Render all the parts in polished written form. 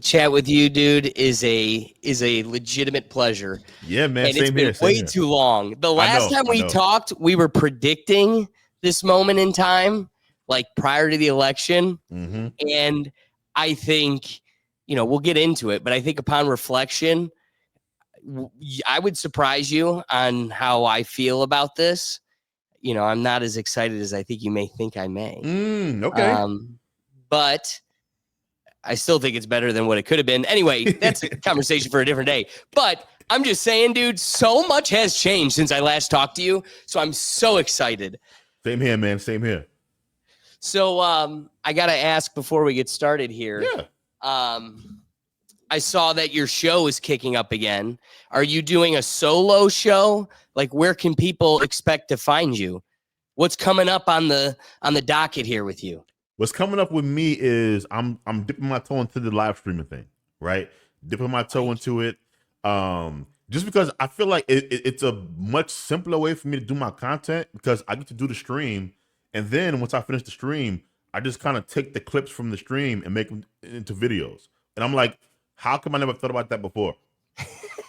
Chat with you, dude, is a legitimate pleasure. Yeah, man. And it's Same been here. Same way here. too long. The I last know. time I we know. talked, we were predicting this moment in time, like prior to the election. Mm-hmm. And I think, we'll get into it, but I think upon reflection, I would surprise you on how I feel about this. I'm not as excited as I think you may think I may. Okay. But I still think it's better than what it could have been. Anyway, that's a conversation for a different day. But I'm just saying, dude, so much has changed since I last talked to you. So I'm so excited. Same here, man. Same here. So I got to ask before we get started here. Yeah. I saw that your show is kicking up again. Are you doing a solo show? Like, where can people expect to find you? What's coming up on the docket here with you? What's coming up with me is I'm dipping my toe into the live streaming thing, right? Dipping my toe into it. Just because I feel like it's a much simpler way for me to do my content because I get to do the stream, and then once I finish the stream, I just kind of take the clips from the stream and make them into videos. And I'm like, how come I never thought about that before?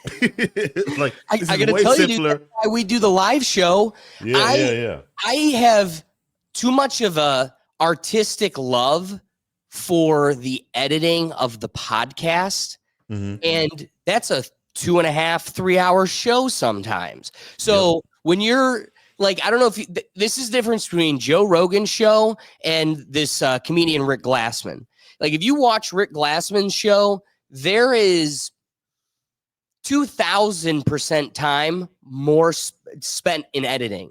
It's like this I is got to way tell simpler. you, dude, that's why we do the live show. Yeah. I have too much of a artistic love for the editing of the podcast, and that's a 2.5, 3 hour show sometimes. So when you're like, I don't know if this is the difference between Joe Rogan's show and this comedian Rick Glassman. Like, if you watch Rick Glassman's show, there is 2,000% time more spent in editing.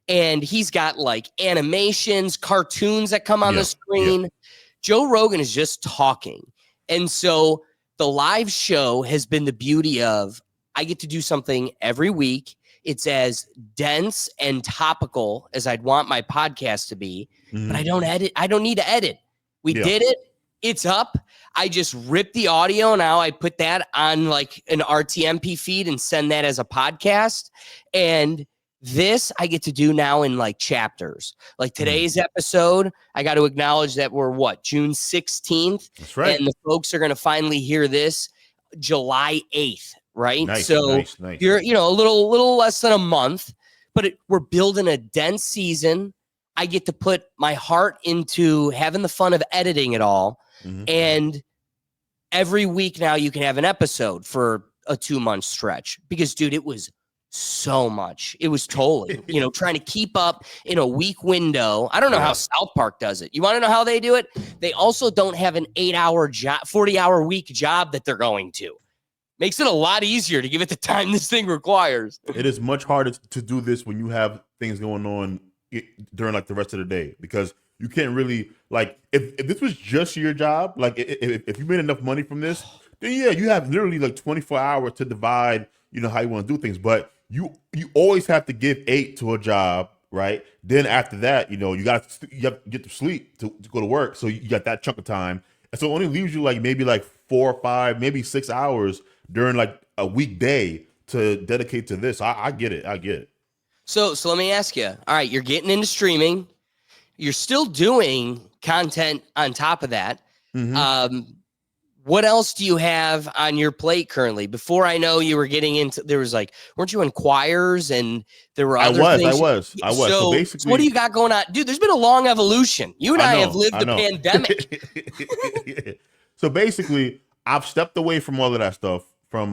And he's got like animations, cartoons that come on the screen. Joe Rogan is just talking. And so the live show has been the beauty of I get to do something every week. It's as dense and topical as I'd want my podcast to be, but I don't edit. I don't need to edit. We did it. It's up. I just rip the audio. Now I put that on like an RTMP feed and send that as a podcast. And this I get to do now in like chapters. Like today's episode, I got to acknowledge that we're June 16th. That's right. And the folks are going to finally hear this July 8th, right? Nice, so nice. you're, a little less than a month, but we're building a dense season. I get to put my heart into having the fun of editing it all. And every week now you can have an episode for a 2-month stretch because, dude, it was so much. It was totally, trying to keep up in a week window. I don't know how South Park does it. You want to know how they do it? They also don't have an 8-hour job, 40-hour week job that they're going to. Makes it a lot easier to give it the time this thing requires. It is much harder to do this when you have things going on during like the rest of the day because you can't really like if this was just your job, like if you made enough money from this, then you have literally like 24 hours to divide, how you want to do things. But you always have to give 8 to a job, right? Then after that, you have to get to sleep to go to work. So you got that chunk of time. And so it only leaves you like maybe like 4 or 5, maybe 6 hours during like a weekday to dedicate to this. I get it. I get it. So let me ask you. All right, you're getting into streaming. You're still doing content on top of that. What else do you have on your plate currently? Before I know you were getting into, there was like, weren't you in choirs and there were other things? I was. So basically, so what do you got going on? Dude, there's been a long evolution. You and I have lived the pandemic. So basically, I've stepped away from all of that stuff, from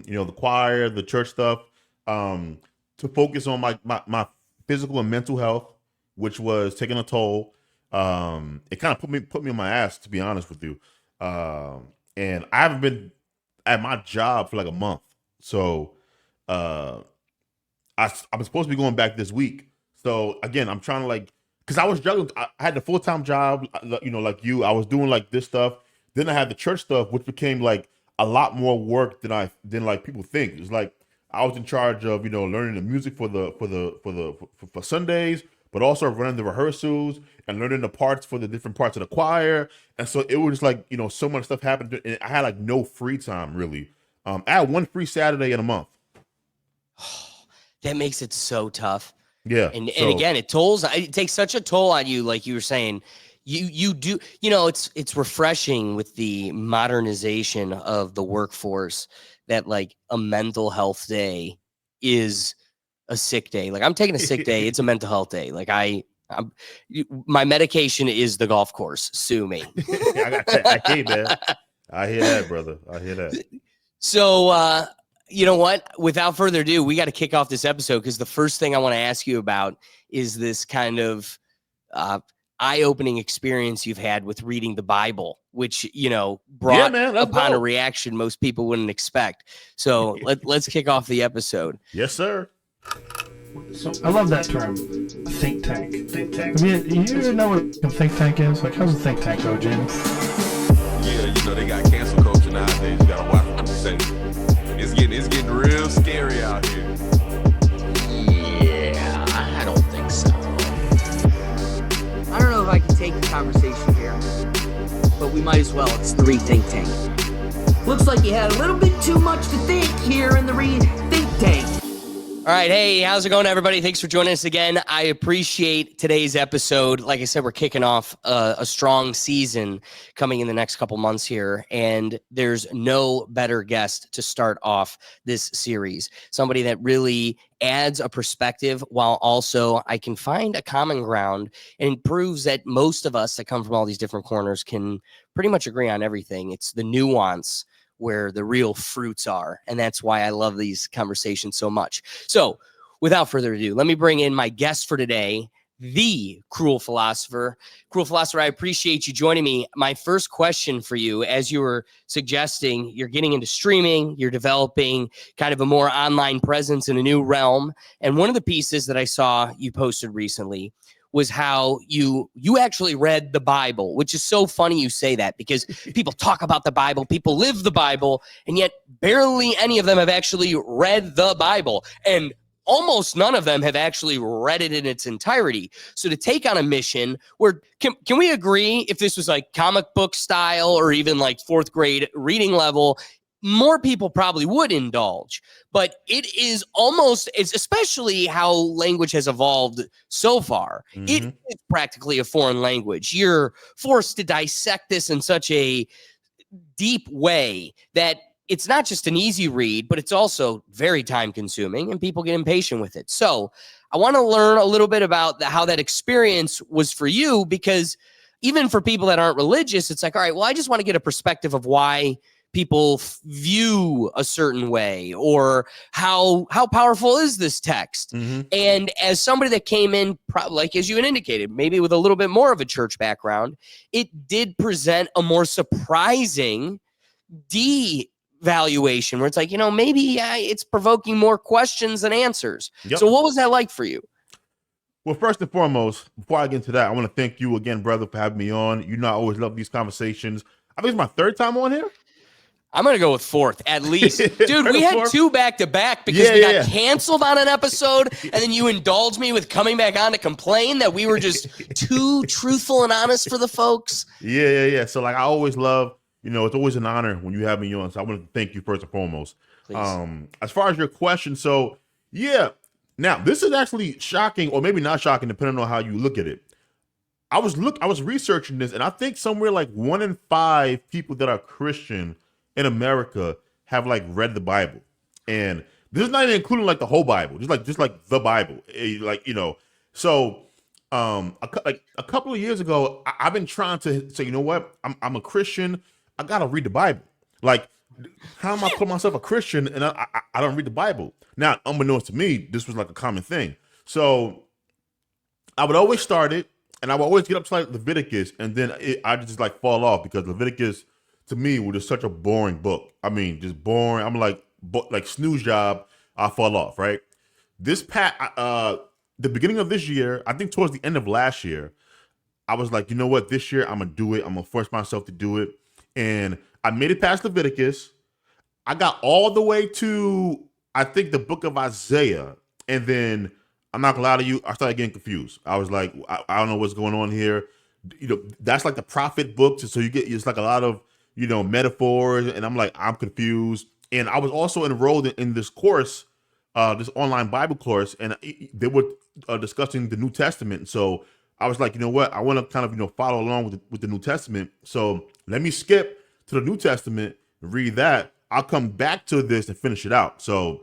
the choir, the church stuff, to focus on my physical and mental health, which was taking a toll. It kind of put me on my ass, to be honest with you. And I haven't been at my job for like a month. So I'm supposed to be going back this week. So again, I'm trying to because I was juggling. I had the full-time job, like you. I was doing like this stuff. Then I had the church stuff, which became like a lot more work than like people think. It's like I was in charge of learning the music for Sundays, but also running the rehearsals and learning the parts for the different parts of the choir. And so it was just like so much stuff happened, and I had like no free time really. I had one free Saturday in a month. That makes it so tough. Yeah. And again, it takes such a toll on you, like you were saying. You do, it's refreshing with the modernization of the workforce that like a mental health day is a sick day. Like I'm taking a sick day, it's a mental health day. Like my medication is the golf course. Sue me. I hear, man. I hear that, brother. I hear that. So, you know what? Without further ado, we got to kick off this episode because the first thing I want to ask you about is this kind of eye-opening experience you've had with reading the Bible, which brought upon a reaction most people wouldn't expect. So let's kick off the episode. Yes, sir. So I love that term, think tank. Think tank. I mean, you know what a think tank is? Like, how's a think tank go, James? Yeah, they got cancel culture nowadays. You gotta watch what you say. It's getting real scary out here. Yeah, I don't think so. I don't know if I can take the conversation here, but we might as well. It's the Rethink Tank. Looks like you had a little bit too much to think here in the Rethink Tank. All right. Hey, how's it going, everybody? Thanks for joining us again. I appreciate today's episode. Like I said, we're kicking off a strong season coming in the next couple months here, and there's no better guest to start off this series. Somebody that really adds a perspective while also I can find a common ground and proves that most of us that come from all these different corners can pretty much agree on everything. It's the nuance where the real fruits are. And that's why I love these conversations so much. So without further ado, let me bring in my guest for today, the Cruel Philosopher. Cruel Philosopher, I appreciate you joining me. My first question for you, as you were suggesting, you're getting into streaming, you're developing kind of a more online presence in a new realm. And one of the pieces that I saw you posted recently was how you actually read the Bible, which is so funny you say that because people talk about the Bible, people live the Bible, and yet barely any of them have actually read the Bible. And almost none of them have actually read it in its entirety. So to take on a mission where, can we agree if this was like comic book style or even like fourth grade reading level, more people probably would indulge, but it is almost, it's especially how language has evolved so far. Mm-hmm. It is practically a foreign language. You're forced to dissect this in such a deep way that it's not just an easy read, but it's also very time consuming and people get impatient with it. So I want to learn a little bit about how that experience was for you, because even for people that aren't religious, it's like, all right, well, I just want to get a perspective of why people view a certain way, or how powerful is this text? Mm-hmm. And as somebody that came in, like as you had indicated, maybe with a little bit more of a church background, it did present a more surprising devaluation where it's like, maybe it's provoking more questions than answers. Yep. So what was that like for you? Well, first and foremost, before I get into that, I want to thank you again, brother, for having me on. You know, I always love these conversations. I think it's my third time on here. I'm going to go with fourth, at least. Dude, we had two back-to-back because we got canceled on an episode, and then you indulged me with coming back on to complain that we were just too truthful and honest for the folks. Yeah. So, like, I always love, it's always an honor when you have me on, so I want to thank you first and foremost. Please. As far as your question, so, yeah. Now, this is actually shocking, or maybe not shocking, depending on how you look at it. I was researching this, and I think somewhere like 1 in 5 people that are Christian in America have like read the Bible. And this is not even including like the whole Bible, just like the Bible, So a couple of years ago, I've been trying to say, you know what, I'm a Christian, I gotta read the Bible. Like, how am I calling myself a Christian and I don't read the Bible? Now, unbeknownst to me, this was like a common thing. So I would always start it, and I would always get up to like Leviticus, and then I just like fall off because Leviticus, to me, was just such a boring book. I mean, just boring. I'm like snooze job. I fall off, right? The beginning of this year, I think towards the end of last year, I was like, you know what? This year, I'm going to do it. I'm going to force myself to do it. And I made it past Leviticus. I got all the way to, I think, the book of Isaiah. And then, I'm not going to lie to you, I started getting confused. I was like, I don't know what's going on here. That's like the prophet books. So it's like a lot of, metaphors, and I'm like, I'm confused. And I was also enrolled in this course, this online Bible course, and they were discussing the New Testament. So I was like, you know what? I want to kind of, follow along with the New Testament. So let me skip to the New Testament, read that. I'll come back to this and finish it out. So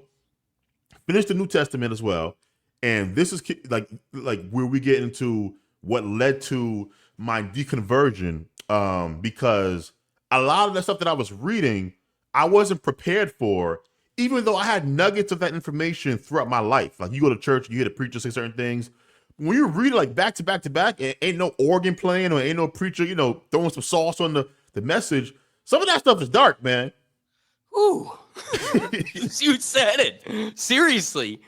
finish the New Testament as well. And this is like where we get into what led to my deconversion, because a lot of the stuff that I was reading, I wasn't prepared for, even though I had nuggets of that information throughout my life. Like, you go to church, you hear the preacher say certain things. When you read it like back to back to back, and ain't no organ playing or ain't no preacher, throwing some sauce on the message, some of that stuff is dark, man. Ooh, you said it. Seriously.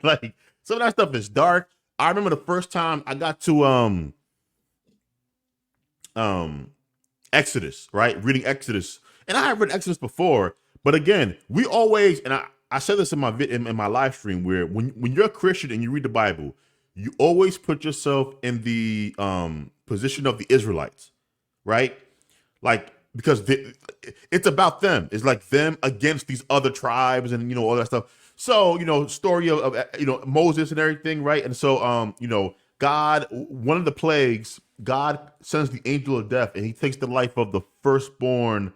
Like, some of that stuff is dark. I remember the first time I got to Exodus, right? Reading Exodus. And I had read Exodus before, but again, we always, and I said this in my live stream, where when you're a Christian and you read the Bible, you always put yourself in the position of the Israelites, right? Like, because it's about them. It's like them against these other tribes and, all that stuff. So, story of Moses and everything, right? And so, God, one of the plagues, God sends the angel of death, and he takes the life of the firstborn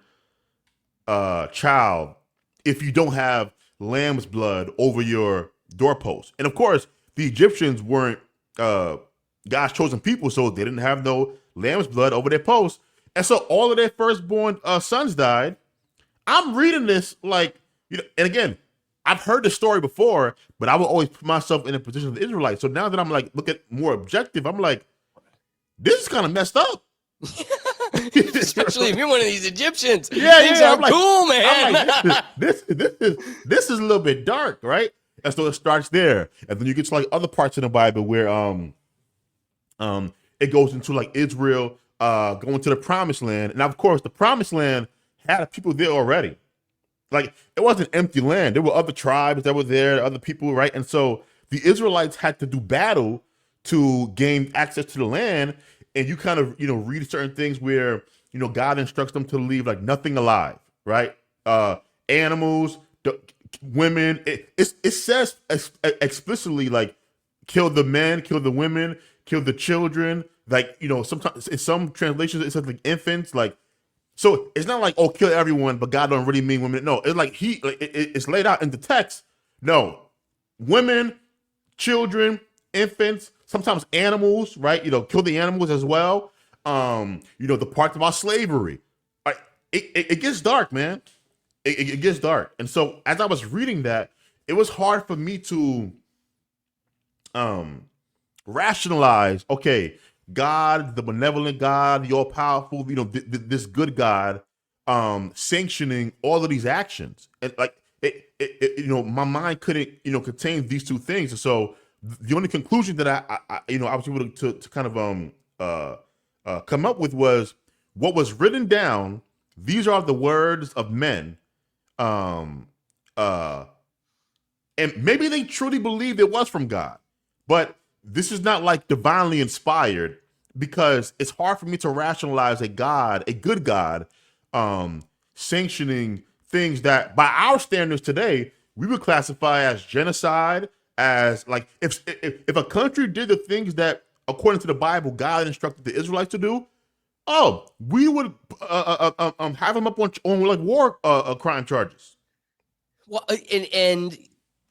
child if you don't have lamb's blood over your doorpost. And of course, the Egyptians weren't God's chosen people, so they didn't have no lamb's blood over their posts. And so all of their firstborn sons died. I'm reading this like, and again, I've heard the story before, but I would always put myself in a position of the Israelites. So now that I'm like, look at more objective, I'm like, this is kind of messed up. Especially if you're one of these Egyptians. Yeah, things are like, cool, man. Like, this is a little bit dark, right? And so it starts there, and then you get to like other parts in the Bible where it goes into like Israel going to the Promised Land, and of course the Promised Land had people there already. Like, it wasn't an empty land. There were other tribes that were there, other people, right? And so the Israelites had to do battle to gain access to the land. And you kind of, read certain things where, God instructs them to leave like nothing alive, right? Animals, women. It says explicitly like kill the men, kill the women, kill the children. Like, sometimes in some translations it says like infants, like. So it's not like, oh, kill everyone, but God don't really mean women. No, it's like it's laid out in the text. No, women, children, infants, sometimes animals, right? Kill the animals as well. The part about slavery. Right? It gets dark, man. It gets dark. And so as I was reading that, it was hard for me to rationalize, okay, God, the benevolent God, the all-powerful, this good God, sanctioning all of these actions, and like my mind couldn't, contain these two things, and so the only conclusion that I was able to kind of come up with was what was written down. These are the words of men, and maybe they truly believed it was from God, but this is not like divinely inspired, because it's hard for me to rationalize a good God, sanctioning things that by our standards today, we would classify as genocide, as like, if a country did the things that, according to the Bible, God instructed the Israelites to do, we would have them up on like war crime charges. Well, and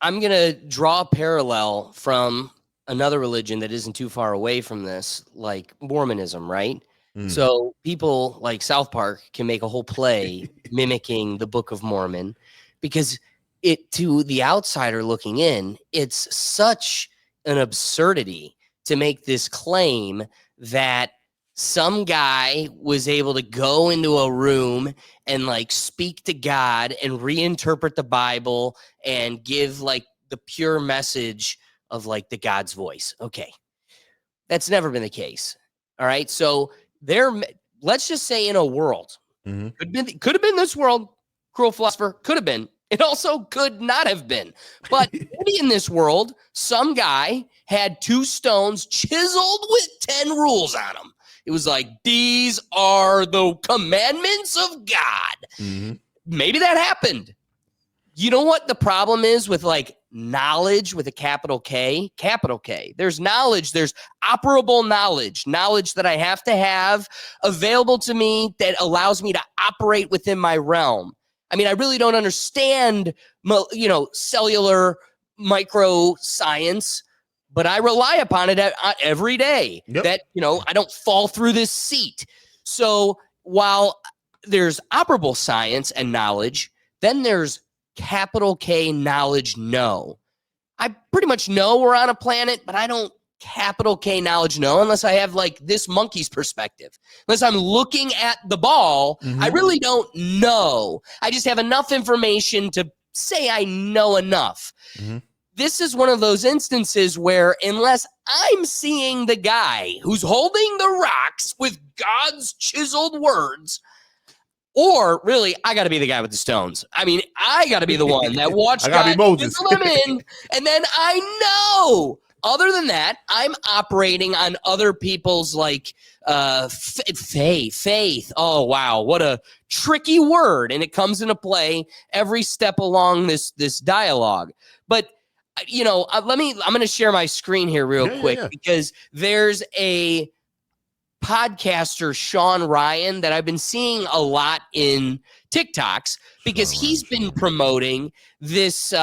I'm going to draw a parallel from another religion that isn't too far away from this, like Mormonism, right? So people like South Park can make a whole play mimicking the Book of Mormon, because to the outsider looking in, it's such an absurdity to make this claim that some guy was able to go into a room and like speak to God and reinterpret the Bible and give like the pure message of like the God's voice. Okay. That's never been the case. All right. So let's just say in a world, could have been this world, Cruel Philosopher, could have been. It also could not have been. But maybe in this world, some guy had 2 stones chiseled with 10 rules on them. It was like, these are the commandments of God. Maybe that happened. You know what the problem is with like knowledge with a capital K. There's knowledge, there's operable knowledge that I have to have available to me that allows me to operate within my realm. I mean, I really don't understand, cellular micro science, but I rely upon it every day. Yep. That, I don't fall through this seat. So while there's operable science and knowledge, then there's capital K knowledge. No, I pretty much know we're on a planet, but I don't capital K knowledge know unless I have like this monkey's perspective. Unless I'm looking at the ball, I really don't know. I just have enough information to say I know enough. This is one of those instances where unless I'm seeing the guy who's holding the rocks with God's chiseled words, or really, I got to be the guy with the stones. I mean, I got to be the one that watched God chisel them in, and then I know. Other than that, I'm operating on other people's like faith. Oh, wow. What a tricky word. And it comes into play every step along this dialogue. But, I'm going to share my screen here real quick because there's a podcaster, Sean Ryan, that I've been seeing a lot in TikToks because he's been promoting this.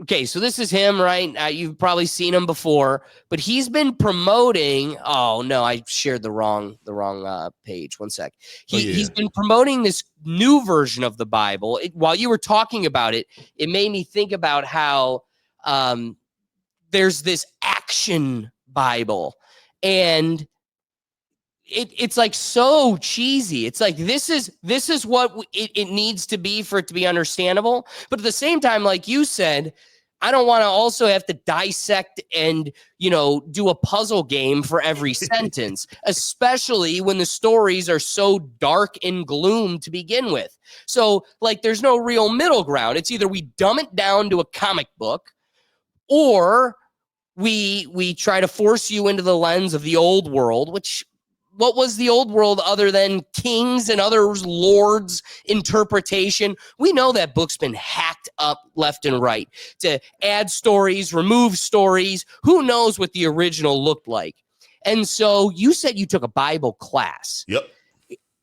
Okay, so this is him, right? You've probably seen him before, but he's been promoting. Oh no, I shared the wrong page. One sec. He's been promoting this new version of the Bible. While you were talking about it, it made me think about how there's this action Bible, and it's like so cheesy. It's like this is what it needs to be for it to be understandable. But at the same time, like you said, I don't want to also have to dissect and, do a puzzle game for every sentence, especially when the stories are so dark and gloom to begin with. So like there's no real middle ground. It's either we dumb it down to a comic book or we try to force you into the lens of the old world, which what was the old world other than kings and other lords' interpretation? We know that book's been hacked up left and right to add stories, remove stories. Who knows what the original looked like? And so you said you took a Bible class. Yep.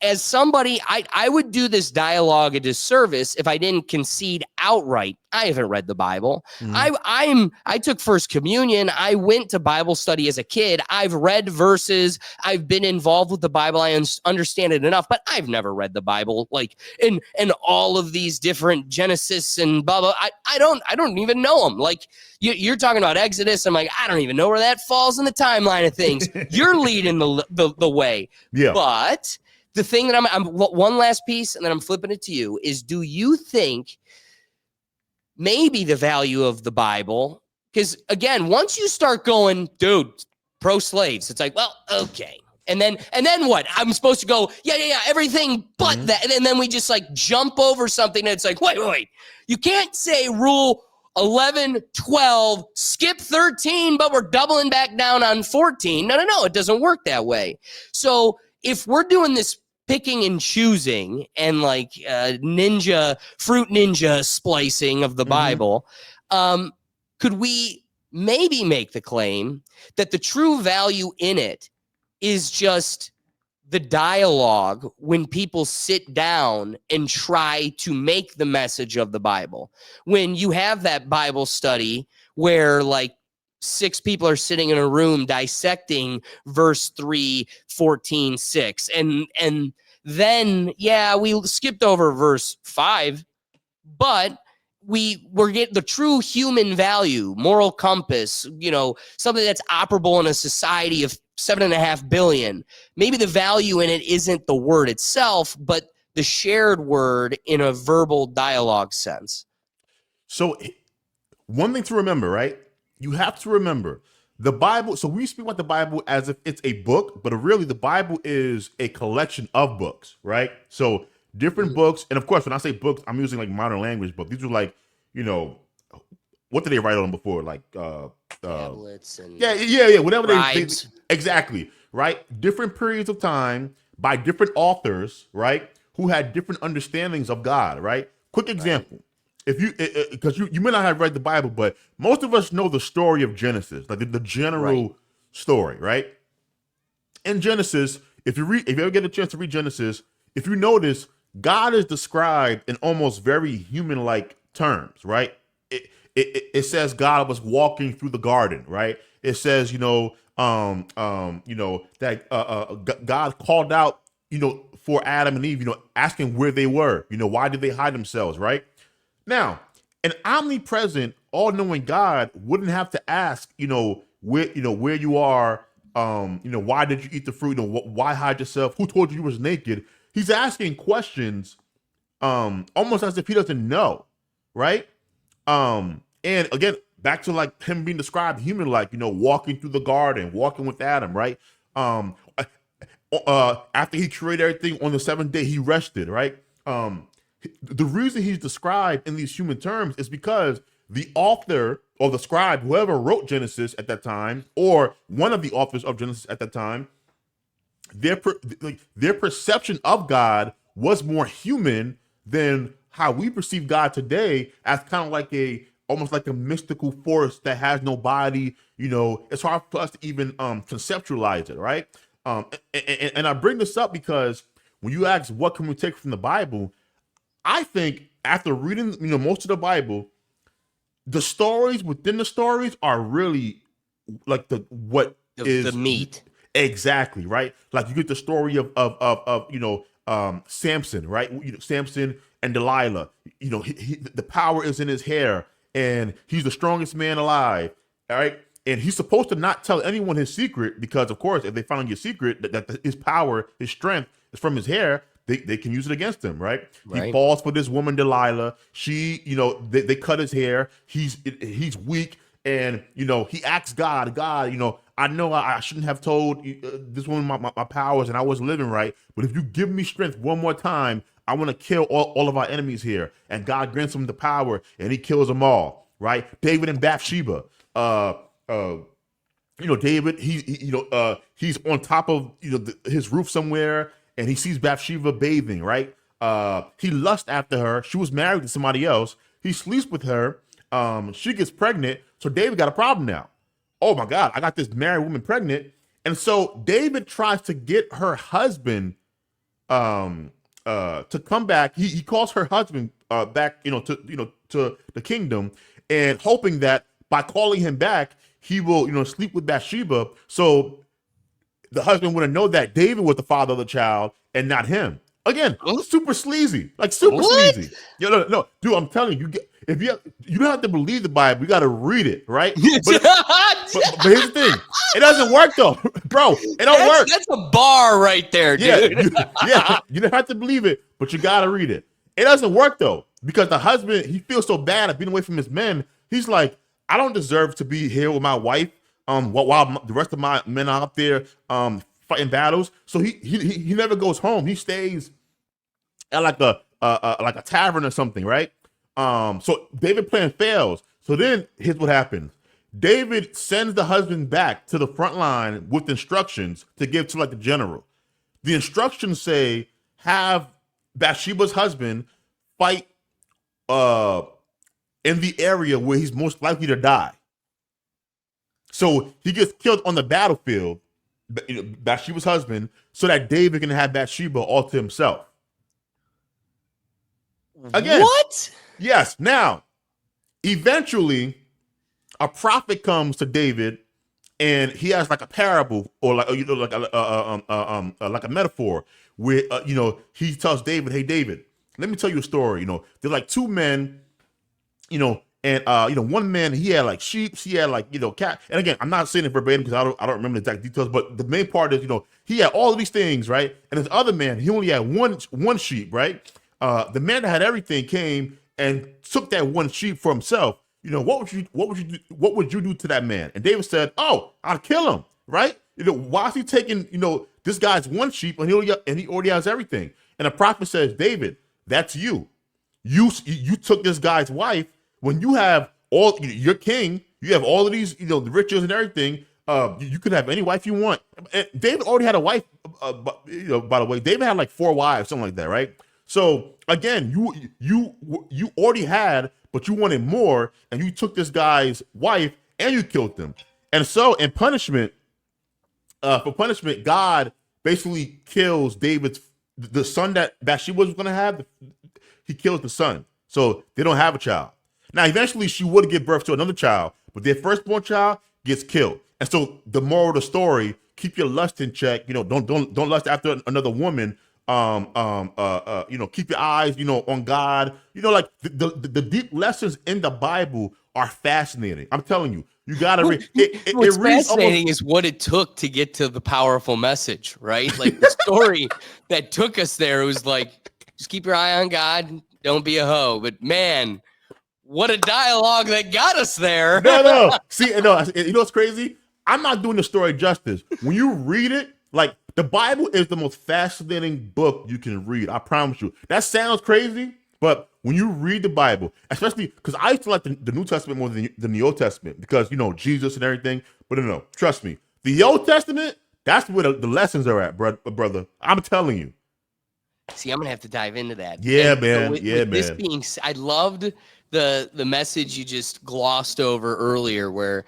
As somebody, I would do this dialogue a disservice if I didn't concede outright. I haven't read the Bible. I took First Communion. I went to Bible study as a kid. I've read verses. I've been involved with the Bible. I understand it enough, but I've never read the Bible like in all of these different Genesis and blah blah. I don't even know them. Like you're talking about Exodus. I'm like, I don't even know where that falls in the timeline of things. You're leading the way. Yeah, but the thing that I'm one last piece, and then I'm flipping it to you, is do you think maybe the value of the Bible, because again, once you start going, dude, pro-slaves, it's like, well, okay. And then what? I'm supposed to go, yeah, everything but that. And then we just like jump over something that's like, wait. You can't say rule 11, 12, skip 13, but we're doubling back down on 14. No, it doesn't work that way. So if we're doing this picking and choosing and like fruit ninja splicing of the Bible, could we maybe make the claim that the true value in it is just the dialogue when people sit down and try to make the message of the Bible? When you have that Bible study where like 6 people are sitting in a room dissecting verse 3, 14, 6. And then, we skipped over verse 5, but we're getting the true human value, moral compass, something that's operable in a society of 7.5 billion. Maybe the value in it isn't the word itself, but the shared word in a verbal dialogue sense. So one thing to remember, right? You have to remember the Bible. So we speak about the Bible as if it's a book, but really the Bible is a collection of books, right? So different books. And of course, when I say books, I'm using like modern language books. These are like, what did they write on before? Like, tablets and whatever they exactly, right? Different periods of time by different authors, right? Who had different understandings of God, right? Quick example. if you, because you may not have read the Bible, but most of us know the story of Genesis, like the general story, right? In Genesis, if you ever get a chance to read Genesis, if you notice, God is described in almost very human-like terms, right? It says God was walking through the garden, right? It says, that God called out, for Adam and Eve, asking where they were, why did they hide themselves, right? Now, an omnipresent, all-knowing God wouldn't have to ask, where you are, why did you eat the fruit? Why hide yourself? Who told you was naked? He's asking questions, almost as if he doesn't know, right? And again, back to like him being described human-like, walking through the garden, walking with Adam, right? After he created everything on the seventh day, he rested, right? The reason he's described in these human terms is because the author or the scribe, whoever wrote Genesis at that time, or one of the authors of Genesis at that time, their perception of God was more human than how we perceive God today, as kind of like almost like a mystical force that has no body. It's hard for us to even conceptualize it, right? And I bring this up because when you ask what can we take from the Bible, I think after reading most of the Bible, the stories within the stories are really like the meat. Exactly, right? Like you get the story of Samson, right? Samson and Delilah. The power is in his hair, and he's the strongest man alive. All right, and he's supposed to not tell anyone his secret because, of course, if they found your secret, that his power, his strength is from his hair, they can use it against him, right? He falls for this woman Delilah. She, they cut his hair. He's weak, and he asks God, I know I shouldn't have told this woman my powers, and I wasn't living right. But if you give me strength one more time, I want to kill all of our enemies here. And God grants him the power, and he kills them all. Right? David and Bathsheba. David, he's on top of his roof somewhere, and he sees Bathsheba bathing. Right? He lusts after her. She was married to somebody else. He sleeps with her. She gets pregnant. So David got a problem now. Oh my God, I got this married woman pregnant. And so David tries to get her husband to come back. He calls her husband back, to the kingdom, and hoping that by calling him back, he will, sleep with Bathsheba. So the husband wouldn't know that David was the father of the child and not him. Again, super sleazy, like super sleazy. No, dude, I'm telling you, you don't have to believe the Bible. You got to read it, right? But here's the thing: it doesn't work though, bro. It don't work. That's a bar right there, dude. You don't have to believe it, but you got to read it. It doesn't work though, because the husband, he feels so bad at being away from his men. He's like, I don't deserve to be here with my wife. While the rest of my men are out there fighting battles. So he never goes home. He stays at like a tavern or something, right? So David plan fails. So then here's what happens. David sends the husband back to the front line with instructions to give to like the general. The instructions say, have Bathsheba's husband fight in the area where he's most likely to die. So he gets killed on the battlefield, Bathsheba's husband, so that David can have Bathsheba all to himself. Again, what? Yes. Now, eventually, a prophet comes to David, and he has like a parable or like a metaphor where he tells David, "Hey, David, let me tell you a story. There's like two men, and one man, he had like sheep, he had like cat. And again, I'm not saying it verbatim because I don't remember the exact details, but the main part is he had all of these things, right? And this other man, he only had one sheep, right? The man that had everything came and took that one sheep for himself. What would you do to that man?" And David said, "Oh, I'd kill him, right? Why is he taking this guy's one sheep and he already has everything?" And the prophet says, "David, that's you. You took this guy's wife. When you have you're king, you have all of these, the riches and everything. You could have any wife you want." And David already had a wife, by the way. David had like 4 wives, something like that, right? So again, you already had, but you wanted more, and you took this guy's wife and you killed him. And so, in punishment, for punishment, God basically kills the son that she was going to have. He kills the son, so they don't have a child. Now, eventually, she would give birth to another child, but their firstborn child gets killed. And so, the moral of the story: keep your lust in check. Don't lust after another woman. Keep your eyes, on God. Like the deep lessons in the Bible are fascinating. I'm telling you, you gotta read. What's fascinating is what it took to get to the powerful message, right? Like the story that took us there was like, just keep your eye on God, don't be a hoe. But man, what a dialogue that got us there. No. See, no, you know what's crazy? I'm not doing the story justice. When you read it, like the Bible is the most fascinating book you can read. I promise you. That sounds crazy, but when you read the Bible, especially because I used to like the New Testament more than the Old Testament because, Jesus and everything. But no, trust me. The Old Testament, that's where the lessons are at, brother. I'm telling you. See, I'm going to have to dive into that. Yeah, man. Man. This being, I loved the message you just glossed over earlier, where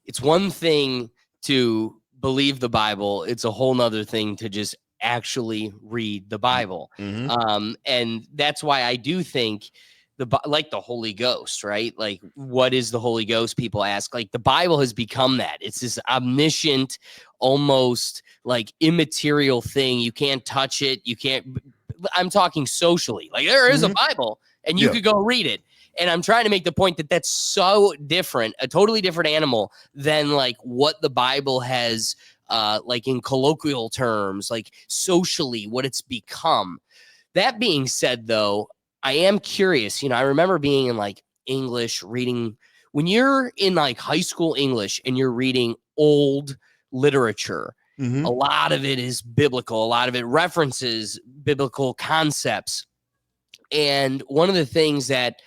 it's one thing to believe the Bible. It's a whole nother thing to just actually read the Bible. Mm-hmm. And that's why I do think like the Holy Ghost, right? Like, what is the Holy Ghost? People ask. Like, the Bible has become that. It's this omniscient, almost like immaterial thing. You can't touch it. You can't. I'm talking socially. Like, there is a Bible, and you could go read it. And I'm trying to make the point that that's so different, a totally different animal than like what the Bible has, like in colloquial terms, like socially, what it's become. That being said, though, I am curious. I remember being in like English reading, when you're in like high school English and you're reading old literature, a lot of it is biblical. A lot of it references biblical concepts. And one of the things that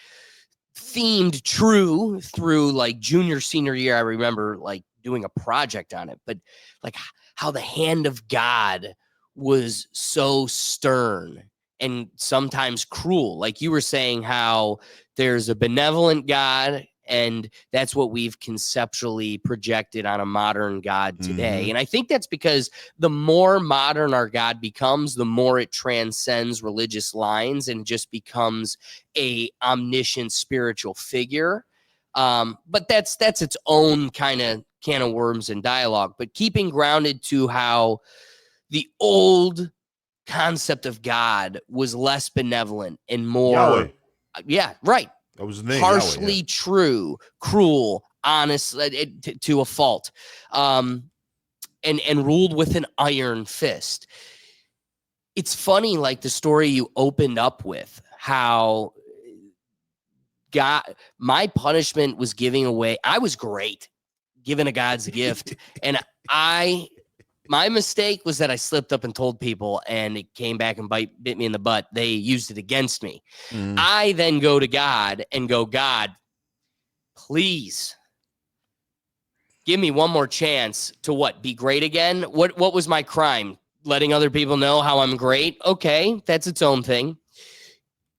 themed true through like junior, senior year, I remember like doing a project on it, but like how the hand of God was so stern and sometimes cruel. Like you were saying, how there's a benevolent God, and that's what we've conceptually projected on a modern God today. And I think that's because the more modern our God becomes, the more it transcends religious lines and just becomes a omniscient spiritual figure. But that's its own kind of can of worms and dialogue. But keeping grounded to how the old concept of God was less benevolent and more Yahweh. Yeah, right. That was his name. Harshly Yahweh, true, cruel, honest to a fault, and ruled with an iron fist. It's funny, like the story you opened up with, how God, my punishment was giving away. I was great, given a God's gift, and my mistake was that I slipped up and told people, and it came back and bit me in the butt. They used it against me. I then go to God and go, God, please give me one more chance to be great again? What was my crime? Letting other people know how I'm great? Okay, that's its own thing.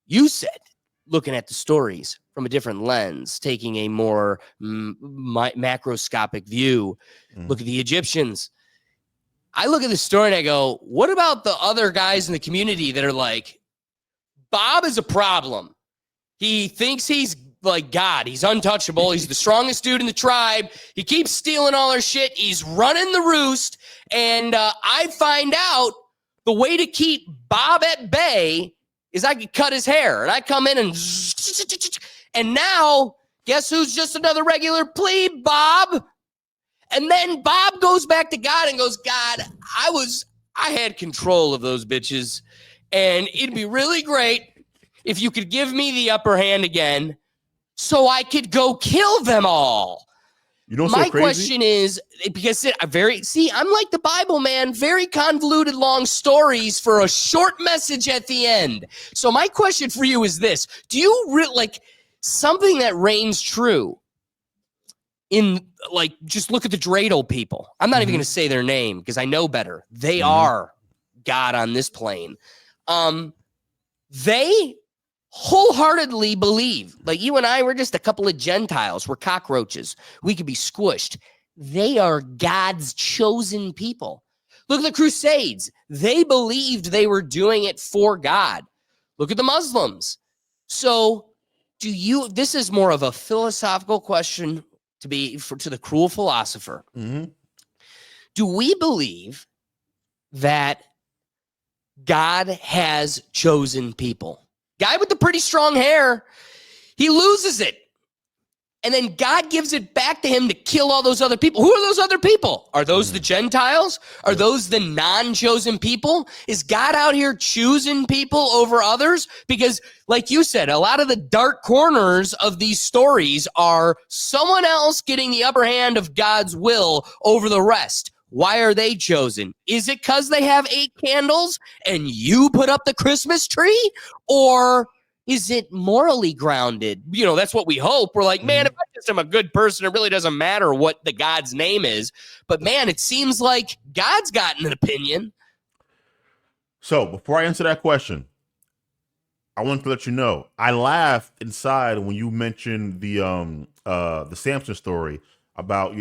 You said, looking at the stories from a different lens, taking a more macroscopic view, look at the Egyptians. I look at the story and I go, what about the other guys in the community that are like, Bob is a problem. He thinks he's like God. He's untouchable. He's the strongest dude in the tribe. He keeps stealing all our shit. He's running the roost. And I find out the way to keep Bob at bay is I could cut his hair. And I come in and now guess who's just another regular plebe, Bob? And then Bob goes back to God and goes, God, I had control of those bitches, and it'd be really great if you could give me the upper hand again so I could go kill them all. My question is, because I'm like the Bible, man, very convoluted, long stories for a short message at the end. So my question for you is this. Do you like something that reigns true in, like, just look at the dreidel people. I'm not even going to say their name because I know better. They are God on this plane. they wholeheartedly believe, like you and I, we're just a couple of Gentiles. We're cockroaches. We could be squished. They are God's chosen people. Look at the Crusades. They believed they were doing it for God. Look at the Muslims. So this is more of a philosophical question to the cruel philosopher. Mm-hmm. Do we believe that God has chosen people? Guy with the pretty strong hair, he loses it. And then God gives it back to him to kill all those other people. Who are those other people? Are those the Gentiles? Are those the non-chosen people? Is God out here choosing people over others? Because like you said, a lot of the dark corners of these stories are someone else getting the upper hand of God's will over the rest. Why are they chosen? Is it because they have 8 candles and you put up the Christmas tree? Or is it morally grounded? That's what we hope. We're like, man, if I just am a good person, it really doesn't matter what the God's name is. But man, it seems like God's gotten an opinion. So before I answer that question, I want to let you know, I laughed inside when you mentioned the Samson story about,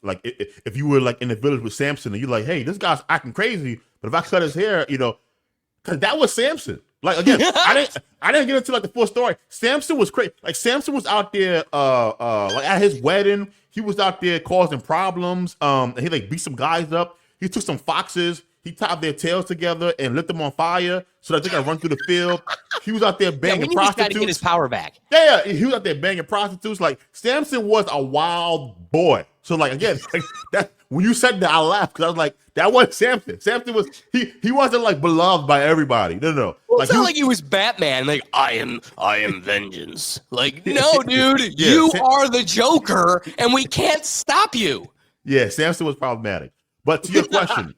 like if you were like in the village with Samson and you're like, hey, this guy's acting crazy, but if I cut his hair, because that was Samson. Like again, I didn't get into like the full story. Samson was crazy. Like Samson was out there, like at his wedding, he was out there causing problems. And he like beat some guys up. He took some foxes, he tied their tails together and lit them on fire so that they could run through the field. He was out there banging prostitutes. To get his power back. Yeah, he was out there banging prostitutes. Like Samson was a wild boy. So like again, like, that when you said that, I laughed because I was like, that was Samson. Samson was he wasn't like beloved by everybody. No. Well, it's not like he was Batman. Like I am vengeance. Like no, dude, you are the Joker, and we can't stop you. Yeah, Samson was problematic. But to your question,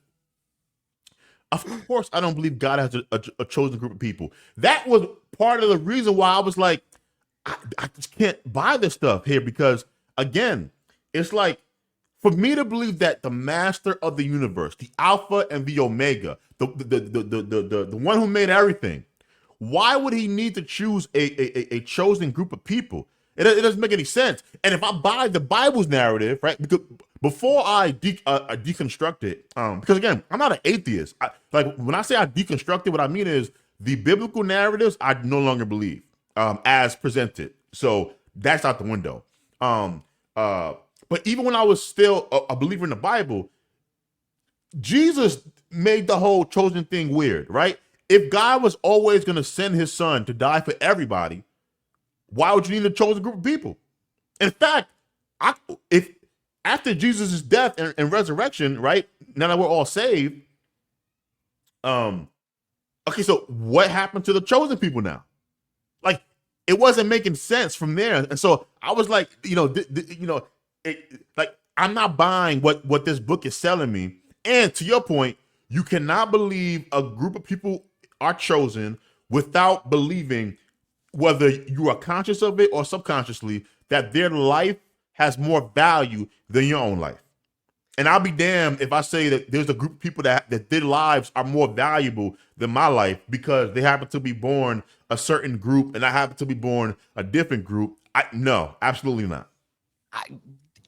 of course, I don't believe God has a chosen group of people. That was part of the reason why I was like, I just can't buy this stuff here because again, it's like for me to believe that the master of the universe, the Alpha and the Omega, the one who made everything, why would he need to choose a chosen group of people? It doesn't make any sense. And if I buy the Bible's narrative, right, because before I deconstruct it, because again, I'm not an atheist. Like when I say I deconstruct it, what I mean is the biblical narratives I no longer believe as presented. So that's out the window. But even when I was still a believer in the Bible, Jesus made the whole chosen thing weird, right? If God was always going to send his son to die for everybody, why would you need a chosen group of people? In fact, if after Jesus' death and resurrection, right, now that we're all saved, okay, so what happened to the chosen people now? Like, it wasn't making sense from there. And so I was like, like, I'm not buying what this book is selling me. And to your point, you cannot believe a group of people are chosen without believing, whether you are conscious of it or subconsciously, that their life has more value than your own life. And I'll be damned if I say that there's a group of people that their lives are more valuable than my life because they happen to be born a certain group and I happen to be born a different group. No, absolutely not.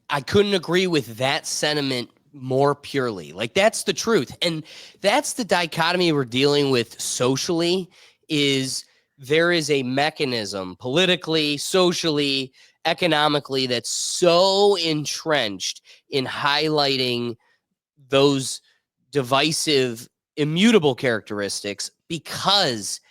I couldn't agree with that sentiment more purely. Like that's the truth. And that's the dichotomy we're dealing with socially is there is a mechanism politically, socially, economically that's so entrenched in highlighting those divisive, immutable characteristics because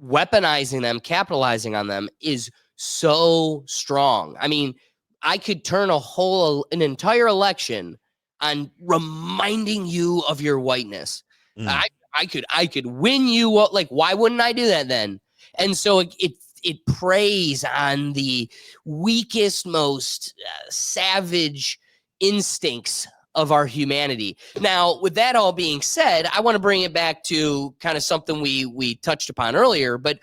weaponizing them, capitalizing on them is so strong. I mean, I could turn an entire election on reminding you of your whiteness. I could win you. Like, why wouldn't I do that then? And so it preys on the weakest, most savage instincts of our humanity. Now, with that all being said, I want to bring it back to kind of something we touched upon earlier, but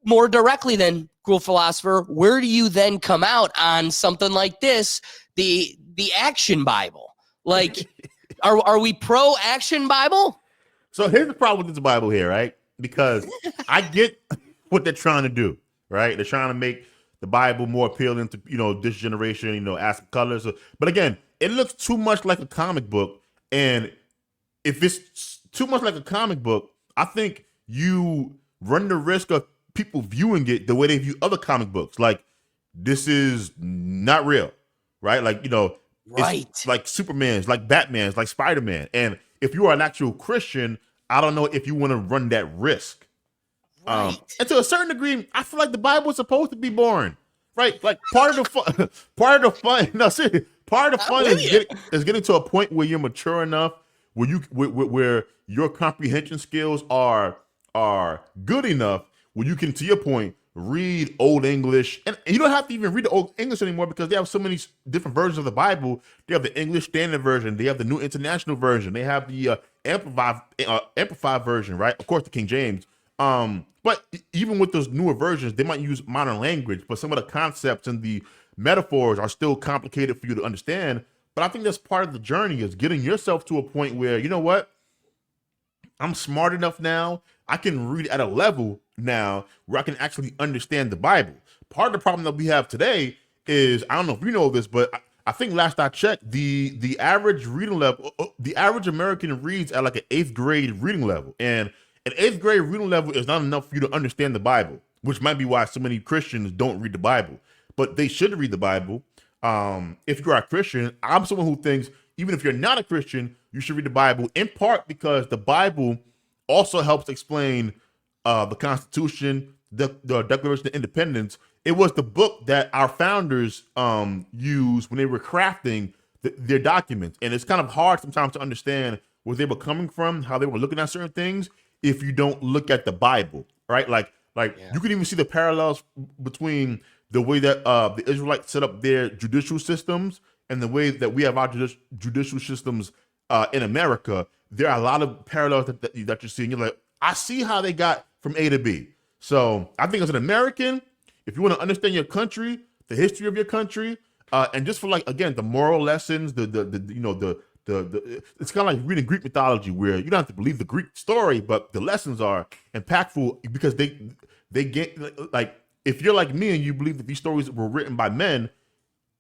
more directly than Cruel Philosopher, where do you then come out on something like this, the action Bible? Like, are we pro action Bible? So here's the problem with this Bible here, right? because I get what they're trying to do, right? They're trying to make the Bible more appealing to, this generation, add some colors. But again, it looks too much like a comic book. And if it's too much like a comic book, I think you run the risk of people viewing it the way they view other comic books. Like, this is not real, right? Like, Right. it's like Superman's, like Batman's, like Spider-Man. And if you are an actual Christian, I don't know if you want to run that risk. Right. And to a certain degree, I feel like the Bible is supposed to be boring, right? Like part of the fun, no, seriously, part of the fun is getting to a point where you're mature enough, where your comprehension skills are good enough, where you can, to your point, read Old English, and you don't have to even read the Old English anymore because they have so many different versions of the Bible. They have the English Standard Version, they have the New International Version, they have the amplified version, right? Of course, the King James. But even with those newer versions, they might use modern language, but some of the concepts and the metaphors are still complicated for you to understand. But I think that's part of the journey, is getting yourself to a point where, you know what? I'm smart enough now. I can read at a level now where I can actually understand the Bible. Part of the problem that we have today is, I don't know if you know this, but I think last I checked, the average reading level, the average American reads at like an 8th grade reading level. And an 8th grade reading level is not enough for you to understand the Bible, which might be why so many Christians don't read the Bible. But they should read the Bible. If you're a Christian, I'm someone who thinks even if you're not a Christian, you should read the Bible, in part because the Bible also helps explain the Constitution, the Declaration of Independence. It was the book that our founders used when they were crafting their documents. And it's kind of hard sometimes to understand where they were coming from, how they were looking at certain things, if you don't look at the Bible, right? Like you can even see the parallels between the way that the Israelites set up their judicial systems and the way that we have our judicial systems in America. There are a lot of parallels that you're seeing. You're like, I see how they got from A to B. So I think as an American, if you want to understand your country, the history of your country, and just for, like, again, the moral lessons, it's kind of like reading Greek mythology, where you don't have to believe the Greek story, but the lessons are impactful because they get, like, if you're like me and you believe that these stories were written by men,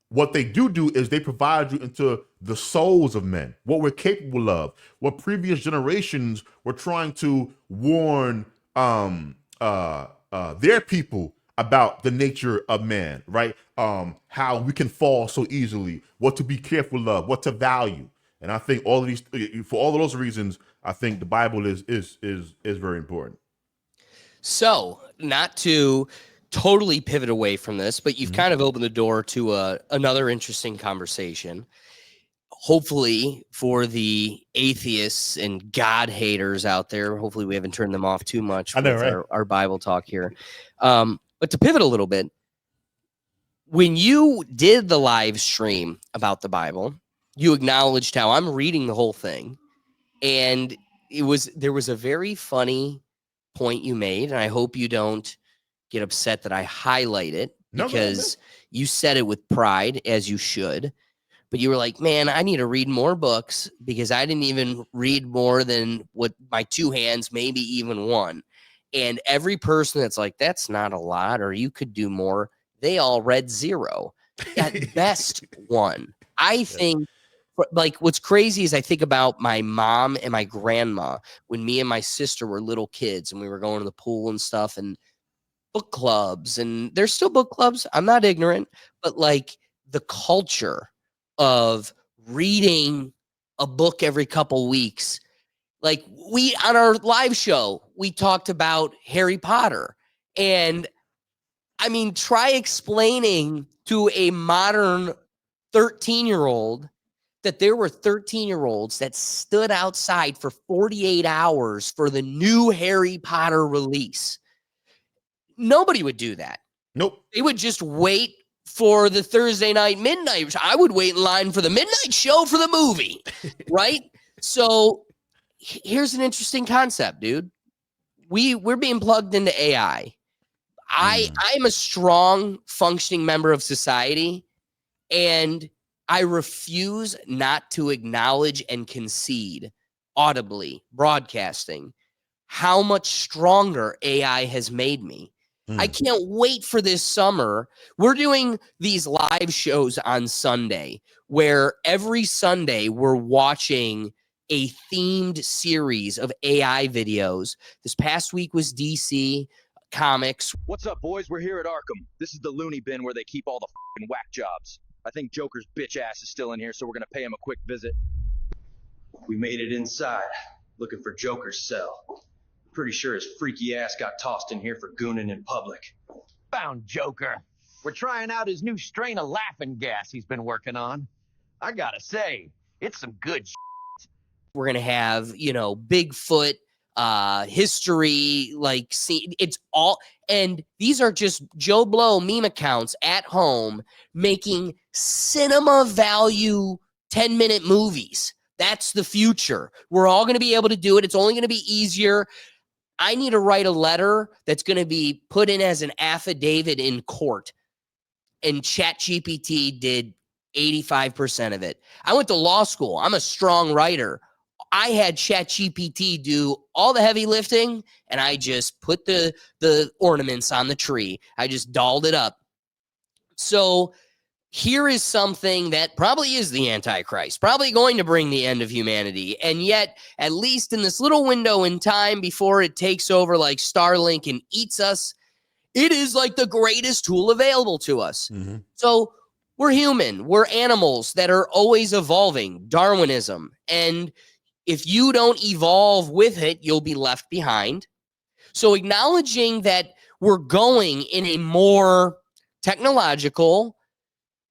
what they do is they provide you into the souls of men, what we're capable of, what previous generations were trying to warn their people about the nature of man, right? How we can fall so easily, what to be careful of, what to value. And I think all of these, for all of those reasons, I think the Bible is very important. So, not to totally pivot away from this, but you've kind of opened the door to another interesting conversation. Hopefully, for the atheists and God haters out there, hopefully we haven't turned them off too much with our Bible talk here. But to pivot a little bit, when you did the live stream about the Bible, you acknowledged how I'm reading the whole thing, and there was a very funny point you made, and I hope you don't get upset that I highlight it, because you said it with pride, as you should. But you were like, man, I need to read more books because I didn't even read more than what my 2 hands, maybe even one. And every person that's like, that's not a lot, or you could do more, they all read 0. At best, 1. I think, like, what's crazy is I think about my mom and my grandma when me and my sister were little kids and we were going to the pool and stuff, and book clubs, and there's still book clubs. I'm not ignorant, but like the culture of reading a book every couple weeks. Like, we, on our live show, we talked about Harry Potter. And I mean, try explaining to a modern 13-year-old that there were 13-year-olds that stood outside for 48 hours for the new Harry Potter release. Nobody would do that. Nope. They would just wait for the Thursday night midnight. I would wait in line for the midnight show for the movie, right? So here's an interesting concept, dude. We're being plugged into AI. I'm a strong, functioning member of society, and I refuse not to acknowledge and concede audibly, broadcasting, how much stronger AI has made me. I can't wait for this summer. We're doing these live shows on Sunday where every Sunday we're watching a themed series of AI videos. This past week was DC Comics. What's up, boys? We're here at Arkham. This is the loony bin where they keep all the f***ing whack jobs. I think Joker's bitch ass is still in here, so we're gonna pay him a quick visit. We made it inside, looking for Joker's cell. Pretty sure his freaky ass got tossed in here for gooning in public. Found Joker. We're trying out his new strain of laughing gas he's been working on. I gotta say, it's some good shit. We're going to have, Bigfoot, history, like, see, it's all, and these are just Joe Blow meme accounts at home making cinema value 10-minute movies. That's the future. We're all going to be able to do it. It's only going to be easier. I need to write a letter that's going to be put in as an affidavit in court. And ChatGPT did 85% of it. I went to law school. I'm a strong writer. I had ChatGPT do all the heavy lifting, and I just put the ornaments on the tree. I just dolled it up. So here is something that probably is the Antichrist, probably going to bring the end of humanity. And yet, at least in this little window in time before it takes over like Starlink and eats us, it is like the greatest tool available to us. Mm-hmm. So we're human. We're animals that are always evolving. Darwinism. And if you don't evolve with it, you'll be left behind. So acknowledging that we're going in a more technological,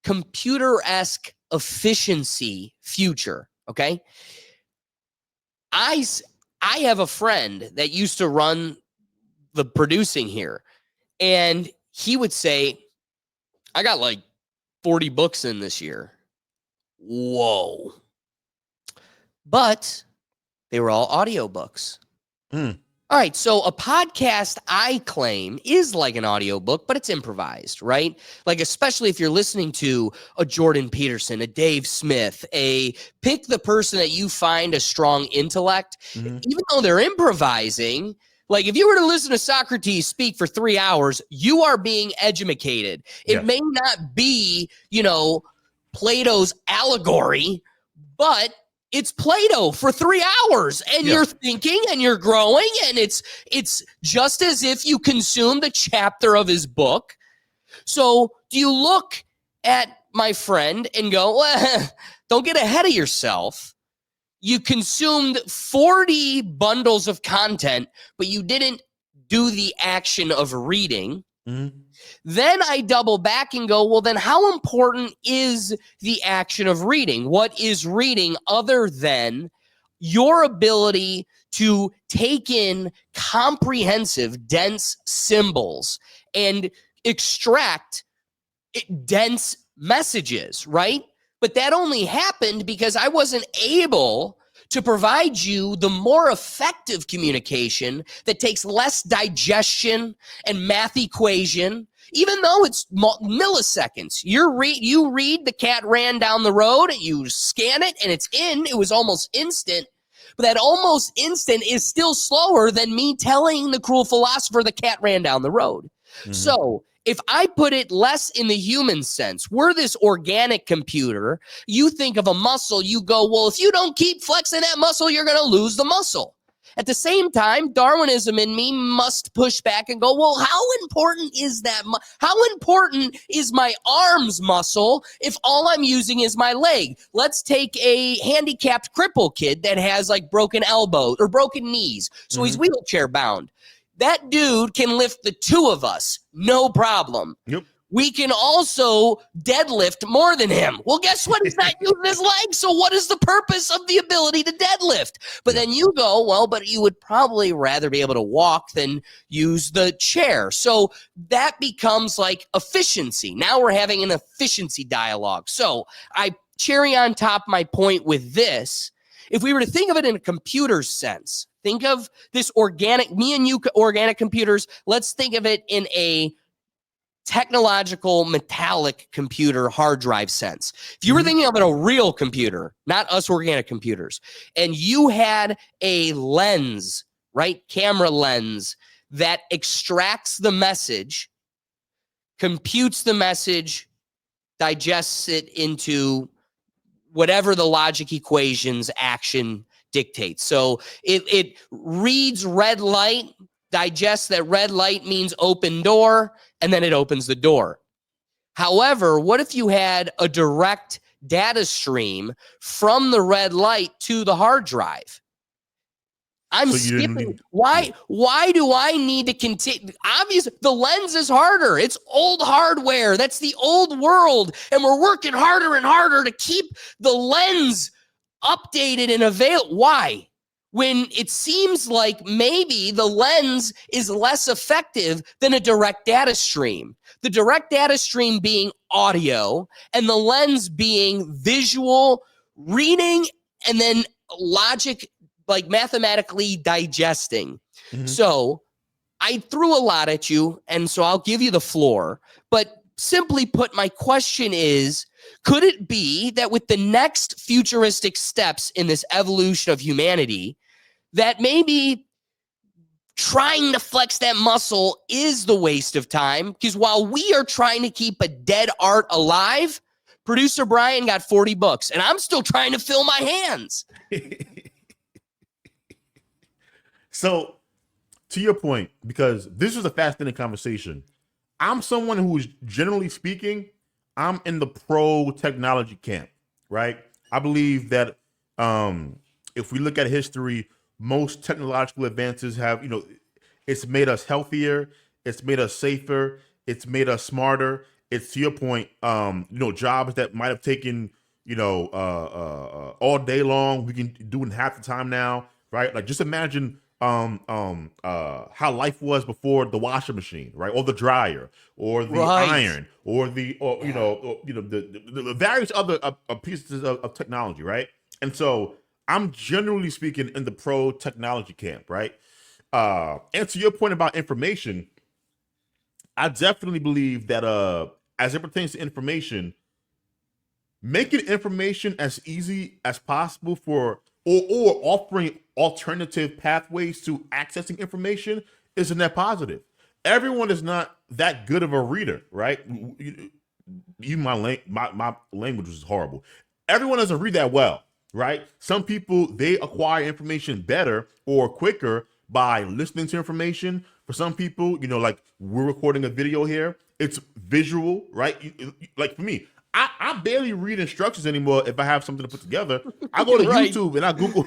computer-esque efficiency future, okay? I have a friend that used to run the producing here, and he would say, I got like 40 books in this year. Whoa. But they were all audiobooks. All right, so a podcast, I claim, is like an audiobook, but it's improvised, right? Like, especially if you're listening to a Jordan Peterson, a Dave Smith, pick the person that you find a strong intellect, even though they're improvising. Like, if you were to listen to Socrates speak for 3 hours, you are being edumacated. It may not be, Plato's allegory, but it's Plato for 3 hours, and you're thinking and you're growing, and it's just as if you consumed a chapter of his book. So do you look at my friend and go, well, don't get ahead of yourself. You consumed 40 bundles of content, but you didn't do the action of reading. Then I double back and go, well, then how important is the action of reading? What is reading other than your ability to take in comprehensive, dense symbols and extract dense messages, right? But that only happened because I wasn't able to provide you the more effective communication that takes less digestion and math equation, even though it's milliseconds. You read the cat ran down the road, you scan it, and it's in. It was almost instant. But that almost instant is still slower than me telling the cruel philosopher the cat ran down the road. So if I put it less in the human sense, we're this organic computer. You think of a muscle, you go, well, if you don't keep flexing that muscle, you're going to lose the muscle. At the same time, Darwinism in me must push back and go, well, how important is that? How important is my arms muscle if all I'm using is my leg? Let's take a handicapped cripple kid that has like broken elbows or broken knees. So he's wheelchair bound. That dude can lift the two of us, no problem. Yep. We can also deadlift more than him. Well, guess what? He's not using his legs. So what is the purpose of the ability to deadlift? But then you go, well, but you would probably rather be able to walk than use the chair. So that becomes like efficiency. Now we're having an efficiency dialogue. So I cherry on top my point with this. If we were to think of it in a computer sense, think of this organic, me and you organic computers. Let's think of it in a technological metallic computer hard drive sense. If you were thinking of it a real computer, not us organic computers, and you had a lens right? Camera lens that extracts the message, computes the message, digests it into whatever the logic equations action dictates. So it reads red light, digests that red light means open door, and then it opens the door. However, what if you had a direct data stream from the red light to the hard drive? I'm skipping. Why do I need to continue? Obviously, the lens is harder. It's old hardware. That's the old world. And we're working harder and harder to keep the lens updated and available. Why? When it seems like maybe the lens is less effective than a direct data stream. The direct data stream being audio and the lens being visual, reading, and then logic, like mathematically digesting. So I threw a lot at you, and so I'll give you the floor. But simply put, my question is, could it be that with the next futuristic steps in this evolution of humanity, that maybe trying to flex that muscle is the waste of time? Because while we are trying to keep a dead art alive, producer Brian got 40 books, and I'm still trying to fill my hands. So, to your point, because this is a fascinating conversation, I'm someone who is, generally speaking, I'm in the pro technology camp, right? I believe that if we look at history, most technological advances have, it's made us healthier, it's made us safer, it's made us smarter. It's, to your point, jobs that might have taken, all day long, we can do in half the time now, right? Like, just imagine how life was before the washing machine, right, or the dryer, or the iron, or the various other pieces of technology, right? And so I'm generally speaking in the pro technology camp, right? And to your point about information, I definitely believe that as it pertains to information, making information as easy as possible for or offering alternative pathways to accessing information is a net positive. Everyone is not that good of a reader, right? Even my language was horrible. Everyone doesn't read that well, right? Some people, they acquire information better or quicker by listening to information. For some people, like we're recording a video here, it's visual, right? Like for me, I barely read instructions anymore if I have something to put together. I go to YouTube and I Google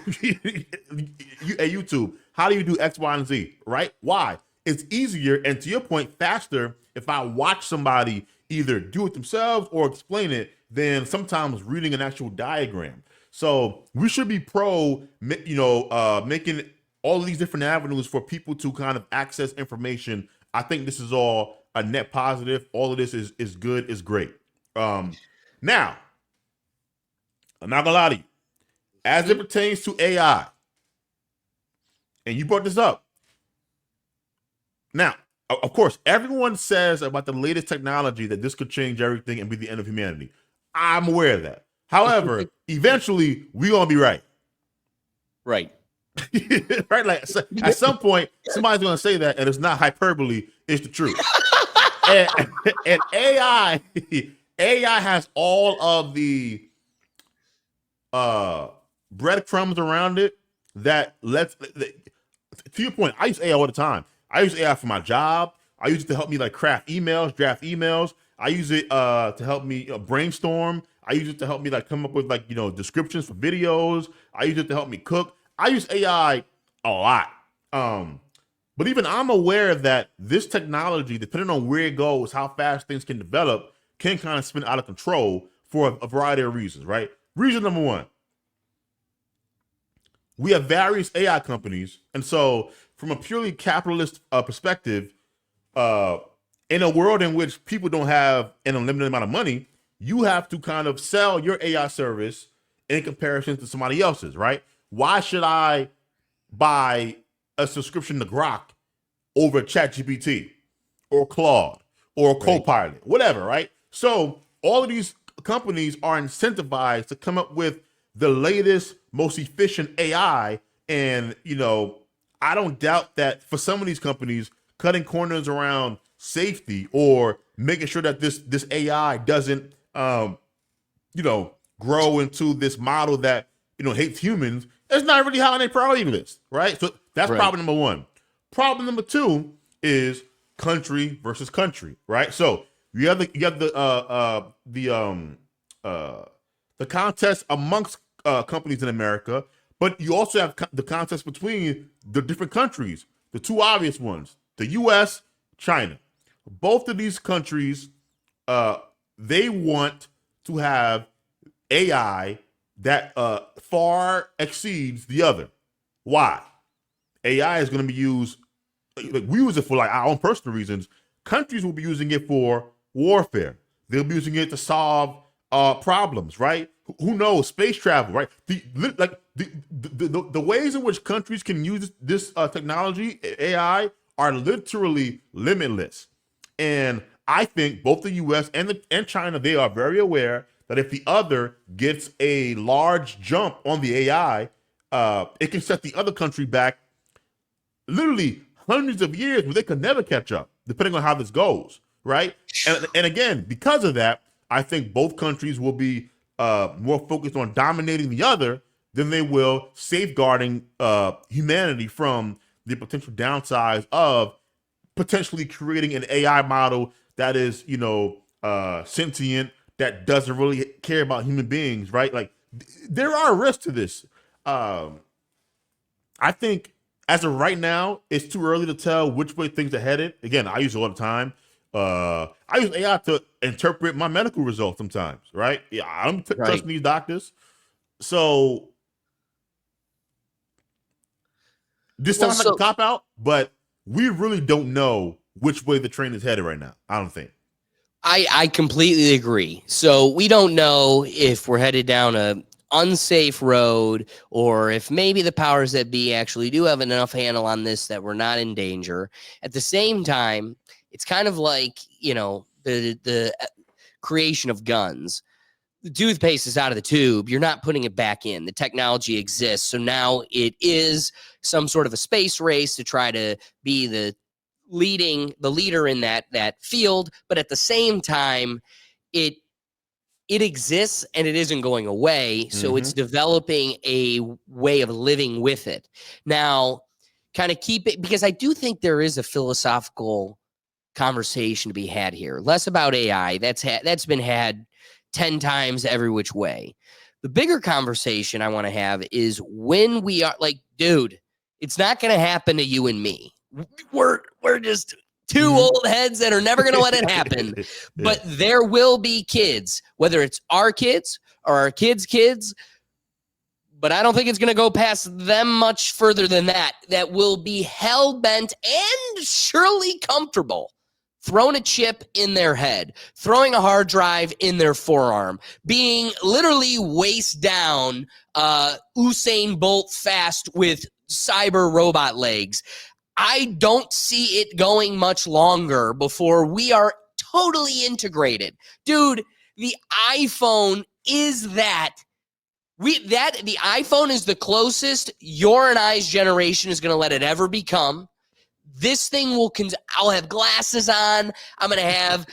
YouTube, how do you do X, Y, and Z, right? Why? It's easier and, to your point, faster if I watch somebody either do it themselves or explain it than sometimes reading an actual diagram. So we should be pro, making all of these different avenues for people to kind of access information. I think this is all a net positive. All of this is good, is great. Now, I'm not gonna lie to you. As it pertains to AI, and you brought this up. Now, of course, everyone says about the latest technology that this could change everything and be the end of humanity. I'm aware of that. However, eventually we're gonna be right. Right. Right? Like at some point, somebody's gonna say that, and it's not hyperbole, it's the truth. and AI has all of the breadcrumbs around it that lets, to your point, I use AI all the time. I use AI for my job. I use it to help me like craft emails, draft emails. I use it to help me brainstorm. I use it to help me like come up with like, descriptions for videos. I use it to help me cook. I use AI a lot. But even I'm aware that this technology, depending on where it goes, how fast things can develop, can kind of spin out of control for a variety of reasons, right? Reason number one, we have various AI companies. And so from a purely capitalist perspective, in a world in which people don't have an unlimited amount of money, you have to kind of sell your AI service in comparison to somebody else's, right? Why should I buy a subscription to Grok over ChatGPT or Claude or Copilot, whatever, right? So all of these companies are incentivized to come up with the latest, most efficient AI. And, I don't doubt that for some of these companies, cutting corners around safety or making sure that this AI doesn't grow into this model that hates humans, it's not really high on their priority list, right? So that's Right. problem number one. Problem number two is country versus country, right? So you have the contest amongst companies in America, but you also have the contest between the different countries. The two obvious ones: the U.S., China. Both of these countries, they want to have AI that far exceeds the other. Why? AI is going to be used, like we use it for like our own personal reasons. Countries will be using it for warfare. They'll be using it to solve problems, right? Who knows? Space travel, right? The ways in which countries can use this technology, AI, are literally limitless. And I think both the U.S. and China, they are very aware that if the other gets a large jump on the AI, it can set the other country back literally hundreds of years where they could never catch up, depending on how this goes, right? And again, because of that, I think both countries will be more focused on dominating the other than they will safeguarding humanity from the potential downsides of potentially creating an AI model that is, sentient, that doesn't really care about human beings, right? Like, there are risks to this. I think as of right now, it's too early to tell which way things are headed. Again, I use it all the time. I use AI to interpret my medical results sometimes, right? Yeah, I'm trusting these doctors. So this sounds like a cop out, but we really don't know which way the train is headed right now. I don't think. I completely agree. So we don't know if we're headed down a unsafe road or if maybe the powers that be actually do have enough handle on this that we're not in danger. At the same time, it's kind of like, the creation of guns. The toothpaste is out of the tube. You're not putting it back in. The technology exists. So now it is some sort of a space race to try to be the leader in that field. But at the same time, it exists and it isn't going away. So it's developing a way of living with it. Now, kind of keep it, because I do think there is a philosophical conversation to be had here. Less about AI. That's been had 10 times every which way. The bigger conversation I want to have is when we are like, dude, it's not going to happen to you and me. We're just two old heads that are never going to let it happen. But there will be kids, whether it's our kids or our kids' kids, but I don't think it's going to go past them much further than that will be hell-bent and surely comfortable throwing a chip in their head, throwing a hard drive in their forearm, being literally waist down, Usain Bolt fast with cyber robot legs. I don't see it going much longer before we are totally integrated. Dude, the iPhone is that. The iPhone is the closest your and I's generation is going to let it ever become. This thing I'll have glasses on. I'm going to have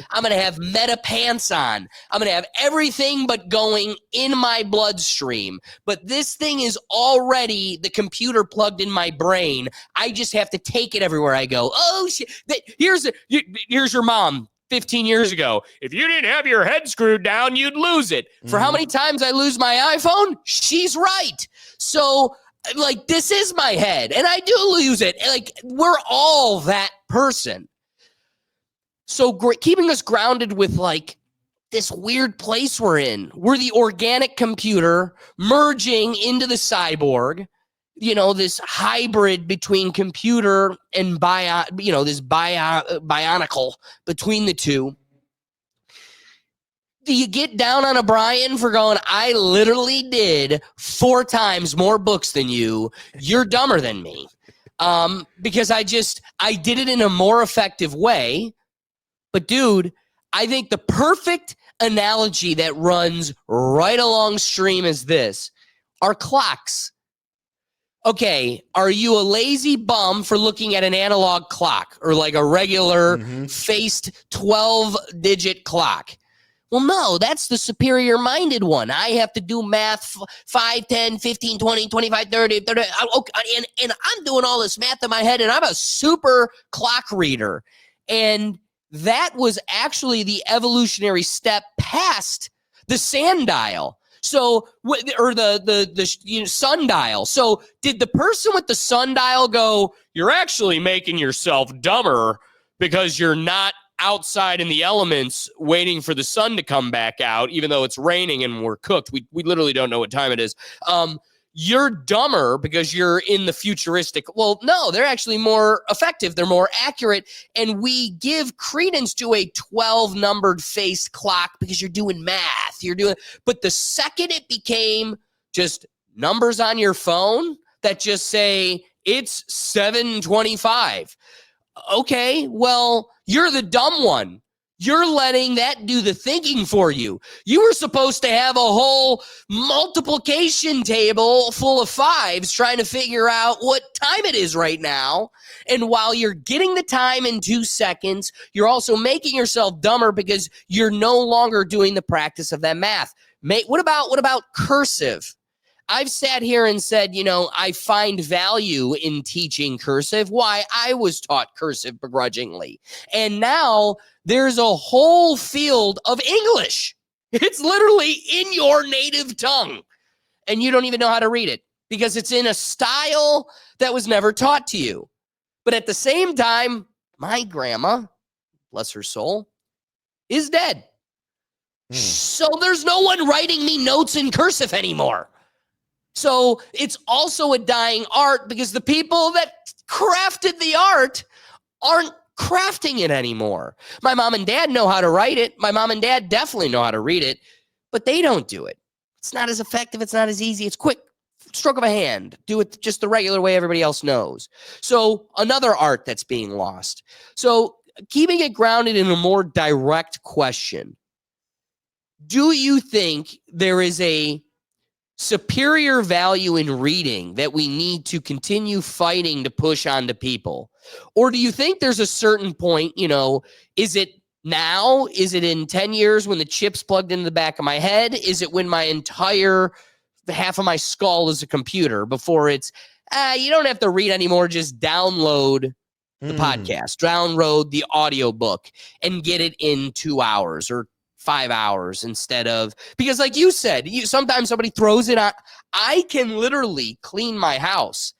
Meta pants on. I'm going to have everything but going in my bloodstream. But this thing is already the computer plugged in my brain. I just have to take it everywhere I go. Oh shit. Here's your mom 15 years ago. If you didn't have your head screwed down, you'd lose it. For how many times I lose my iPhone? She's right. So like, this is my head, and I do lose it. Like, we're all that person. So keeping us grounded with, like, this weird place we're in. We're the organic computer merging into the cyborg, this hybrid between computer and this bionicle between the two. Do you get down on a Brian for going, I literally did 4 times more books than you. You're dumber than me. Because I did it in a more effective way. But dude, I think the perfect analogy that runs right along stream is this. Our clocks. okay, are you a lazy bum for looking at an analog clock or like a regular faced 12-digit clock? Well, no, that's the superior minded one. I have to do math 5, 10, 15, 20, 25, 30, 30. Okay, and I'm doing all this math in my head, and I'm a super clock reader. And that was actually the evolutionary step past the sundial. So, or the sundial. So, did the person with the sundial go, you're actually making yourself dumber because you're not outside in the elements waiting for the sun to come back out, even though it's raining and we're cooked? We literally don't know what time it is. You're dumber because you're in the futuristic. Well, no, they're actually more effective. They're more accurate. And we give credence to a 12-numbered face clock because you're doing math. But the second it became just numbers on your phone that just say it's 7:25. Okay, well, you're the dumb one. You're letting that do the thinking for you. You were supposed to have a whole multiplication table full of fives trying to figure out what time it is right now. And while you're getting the time in 2 seconds, you're also making yourself dumber because you're no longer doing the practice of that math. What about cursive? I've sat here and said, I find value in teaching cursive. Why? I was taught cursive begrudgingly. And now there's a whole field of English. It's literally in your native tongue. And you don't even know how to read it because it's in a style that was never taught to you. But at the same time, my grandma, bless her soul, is dead. So there's no one writing me notes in cursive anymore. So it's also a dying art because the people that crafted the art aren't crafting it anymore. My mom and dad know how to write it. My mom and dad definitely know how to read it, but they don't do it. It's not as effective. It's not as easy. It's quick. Stroke of a hand. Do it just the regular way everybody else knows. So another art that's being lost. So keeping it grounded in a more direct question. Do you think there is a superior value in reading that we need to continue fighting to push onto people? Or do you think there's a certain point, is it now? Is it in 10 years when the chip's plugged into the back of my head? Is it when my entire half of my skull is a computer before it's, you don't have to read anymore, just download the podcast, download the audiobook and get it in 2 hours or 5 hours instead of, because like you said, sometimes somebody throws it on. I can literally clean my house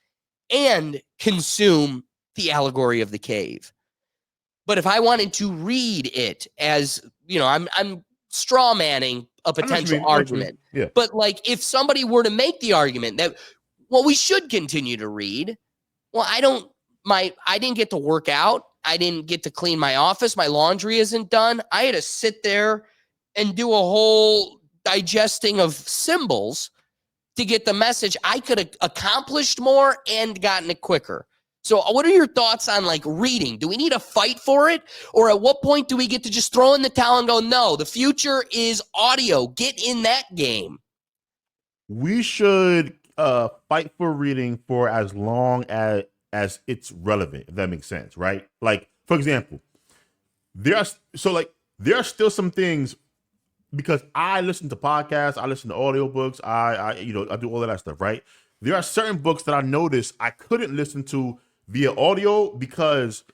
and consume the Allegory of the Cave. But if I wanted to read it as, I'm straw manning a potential argument. Yeah. But like if somebody were to make the argument that, well, we should continue to read. Well, I didn't get to work out. I didn't get to clean my office. My laundry isn't done. I had to sit there and do a whole digesting of symbols to get the message. I could have accomplished more and gotten it quicker. So what are your thoughts on like reading? Do we need to fight for it? Or at what point do we get to just throw in the towel and go, no, the future is audio. Get in that game. We should fight for reading for as long as it's relevant, if that makes sense, right? Like, for example, there are still some things, because I listen to podcasts, I listen to audiobooks, I do all of that stuff, right? There are certain books that I noticed I couldn't listen to via audio because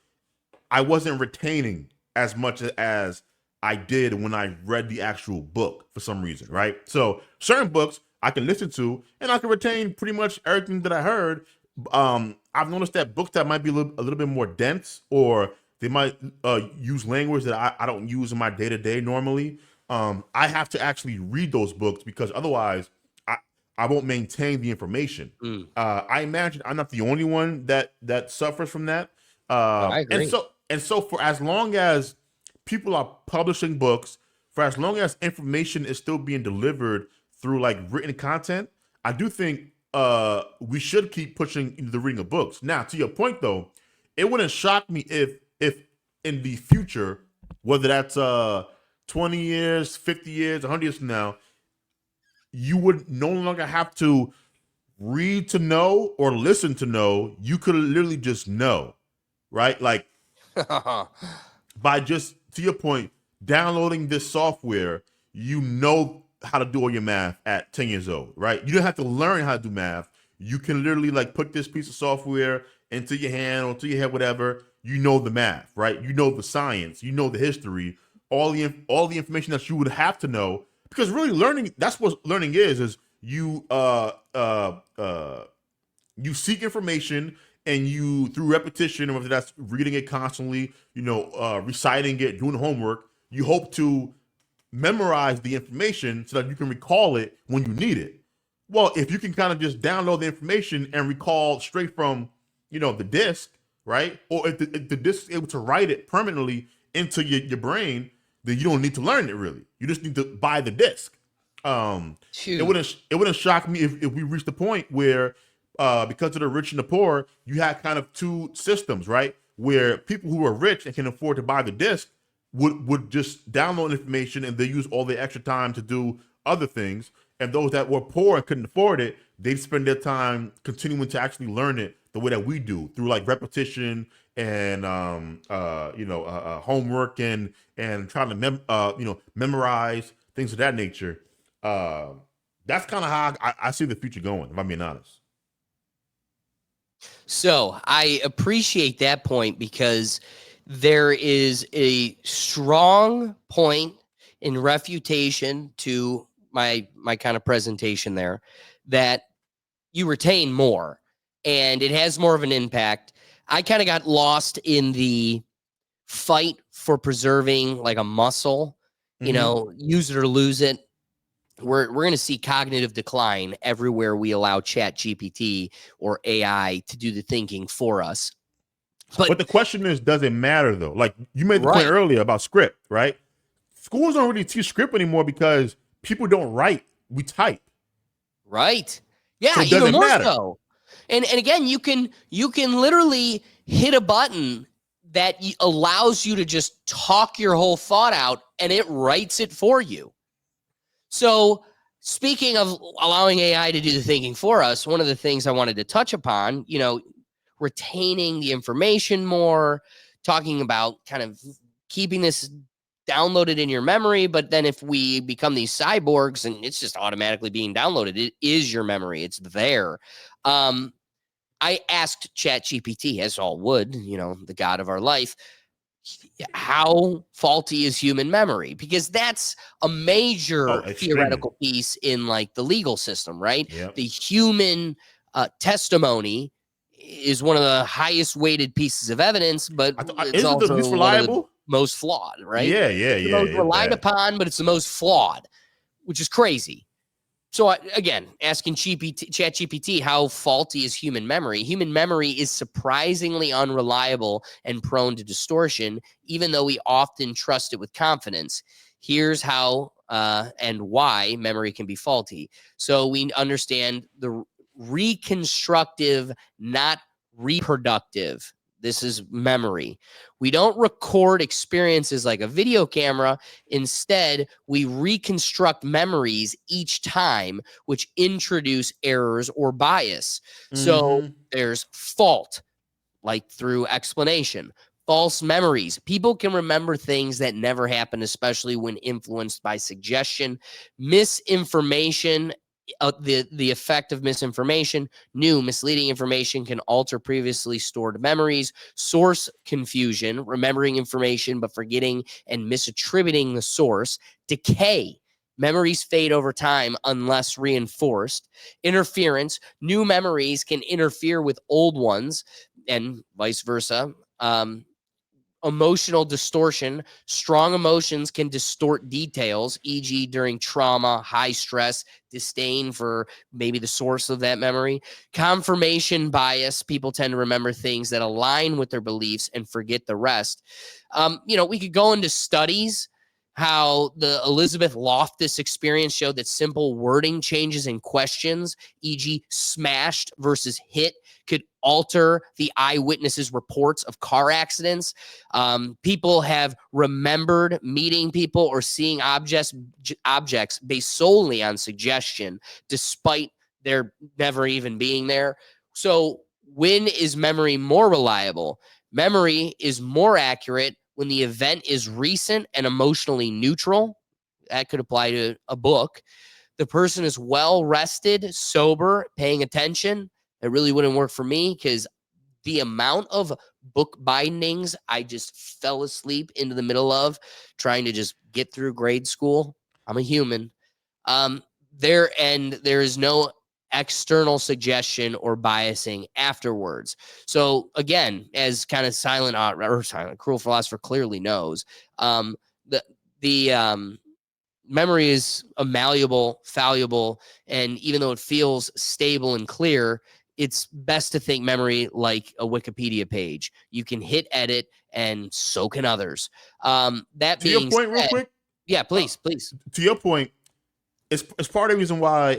I wasn't retaining as much as I did when I read the actual book for some reason, right? So certain books I can listen to and I can retain pretty much everything that I heard. I've noticed that books that might be a little bit more dense, or they might use language that I don't use in my day-to-day normally. I have to actually read those books because otherwise I won't maintain the information. I imagine I'm not the only one that suffers from that. I agree. And so for as long as people are publishing books, for as long as information is still being delivered through like written content, I do think we should keep pushing the reading of books. Now, to your point though, it wouldn't shock me if in the future, whether that's 20 years, 50 years, 100 years from now, you would no longer have to read to know or listen to know. You could literally just know, right? Like by just, to your point, downloading this software, you know how to do all your math at 10 years old, right? You don't have to learn how to do math. You can literally like put this piece of software into your hand or into your head, whatever. You know the math, right? You know the science, you know the history, all the information that you would have to know. Because really learning, that's what learning is you you seek information, and you, through repetition, whether that's reading it constantly, reciting it, doing homework, you hope to memorize the information so that you can recall it when you need it. Well, if you can kind of just download the information and recall straight from, the disk, right? Or if the disk is able to write it permanently into your brain, then you don't need to learn it really. You just need to buy the disk. It wouldn't shock me if we reached the point where, because of the rich and the poor, you had kind of two systems, right? Where people who are rich and can afford to buy the disc would just download information, and they use all their extra time to do other things. And those that were poor and couldn't afford it, they'd spend their time continuing to actually learn it the way that we do, through like repetition and homework and trying to memorize things of that nature. That's kind of how I see the future going, if I'm being honest. So I appreciate that point, because there is a strong point in refutation to my kind of presentation there, that you retain more and it has more of an impact. I kind of got lost in the fight for preserving like a muscle, use it or lose it. We're going to see cognitive decline everywhere we allow Chat GPT or AI to do the thinking for us. But the question is, does it matter though? Like you made the point earlier about script, right? Schools don't really teach script anymore because people don't write; we type. Right? Yeah, so even more so. And again, you can literally hit a button that allows you to just talk your whole thought out, and it writes it for you. So speaking of allowing AI to do the thinking for us, one of the things I wanted to touch upon, retaining the information more, talking about kind of keeping this downloaded in your memory. But then if we become these cyborgs and it's just automatically being downloaded, it is your memory. It's there. I asked ChatGPT, as all would, the god of our life, how faulty is human memory? Because that's a major theoretical piece in like the legal system, right? Yep. The human testimony is one of the highest weighted pieces of evidence, but it's also the least reliable? one of the most flawed, right? Yeah. It's the most relied upon, but it's the most flawed, which is crazy. So again, asking ChatGPT, how faulty is human memory? Human memory is surprisingly unreliable and prone to distortion, even though we often trust it with confidence. Here's how and why memory can be faulty. So we understand the reconstructive, not reproductive. This is memory. We don't record experiences like a video camera. Instead, we reconstruct memories each time, which introduce errors or bias. So there's fault, like through explanation. False memories. People can remember things that never happened, especially when influenced by suggestion. Misinformation. The effect of misinformation. New misleading information can alter previously stored memories. Source confusion, remembering information but forgetting and misattributing the source. Decay, memories fade over time unless reinforced. Interference, new memories can interfere with old ones and vice versa. Emotional distortion, strong emotions can distort details, e.g. during trauma, high stress, disdain for maybe the source of that memory. Confirmation bias, people tend to remember things that align with their beliefs and forget the rest. We could go into studies how the Elizabeth Loftus experience showed that simple wording changes in questions, e.g. smashed versus hit, could alter the eyewitnesses' reports of car accidents. People have remembered meeting people or seeing objects based solely on suggestion, despite there never even being there. So when is memory more reliable? Memory is more accurate when the event is recent and emotionally neutral. That could apply to a book. The person is well rested, sober, paying attention. It really wouldn't work for me because the amount of book bindings I just fell asleep into the middle of trying to just get through grade school. I'm a human. There is no external suggestion or biasing afterwards. So again, as kind of Cruel Philosopher clearly knows, the memory is a malleable, fallible, and even though it feels stable and clear, it's best to think memory like a Wikipedia page. You can hit edit, and so can others. That To your being point, real said, quick. yeah, please. To your point, it's part of the reason why,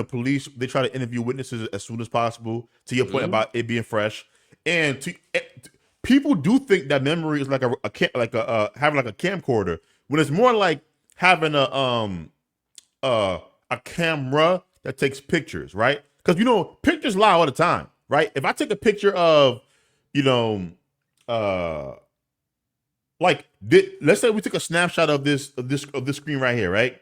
police, they try to interview witnesses as soon as possible. To your point about it being fresh, and people do think that memory is like having like a camcorder, when it's more like having a camera that takes pictures, right? Because pictures lie all the time, right? If I take a picture of, let's say we took a snapshot of this screen right here, right?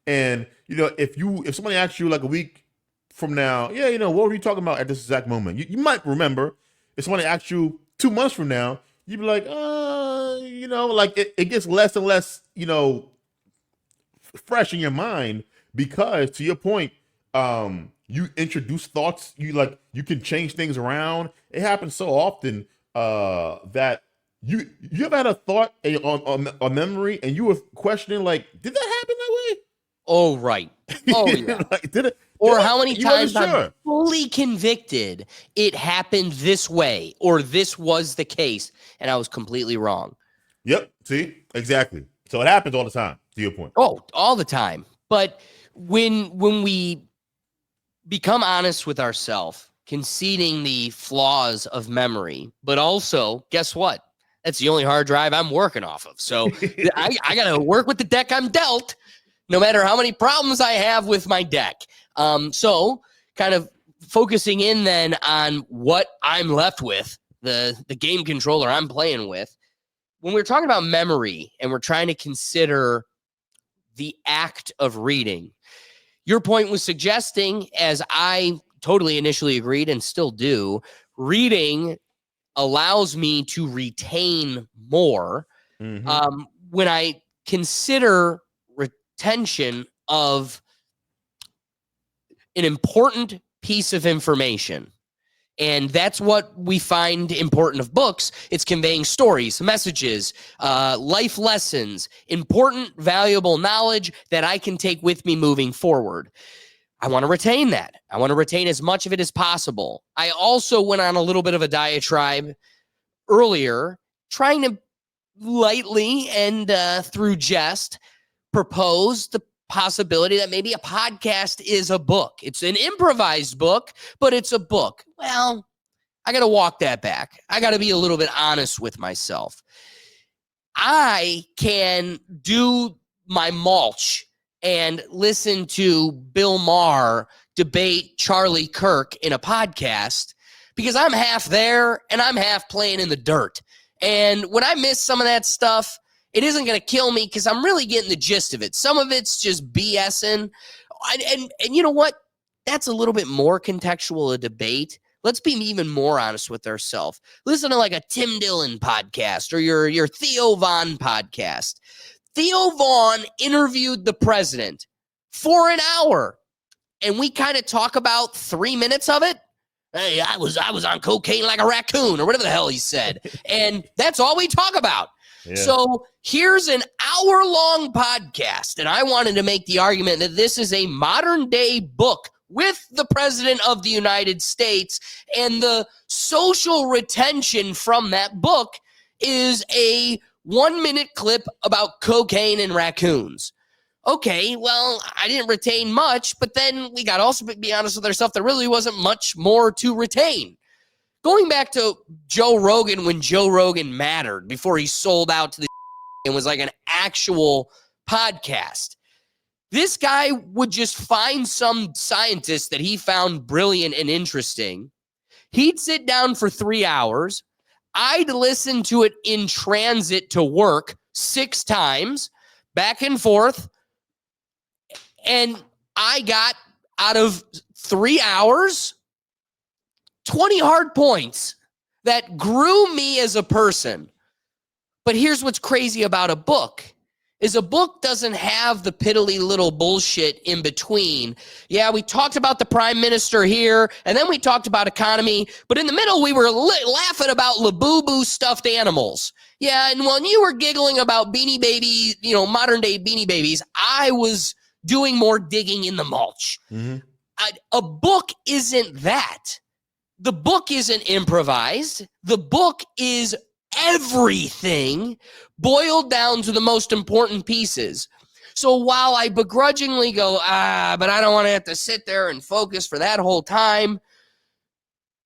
And if somebody asks you like a week from now, what were you talking about at this exact moment? You might remember. If somebody asks you 2 months from now, you'd be like, like it gets less and less, fresh in your mind, because to your point, you introduce thoughts, you can change things around. It happens so often that you ever had a thought on a memory and you were questioning, like, did that happen that way? Oh, right. Oh, yeah. Like, How many times I'm fully convicted it happened this way or this was the case, and I was completely wrong. Yep. See? Exactly. So it happens all the time, to your point. Oh, all the time. But when we become honest with ourselves, conceding the flaws of memory, but also, guess what? That's the only hard drive I'm working off of. So I got to work with the deck I'm dealt, no matter how many problems I have with my deck. So kind of focusing in then on what I'm left with, the game controller I'm playing with. When we're talking about memory and we're trying to consider the act of reading, your point was suggesting, as I totally initially agreed and still do, reading allows me to retain more. When I consider retention of an important piece of information, and that's what we find important of books. It's conveying stories, messages, life lessons, important, valuable knowledge that I can take with me moving forward. I want to retain that. I want to retain as much of it as possible. I also went on a little bit of a diatribe earlier, trying to lightly and through jest propose the possibility that maybe a podcast is a book. It's an improvised book, but it's a book. Well, I got to walk that back. I got to be a little bit honest with myself. I can do my mulch and listen to Bill Maher debate Charlie Kirk in a podcast because I'm half there and I'm half playing in the dirt. And when I miss some of that stuff, it isn't going to kill me because I'm really getting the gist of it. Some of it's just BSing. And you know what? That's a little bit more contextual a debate. Let's be even more honest with ourselves. Listen to like a Tim Dillon podcast or your Theo Von podcast. Theo Von interviewed the president for an hour, and we kind of talk about 3 minutes of it. Hey, I was on cocaine like a raccoon or whatever the hell he said. And that's all we talk about. Yeah. So here's an hour-long podcast, and I wanted to make the argument that this is a modern-day book with the President of the United States, and the social retention from that book is a 1-minute clip about cocaine and raccoons. Okay, well, I didn't retain much, but then we got to also be honest with ourselves. There really wasn't much more to retain. Going back to Joe Rogan, when Joe Rogan mattered before he sold out to the and was like an actual podcast. This guy would just find some scientist that he found brilliant and interesting. He'd sit down for 3 hours. I'd listen to it in transit to work 6 times, back and forth. And I got out of 3 hours, 20 hard points that grew me as a person. But here's what's crazy about a book is a book doesn't have the piddly little bullshit in between. Yeah, we talked about the prime minister here, and then we talked about economy, but in the middle, we were laughing about Labubu stuffed animals. Yeah, and when you were giggling about Beanie Baby, modern day Beanie Babies, I was doing more digging in the mulch. Mm-hmm. A book isn't that. The book isn't improvised. The book is everything boiled down to the most important pieces. So while I begrudgingly go, but I don't want to have to sit there and focus for that whole time,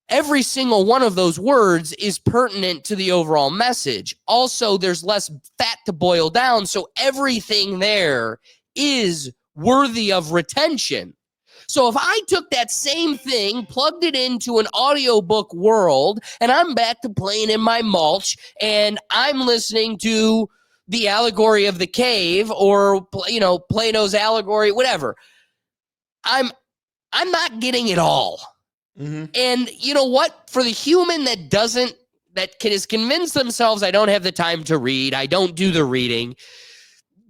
every single one of those words is pertinent to the overall message. Also, there's less fat to boil down, so everything there is worthy of retention. So if I took that same thing, plugged it into an audiobook world, and I'm back to playing in my mulch, and I'm listening to the allegory of the cave or, Plato's allegory, whatever, I'm not getting it all. Mm-hmm. And you know what? For the human that is convinced themselves, I don't have the time to read, I don't do the reading,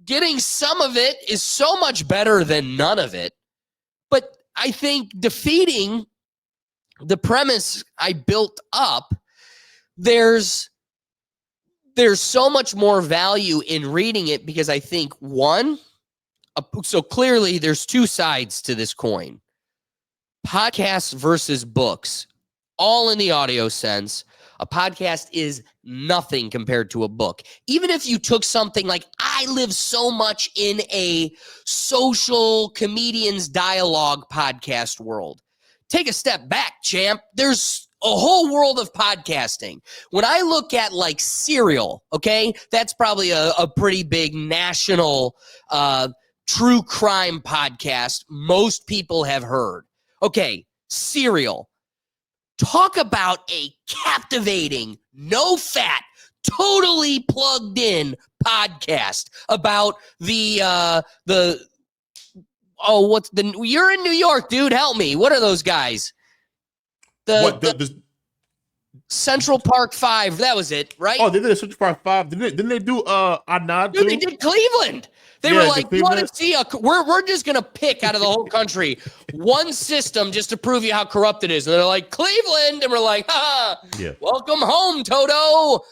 getting some of it is so much better than none of it. But I think defeating the premise I built up, there's so much more value in reading it because I think, so clearly there's 2 sides to this coin. Podcasts versus books, all in the audio sense. A podcast is nothing compared to a book. Even if you took something like, I live so much in a social comedians dialogue podcast world. Take a step back, champ. There's a whole world of podcasting. When I look at like Serial, okay, that's probably a pretty big national true crime podcast most people have heard. Okay, Serial. Talk about a captivating, no fat, totally plugged in podcast about you're in New York, dude. Help me. What are those guys? The Central Park 5. That was it, right? Oh, they did a Central Park 5. Didn't they do Adnan too? Dude, they did Cleveland. They were like, you want to see we're just going to pick out of the whole country one system just to prove you how corrupt it is. And they're like, Cleveland. And we're like, welcome home, Toto.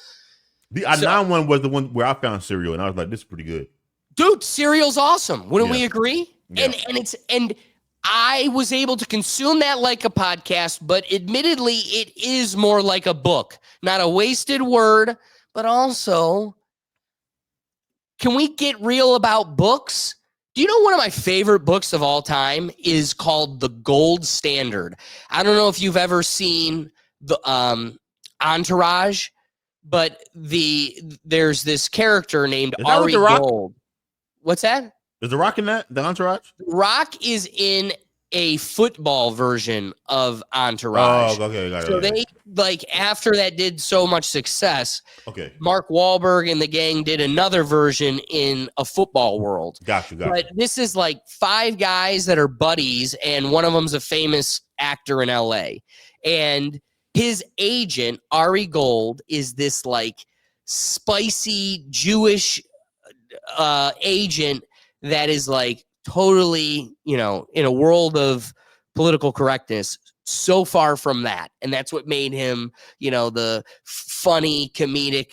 The Adnan one was the one where I found Serial, and I was like, this is pretty good. Dude, Serial's awesome. Wouldn't we agree? Yeah. And I was able to consume that like a podcast, but admittedly, it is more like a book. Not a wasted word, but also, can we get real about books? Do you know one of my favorite books of all time is called The Gold Standard? I don't know if you've ever seen the Entourage, but there's this character named Ari Gold. What's that? Is The Rock in that? The Entourage? The Rock is in a football version of Entourage. Oh, okay, got it. So they, after that did so much success, okay, Mark Wahlberg and the gang did another version in a football world. Gotcha. But this is like 5 guys that are buddies, and one of them's a famous actor in LA. And his agent, Ari Gold, is this like spicy Jewish agent that is like totally, in a world of political correctness, so far from that. And that's what made him, the funny comedic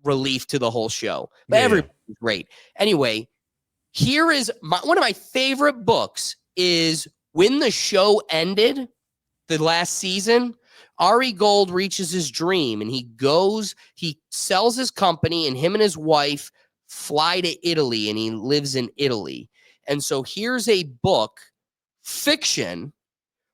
relief to the whole show. But everybody's great. Anyway, here is one of my favorite books is when the show ended, the last season, Ari Gold reaches his dream and he sells his company, and him and his wife fly to Italy, and he lives in Italy. And so here's a book, fiction,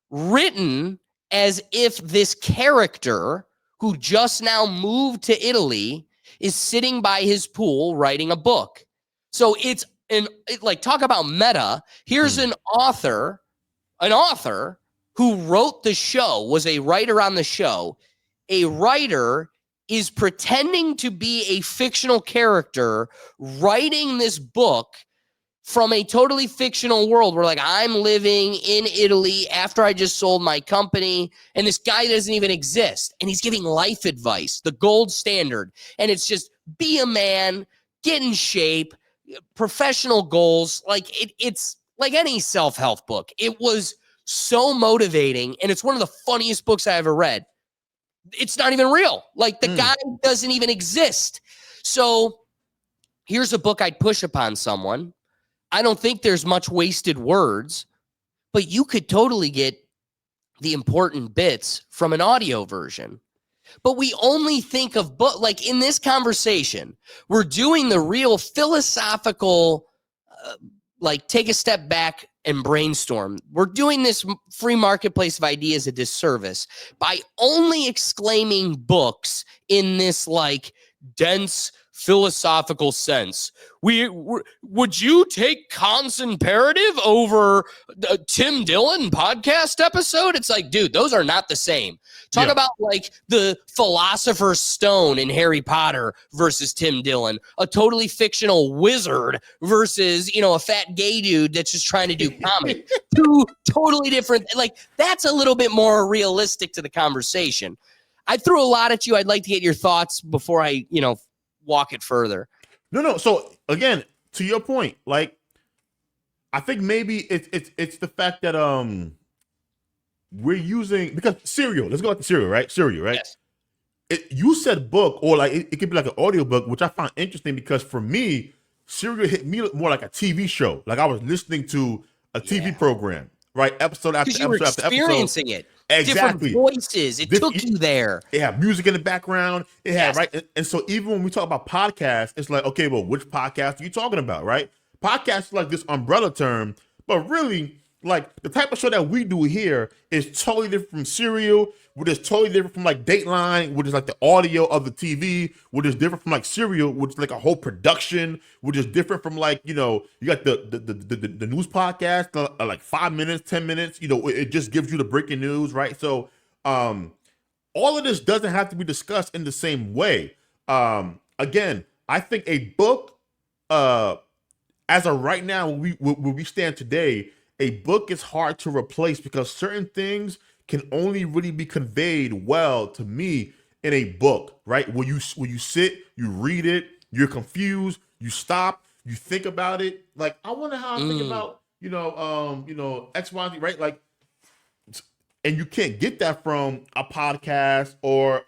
written as if this character who just now moved to Italy is sitting by his pool writing a book. So it's And like, talk about meta. Here's an author who wrote the show, was a writer on the show. A writer is pretending to be a fictional character writing this book from a totally fictional world where, like, I'm living in Italy after I just sold my company, and this guy doesn't even exist, and he's giving life advice, the gold standard. And it's just, be a man, get in shape, professional goals. Like, it's like any self-help book. It was so motivating, and it's one of the funniest books I ever read. It's not even real. Like, the guy doesn't even exist. So here's a book I'd push upon someone. I don't think there's much wasted words, but you could totally get the important bits from an audio version. But we only think of book, like, in this conversation, we're doing the real philosophical, like, take a step back and brainstorm. We're doing this free marketplace of ideas a disservice by only exclaiming books in this, like, dense philosophical sense. Would you take Kant's imperative over the Tim Dillon podcast episode? It's like, dude, those are not the same. Talk about, like, the Philosopher's Stone in Harry Potter versus Tim Dillon, a totally fictional wizard versus, you know, a fat gay dude that's just trying to do comedy. Two totally different. Like, that's a little bit more realistic to the conversation. I threw a lot at you. I'd like to get your thoughts before I, you know, walk it further. No. So again, to your point, like, I think maybe it's the fact that we're using, because Serial. Let's go back to Serial, right? Serial, right? Yes. You said book, or like it could be like an audio book, which I found interesting because for me, Serial hit me more like a TV show. Like, I was listening to a TV program, right? Episode after you were episode after episode. experiencing it. Exactly. Different voices. It took you there. It had music in the background. It had, right? And so even when we talk about podcasts, it's like, okay, well, which podcast are you talking about, right? Podcast is like this umbrella term, but really, like, the type of show that we do here is totally different from Serial, which is totally different from, like, Dateline, which is like the audio of the TV, which is different from, like, Serial, which is like a whole production, which is different from, like, you know, you got the news podcast, like 5 minutes, 10 minutes, you know, it just gives you the breaking news, right? So all of this doesn't have to be discussed in the same way. Again, I think a book, as of right now, where we stand today, a book is hard to replace because certain things can only really be conveyed well to me in a book, right? When you sit, you read it, you're confused, you stop, you think about it. Like, I wonder how I think about, you know, X, Y, Z, right? Like, and you can't get that from a podcast or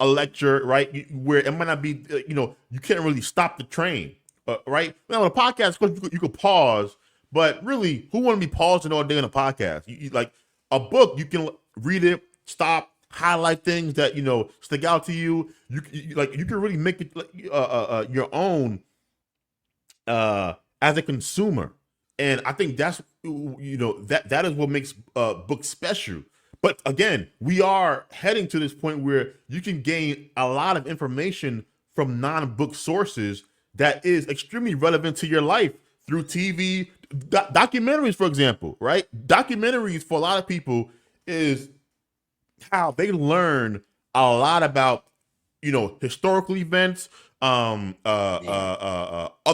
a lecture, right? Where it might not be, you know, you can't really stop the train, right? Now, on a podcast, of course, you could pause. But really, who want to be pausing all day on a podcast? You like a book, you can read it, stop, highlight things that, you know, stick out to you. You can really make it your own as a consumer. And I think that's, you know, that is what makes books special. But again, we are heading to this point where you can gain a lot of information from non-book sources that is extremely relevant to your life through TV, documentaries, for example, right? Documentaries for a lot of people is how they learn a lot about, you know, historical events, other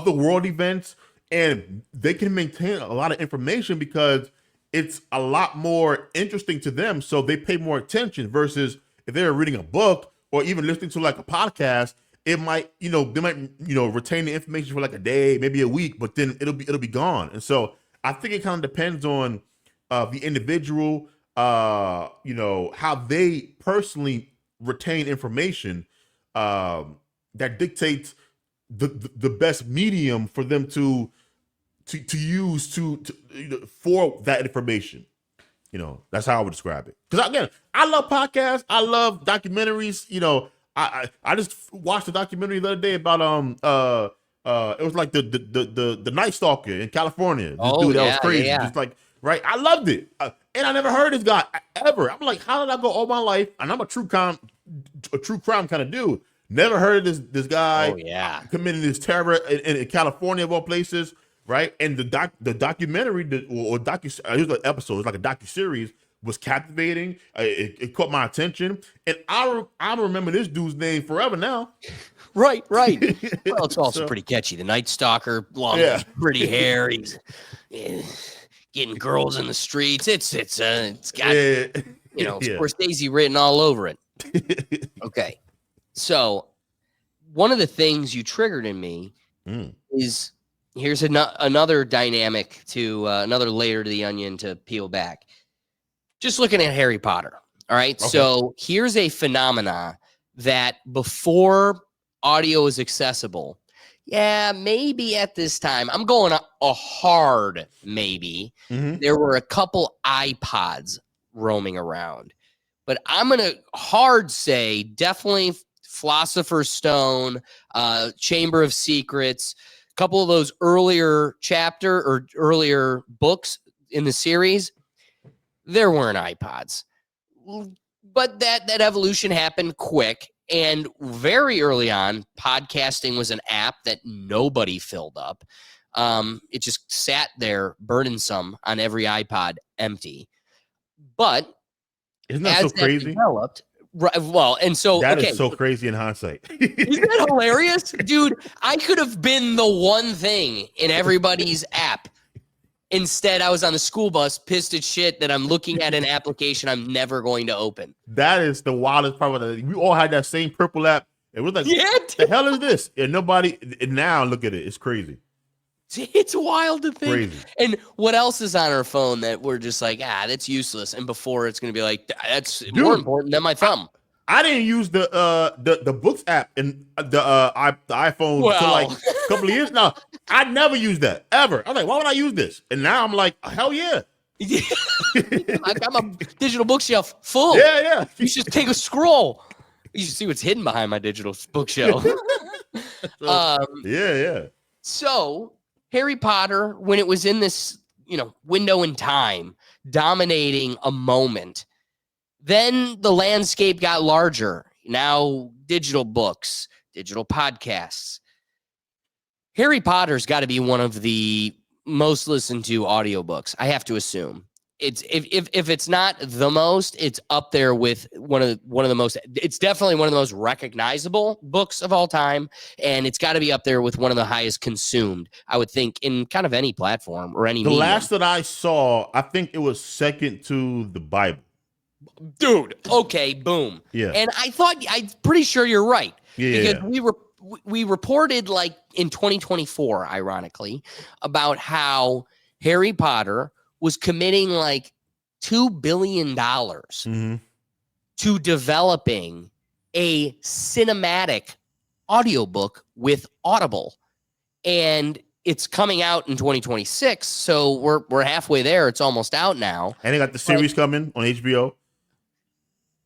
world events, and they can maintain a lot of information because it's a lot more interesting to them. So they pay more attention versus if they're reading a book or even listening to like a podcast, it might, you know, they might, you know, retain the information for like a day, maybe a week, but then it'll be gone. And so I think it kind of depends on the individual, you know, how they personally retain information that dictates the best medium for them to use to you know, for that information. You know, that's how I would describe it. Because again, I love podcasts, I love documentaries. You know, I just watched a documentary the other day about it was like the Night Stalker in California. This dude that was crazy, just like, right. I loved it, and I never heard this guy ever. I'm like, how did I go all my life? And I'm a true crime kind of dude. Never heard of this guy. Oh yeah, committing this terror in California of all places. right? And the documentary, or it was an episode, it's like a docu-series, was captivating. It caught my attention, and I remember this dude's name forever now. Right. Well, it's also So, pretty catchy. The Night Stalker, long, pretty hair. He's getting girls in the streets. It's got Scorsese written all over it. Okay, so one of the things you triggered in me is here's another dynamic to another layer to the onion to peel back. Just looking at Harry Potter. All right, Okay. so here's a phenomena that before audio is accessible, maybe at this time, I'm going a hard maybe. There were a couple iPods roaming around, but I'm going to hard say definitely Philosopher's Stone, Chamber of Secrets, a couple of those earlier books in the series. There weren't iPods, but that evolution happened quick. And very early on, podcasting was an app that nobody filled up. It just sat there burdensome on every iPod, empty. But isn't that so crazy? Developed, right, well, and so that is so crazy in hindsight. Isn't that hilarious, dude? I could have been the one thing in everybody's app. Instead, I was on the school bus, pissed as shit that I'm looking at an application I'm never going to open. That is the wildest part of it. We all had that same purple app. It was like, what the hell is this? And now look at it. It's crazy. It's wild to think. Crazy. And what else is on our phone that we're just like, that's useless. And before it's going to be like, that's more important than my thumb. I didn't use the books app in the iPhone until like a couple of years now. I never used that ever. I was like, why would I use this? And now I'm like, hell yeah. I got my digital bookshelf full. Yeah. You should take a scroll. You should see what's hidden behind my digital bookshelf. Yeah. So Harry Potter, when it was in this, window in time, dominating a moment, then the landscape got larger. Now digital books, digital podcasts. Harry Potter's got to be one of the most listened to audiobooks, I have to assume. It's if it's not the most, it's up there with one of the most. It's definitely one of the most recognizable books of all time, and it's got to be up there with one of the highest consumed, I would think, in kind of any platform or any medium. Last that I saw, I think it was second to the Bible. Dude, okay, boom. Yeah. And I'm pretty sure you're right. Yeah. Because we reported like in 2024, ironically, about how Harry Potter was committing like $2 billion to developing a cinematic audiobook with Audible. And it's coming out in 2026. So we're halfway there. It's almost out now. And they got the series coming on HBO.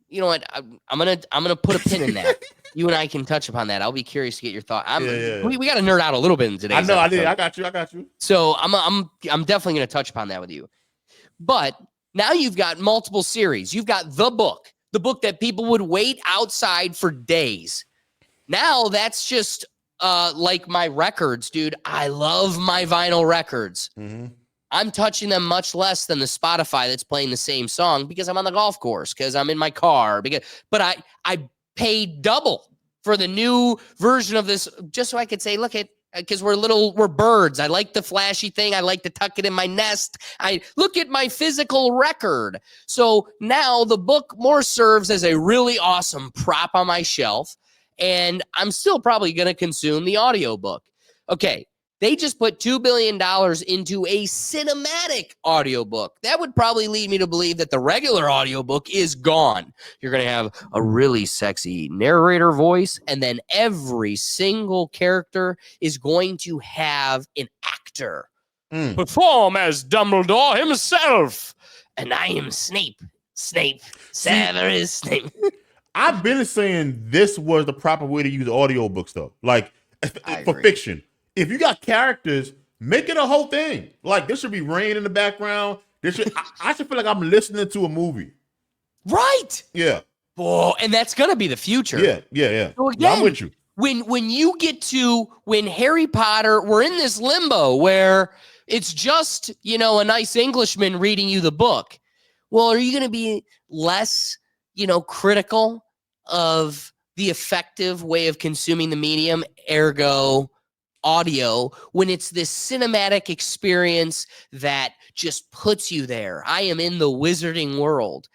You know what? I'm gonna put a pin in that. You and I can touch upon that. I'll be curious to get your thought. We got to nerd out a little bit in today's I know. episode. I got you. So I'm definitely going to touch upon that with you. But now you've got multiple series. You've got the book that people would wait outside for days. Now that's just like my records, dude. I love my vinyl records. I'm touching them much less than the Spotify that's playing the same song because I'm on the golf course, because I'm in my car. But I paid double for the new version of this just so I could say, look at, because we're birds. I like the flashy thing. I like to tuck it in my nest. I look at my physical record. So now the book more serves as a really awesome prop on my shelf, and I'm still probably going to consume the audiobook. Okay. They just put $2 billion into a cinematic audiobook. That would probably lead me to believe that the regular audiobook is gone. You're going to have a really sexy narrator voice, and then every single character is going to have an actor perform as Dumbledore himself. And I am Snape. Severus Snape. I've been saying this was the proper way to use audiobooks, though. Like, for fiction. If you got characters, make it a whole thing. Like, there should be rain in the background. I should feel like I'm listening to a movie. Right. Yeah. Oh, and that's going to be the future. Yeah. So again, I'm with you. when you get to when Harry Potter, we're in this limbo where it's just, you know, a nice Englishman reading you the book. Well, are you going to be less, you know, critical of the effective way of consuming the medium, ergo audio, when it's this cinematic experience that just puts you there? I am in the wizarding world.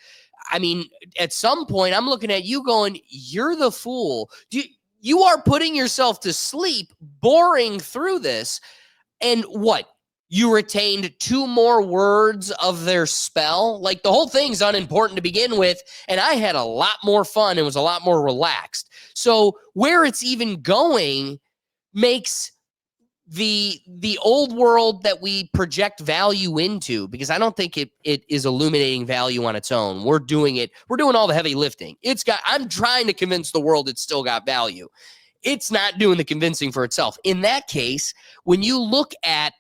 I mean, at some point, I'm looking at you going, you're the fool. You are putting yourself to sleep, boring through this. And what? You retained 2 more words of their spell? Like, the whole thing's unimportant to begin with, and I had a lot more fun and was a lot more relaxed. So where it's even going makes the old world that we project value into, because I don't think it is illuminating value on its own. We're doing all the heavy lifting. I'm trying to convince the world it's still got value. It's not doing the convincing for itself. In that case, when you look at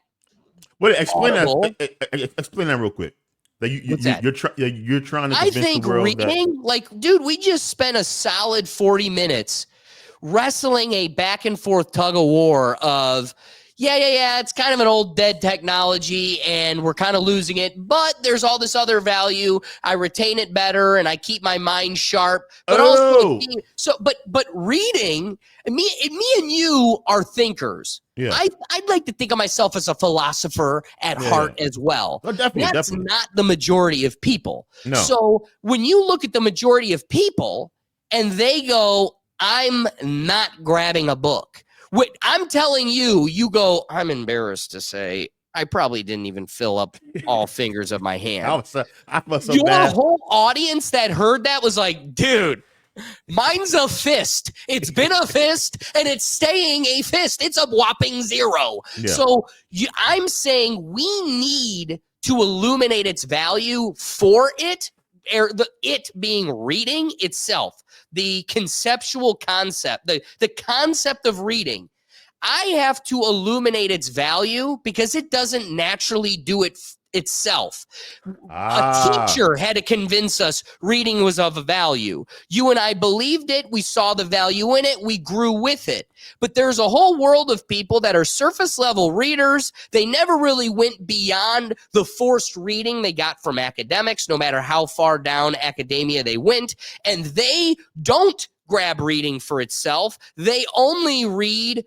explain that real quick. That you're trying to convince the world reading, dude, we just spent a solid 40 minutes wrestling a back and forth tug of war of, it's kind of an old dead technology and we're kind of losing it, but there's all this other value. I retain it better and I keep my mind sharp. But but reading, me and you are thinkers. Yeah. I'd like to think of myself as a philosopher at heart as well. Oh, definitely, That's not the majority of people. No. So when you look at the majority of people and they go, I'm not grabbing a book. I'm telling you, you go, I'm embarrassed to say, I probably didn't even fill up all fingers of my hand. I was so Your bad. whole audience that heard that was like, dude, mine's a fist. It's been a fist and it's staying a fist. It's a whopping 0. Yeah. So I'm saying we need to illuminate its value for it, it being reading itself. The conceptual concept, the concept of reading, I have to illuminate its value because it doesn't naturally do it itself. A teacher had to convince us reading was of value. You and I believed it. We saw the value in it. We grew with it. But there's a whole world of people that are surface level readers. They never really went beyond the forced reading they got from academics, no matter how far down academia they went. And they don't grab reading for itself. They only read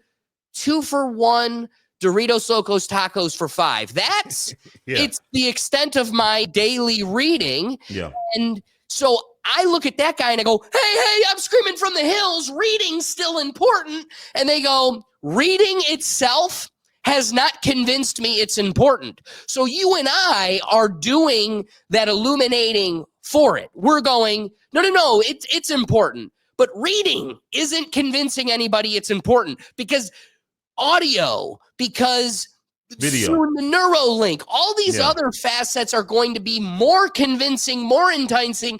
2 for $1, Doritos Locos Tacos for $5. That's it's the extent of my daily reading. Yeah. And so I look at that guy and I go, hey, I'm screaming from the hills, reading's still important. And they go, reading itself has not convinced me it's important. So you and I are doing that illuminating for it. We're going, no, it's important. But reading isn't convincing anybody it's important because audio, because video, soon the Neuralink, all these other facets are going to be more convincing, more enticing.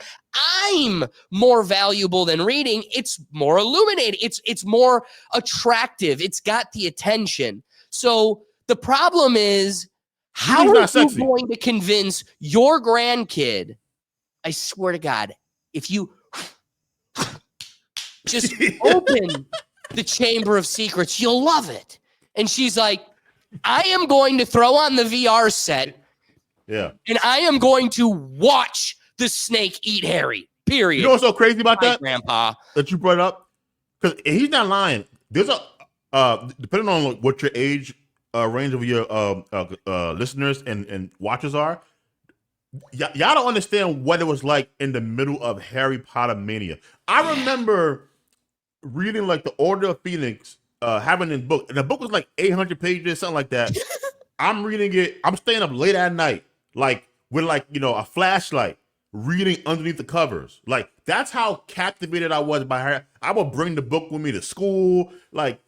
I'm more valuable than reading. It's more illuminating. It's more attractive. It's got the attention. So the problem is, how are you going to convince your grandkid? I swear to God, if you just open the Chamber of Secrets, you'll love it. And she's like, I am going to throw on the VR set. Yeah. And I am going to watch the snake eat Harry. Period. You know what's so crazy about that? Grandpa. That you brought up? Because he's not lying. There's depending on what your age range of your listeners and watchers are, y'all don't understand what it was like in the middle of Harry Potter mania. I remember reading like the Order of Phoenix, having this book, and the book was like 800 pages, something like that. I'm reading it. I'm staying up late at night, like with a flashlight, reading underneath the covers. Like that's how captivated I was by her. I would bring the book with me to school, and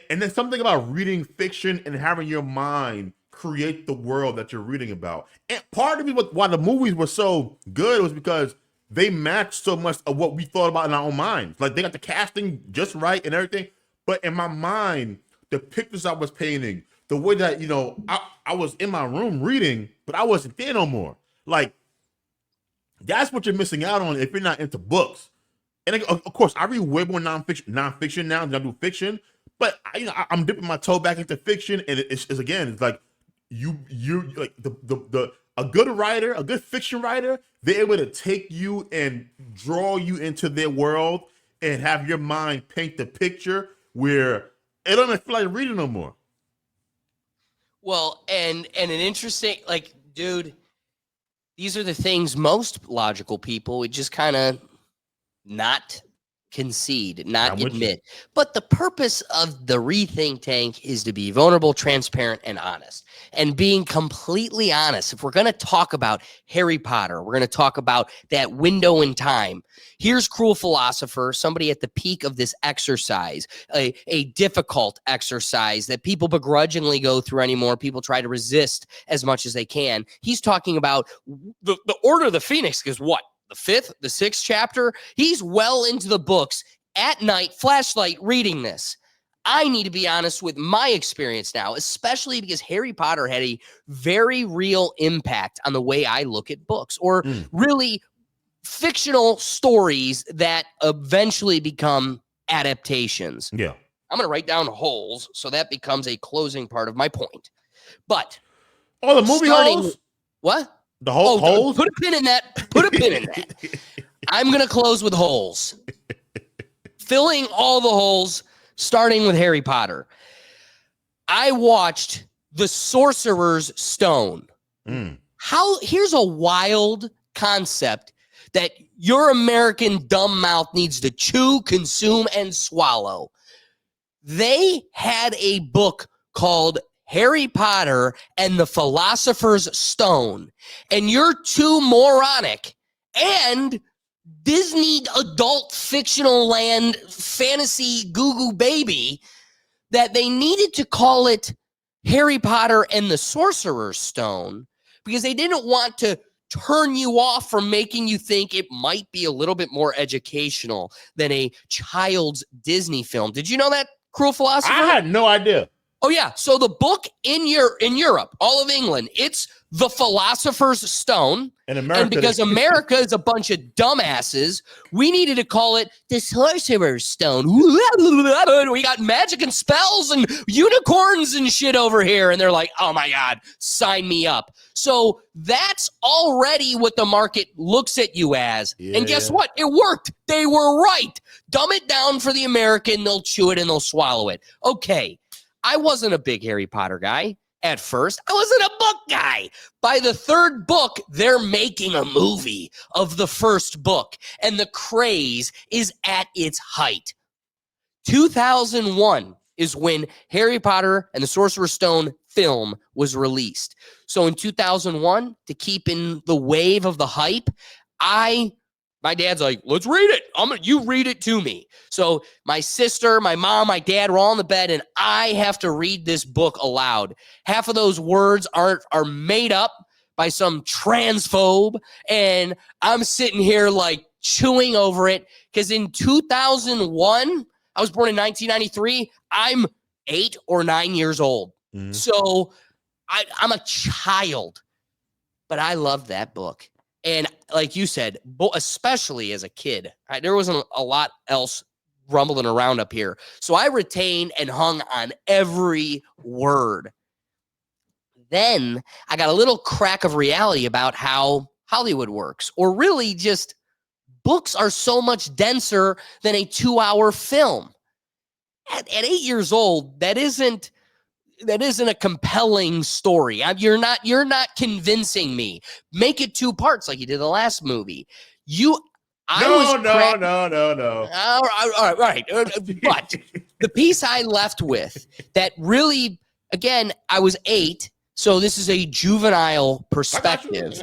then something about reading fiction and having your mind create the world that you're reading about. And part of me, why the movies were so good, was because they matched so much of what we thought about in our own minds. Like they got the casting just right and everything. But in my mind, the pictures I was painting, the way that, I was in my room reading, but I wasn't there no more. Like, that's what you're missing out on if you're not into books. And of course, I read way more nonfiction now than I do fiction. But I'm dipping my toe back into fiction, and it's again, it's like you like the a good writer, a good fiction writer, they're able to take you and draw you into their world and have your mind paint the picture where it don't even feel like reading no more. Well, and an interesting, like, dude, these are the things most logical people would just kind of not concede, not admit. But the purpose of the Rethink Tank is to be vulnerable, transparent, and honest. And being completely honest, if we're going to talk about Harry Potter, we're going to talk about that window in time. Here's Cruel Philosopher, somebody at the peak of this exercise, a difficult exercise that people begrudgingly go through anymore. People try to resist as much as they can. He's talking about the Order of the Phoenix is what? The 5th, the 6th chapter. He's well into the books at night, flashlight, reading this. I need to be honest with my experience now, especially because Harry Potter had a very real impact on the way I look at books, or really fictional stories that eventually become adaptations. Yeah. I'm going to write down holes, so that becomes a closing part of my point. But the movie holes? What? The whole holes? Put a pin in that. Put a pin in that. I'm going to close with holes. Filling all the holes, starting with Harry Potter. I watched The Sorcerer's Stone. Here's a wild concept that your American dumb mouth needs to chew, consume, and swallow. They had a book called Harry Potter and the Philosopher's Stone, and you're too moronic and Disney adult fictional land fantasy goo-goo baby that they needed to call it Harry Potter and the Sorcerer's Stone because they didn't want to turn you off from making you think it might be a little bit more educational than a child's Disney film. Did you know that, Cruel Philosopher? I had no idea. Oh, yeah. So the book in Europe, all of England, it's The Philosopher's Stone. And because America is a bunch of dumbasses, we needed to call it The Sorcerer's Stone. We got magic and spells and unicorns and shit over here. And they're like, oh, my God, sign me up. So that's already what the market looks at you as. Yeah. And guess what? It worked. They were right. Dumb it down for the American. They'll chew it and they'll swallow it. Okay. I wasn't a big Harry Potter guy at first. I wasn't a book guy. By the 3rd book, they're making a movie of the 1st book, and the craze is at its height. 2001 is when Harry Potter and the Sorcerer's Stone film was released. So in 2001, to keep in the wave of the hype, my dad's like, let's read it. You read it to me. So my sister, my mom, my dad were all in the bed, and I have to read this book aloud. Half of those words are made up by some transphobe, and I'm sitting here like chewing over it because in 2001, I was born in 1993. I'm 8 or 9 years old. So I'm a child, but I loved that book. And like you said, especially as a kid, there wasn't a lot else rumbling around up here. So I retained and hung on every word. Then I got a little crack of reality about how Hollywood works, or really just books are so much denser than a 2-hour film. At 8 years old, that isn't a compelling story. You're not convincing me. Make it 2 parts like you did the last movie. No. All right. But the piece I left with that really, again, I was 8, so this is a juvenile perspective.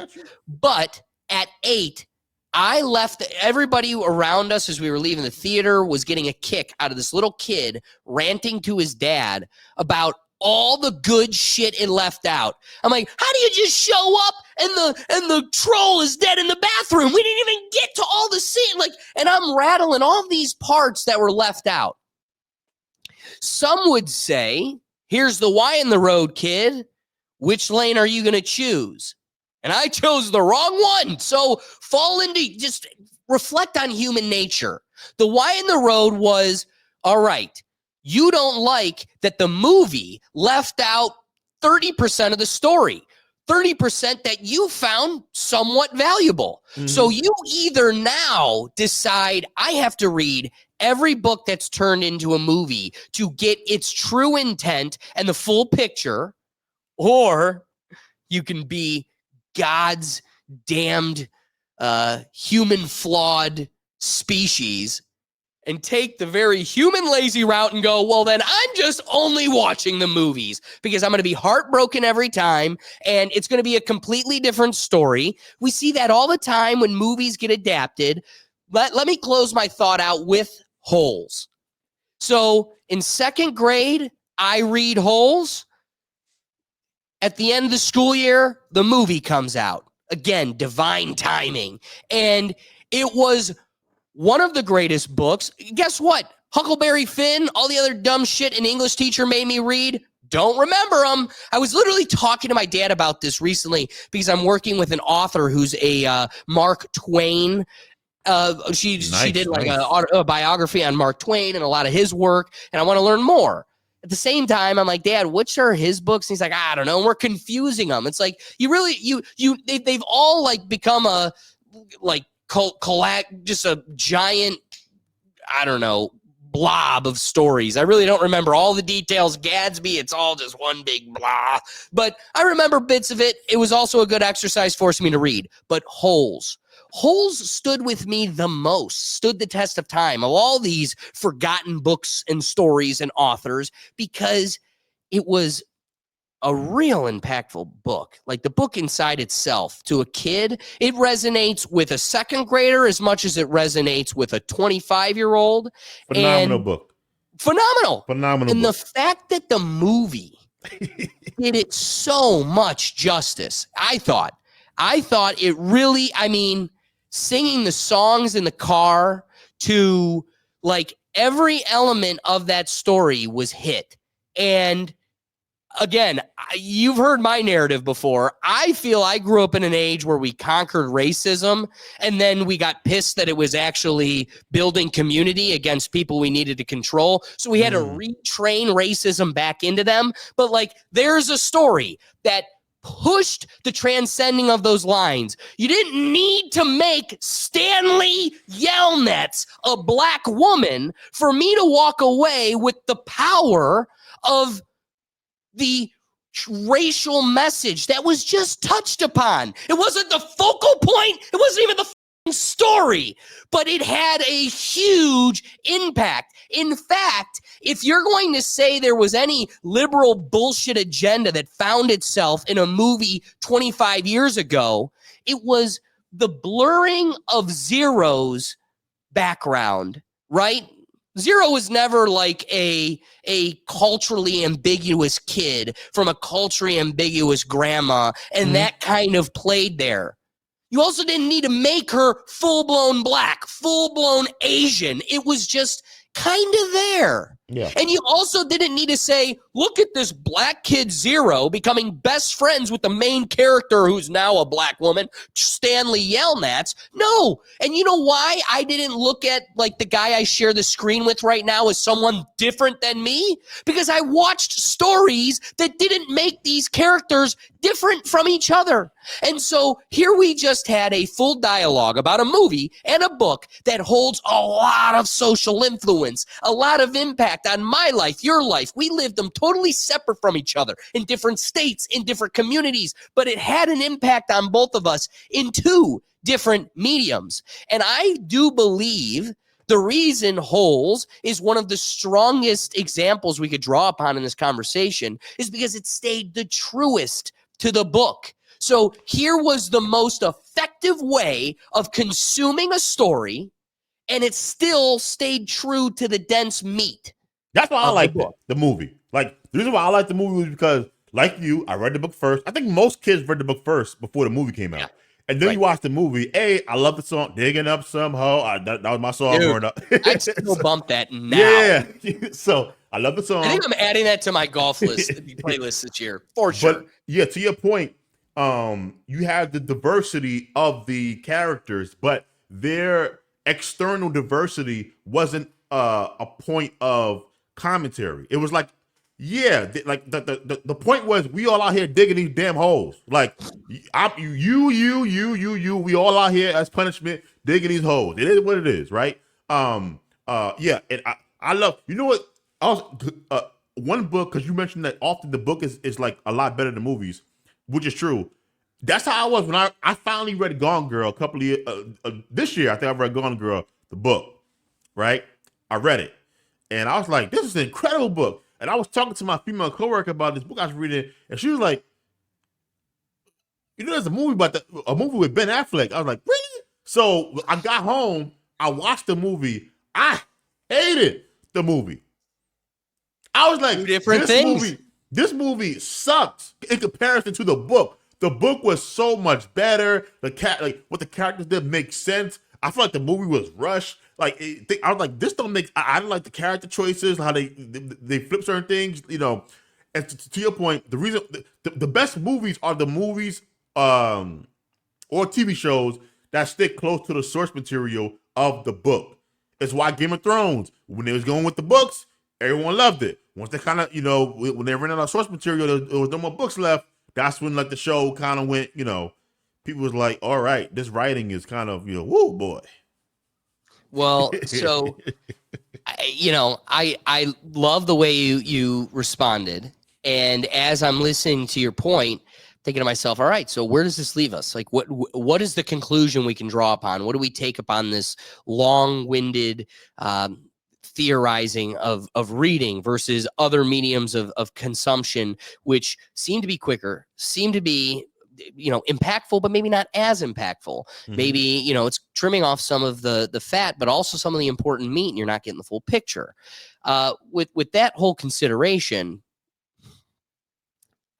But at 8, I left everybody around us as we were leaving the theater was getting a kick out of this little kid ranting to his dad about all the good shit it left out. I'm like, how do you just show up and the troll is dead in the bathroom? We didn't even get to all the scene. And I'm rattling all these parts that were left out. Some would say, here's the Y in the road, kid. Which lane are you going to choose? And I chose the wrong one. So fall into just reflect on human nature. The why in the road was, all right, you don't like that the movie left out 30% of the story, 30% that you found somewhat valuable. So you either now decide I have to read every book that's turned into a movie to get its true intent and the full picture, or you can be God's damned human flawed species and take the very human lazy route and go, well, then I'm just only watching the movies because I'm going to be heartbroken every time and it's going to be a completely different story. We see that all the time when movies get adapted. Let me close my thought out with Holes. So in second grade, I read Holes. At the end of the school year, the movie comes out. Again, divine timing. And it was one of the greatest books. Guess what? Huckleberry Finn, all the other dumb shit an English teacher made me read, don't remember them. I was literally talking to my dad about this recently because I'm working with an author who's a Mark Twain. She did like a biography on Mark Twain and a lot of his work, and I want to learn more. At the same time, I'm like, Dad, which are his books? And he's like, I don't know. And we're confusing them. It's like they've all like become a like just a giant, I don't know, blob of stories. I really don't remember all the details. Gadsby, it's all just one big blah. But I remember bits of it. It was also a good exercise for me to read. But Holes stood with me the most, stood the test of time of all these forgotten books and stories and authors, because it was a real impactful book. Like the book inside itself, to a kid, it resonates with a second grader as much as it resonates with a 25-year-old. Phenomenal book. Phenomenal. And book. the fact that the movie did it so much justice, I thought it really, I mean, singing the songs in the car to like every element of that story was hit. And again, you've heard my narrative before. I feel I grew up in an age where we conquered racism, and then we got pissed that it was actually building community against people we needed to control. So we had to retrain racism back into them. But like, there's a story that pushed the transcending of those lines. You didn't need to make Stanley Yelnats a black woman for me to walk away with the power of the racial message that was just touched upon. It wasn't the focal point. It wasn't even the story, but it had a huge impact. In fact, if you're going to say there was any liberal bullshit agenda that found itself in a movie 25 years ago, it was the blurring of Zero's background, right? Zero was never like a culturally ambiguous kid from a culturally ambiguous grandma, and that kind of played there. You also didn't need to make her full-blown black, full-blown Asian. It was just kind of there. Yeah. And you also didn't need to say, look at this black kid Zero becoming best friends with the main character who's now a black woman, Stanley Yelnats. No. And you know why I didn't look at like the guy I share the screen with right now as someone different than me? Because I watched stories that didn't make these characters different from each other. And so here we just had a full dialogue about a movie and a book that holds a lot of social influence, a lot of impact on my life, your life. We lived them totally separate from each other in different states, in different communities, but it had an impact on both of us in two different mediums. And I do believe the reason Holes is one of the strongest examples we could draw upon in this conversation is because it stayed the truest to the book. So here was the most effective way of consuming a story, and it still stayed true to the dense meat. That's why I like the movie. Like, the reason why I like the movie was because, like you, I read the book first. I think most kids read the book first before the movie came out. Yeah. And then you watch the movie. Hey, I love the song "Digging Up Some Hoe." That was my song growing up. I still bump that now. Yeah. So I love the song. I think I'm adding that to my golf list playlist this year for sure. But yeah, to your point, you have the diversity of the characters, but their external diversity wasn't a point of commentary. It was like, yeah, like the point was we all out here digging these damn holes. Like you, we all out here as punishment digging these holes. It is what it is, right? Yeah, and I love. You know what? I was one book, because you mentioned that often the book is like a lot better than movies, which is true. That's how I was when I finally read Gone Girl a couple of years this year. I think I read Gone Girl, the book, right? I read it, and I was like, "This is an incredible book." And I was talking to my female coworker about this book I was reading, and she was like, "You know, there's a movie a movie with Ben Affleck." I was like, "Really?" So I got home, I watched the movie. I hated the movie. I was like, Two different things. This movie sucks in comparison to the book. The book was so much better. Like what the characters did makes sense. I feel like the movie was rushed. Like I was like, this don't make. I didn't like the character choices, how they flip certain things. You know, and to your point, the reason the best movies are the movies or TV shows that stick close to the source material of the book. It's why Game of Thrones, when they was going with the books, everyone loved it. Once they kind of, when they ran out of source material, there was no more books left. That's when like the show kind of went, people was like, all right, this writing is kind of, woo boy. Well, so, I love the way you responded. And as I'm listening to your point, thinking to myself, all right, so where does this leave us? Like, what is the conclusion we can draw upon? What do we take upon this long-winded theorizing of reading versus other mediums of consumption, which seem to be quicker, seem to be impactful, but maybe not as impactful. Mm-hmm. Maybe, it's trimming off some of the fat, but also some of the important meat, and you're not getting the full picture. With that whole consideration,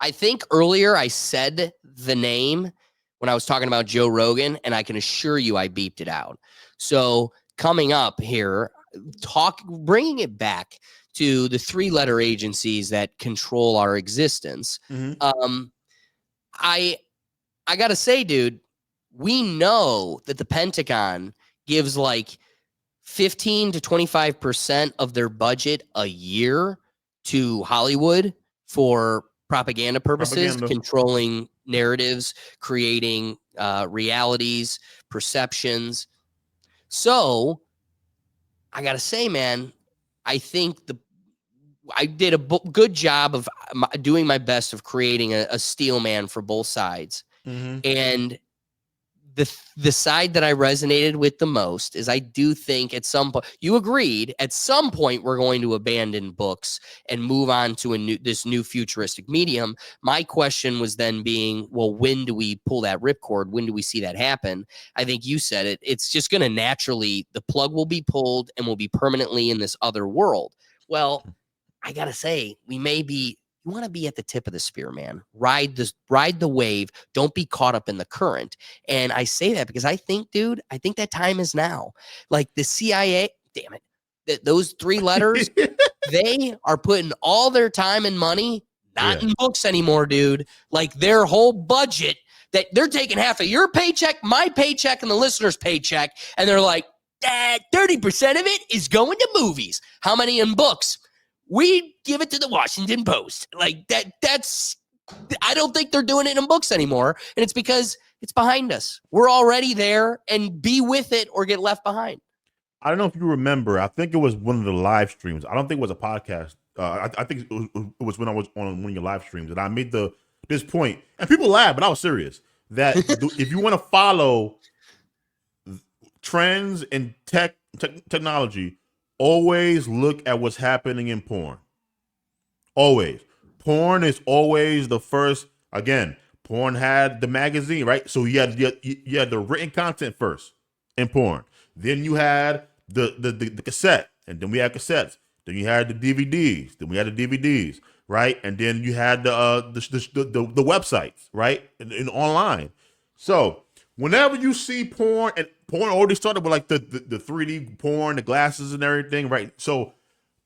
I think earlier I said the name when I was talking about Joe Rogan, and I can assure you I beeped it out. So coming up here, bringing it back to the 3-letter agencies that control our existence. Mm-hmm. I gotta say, dude, we know that the Pentagon gives like 15 to 25% of their budget a year to Hollywood for propaganda purposes, controlling narratives, creating realities, perceptions. So I gotta say, man, I think I did a good job of doing my best of creating a steel man for both sides. Mm-hmm. And the side that I resonated with the most is I do think at some point, you agreed, at some point we're going to abandon books and move on to this new futuristic medium. My question was then being, well, when do we pull that ripcord? When do we see that happen? I think you said it. It's just going to naturally, the plug will be pulled and we'll be permanently in this other world. Well, I got to say, you want to be at the tip of the spear, man. Ride the wave. Don't be caught up in the current. And I say that because I think that time is now. Like the CIA, damn it, those 3 letters, they are putting all their time and money not in books anymore, dude. Like their whole budget, that they're taking half of your paycheck, my paycheck, and the listener's paycheck, and they're like, 30% of it is going to movies. How many in books? We give it to the Washington Post. Like that's, I don't think they're doing it in books anymore. And it's because it's behind us. We're already there, and be with it or get left behind. I don't know if you remember. I think it was one of the live streams. I don't think it was a podcast. I think it was when I was on one of your live streams, and I made this point, and people laughed, but I was serious, that if you want to follow trends in technology, always look at what's happening in porn. Always. Porn is always the first. Again, porn had the magazine, right? So you had the written content first in porn. Then you had the cassette, and then we had cassettes. Then you had the DVDs. Then we had the DVDs, right? And then you had the websites, right? And online. So whenever you see porn, and porn already started with like the 3D porn, the glasses and everything, right? So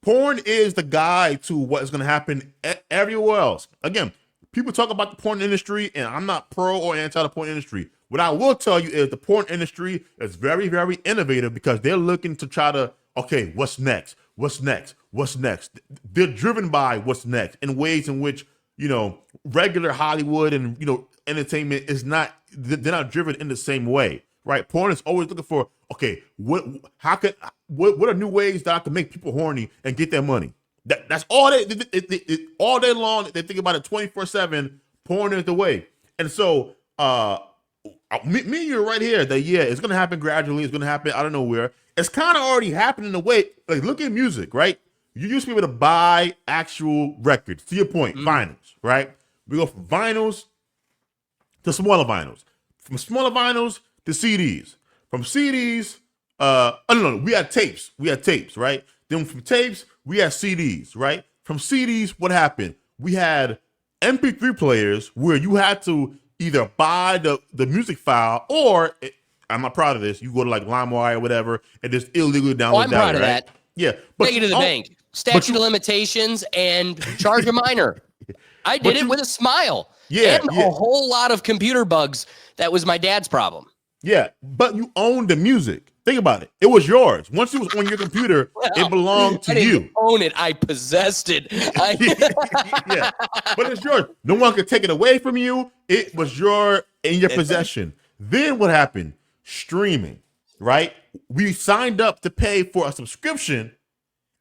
porn is the guide to what is going to happen everywhere else. Again, people talk about the porn industry, and I'm not pro or anti the porn industry. What I will tell you is the porn industry is very, very innovative because they're looking to try to, okay, what's next? What's next? What's next? They're driven by what's next in ways in which, regular Hollywood and, entertainment is not, they're not driven in the same way, right? Porn is always looking for, okay, what are new ways that I can make people horny and get their money? That's all all day long. They think about it 24/7. Porn is the way. And so, me and you are right here that, it's going to happen gradually. It's going to happen out of nowhere. It's kind of already happening in a way. Like, look at music, right? You used to be able to buy actual records. To your point, vinyls, right? We go from vinyls to smaller vinyls. From smaller vinyls to CDs. From CDs, no, we had tapes. Right? Then from tapes, we had CDs, right? From CDs, what happened? We had MP3 players where you had to either buy the music file or, I'm not proud of this, you go to like LimeWire or whatever and just illegally download I'm proud of right? that. Yeah. But take it to the bank. Statute of limitations and charge a minor. I did it with a smile. Yeah. And a whole lot of computer bugs. That was my dad's problem. Yeah, but you owned the music. Think about it. It was yours. Once it was on your computer, it belonged to you. Own it. I possessed it. Yeah, but it's yours. No one could take it away from you. It was in your possession. Then what happened? Streaming, right? We signed up to pay for a subscription,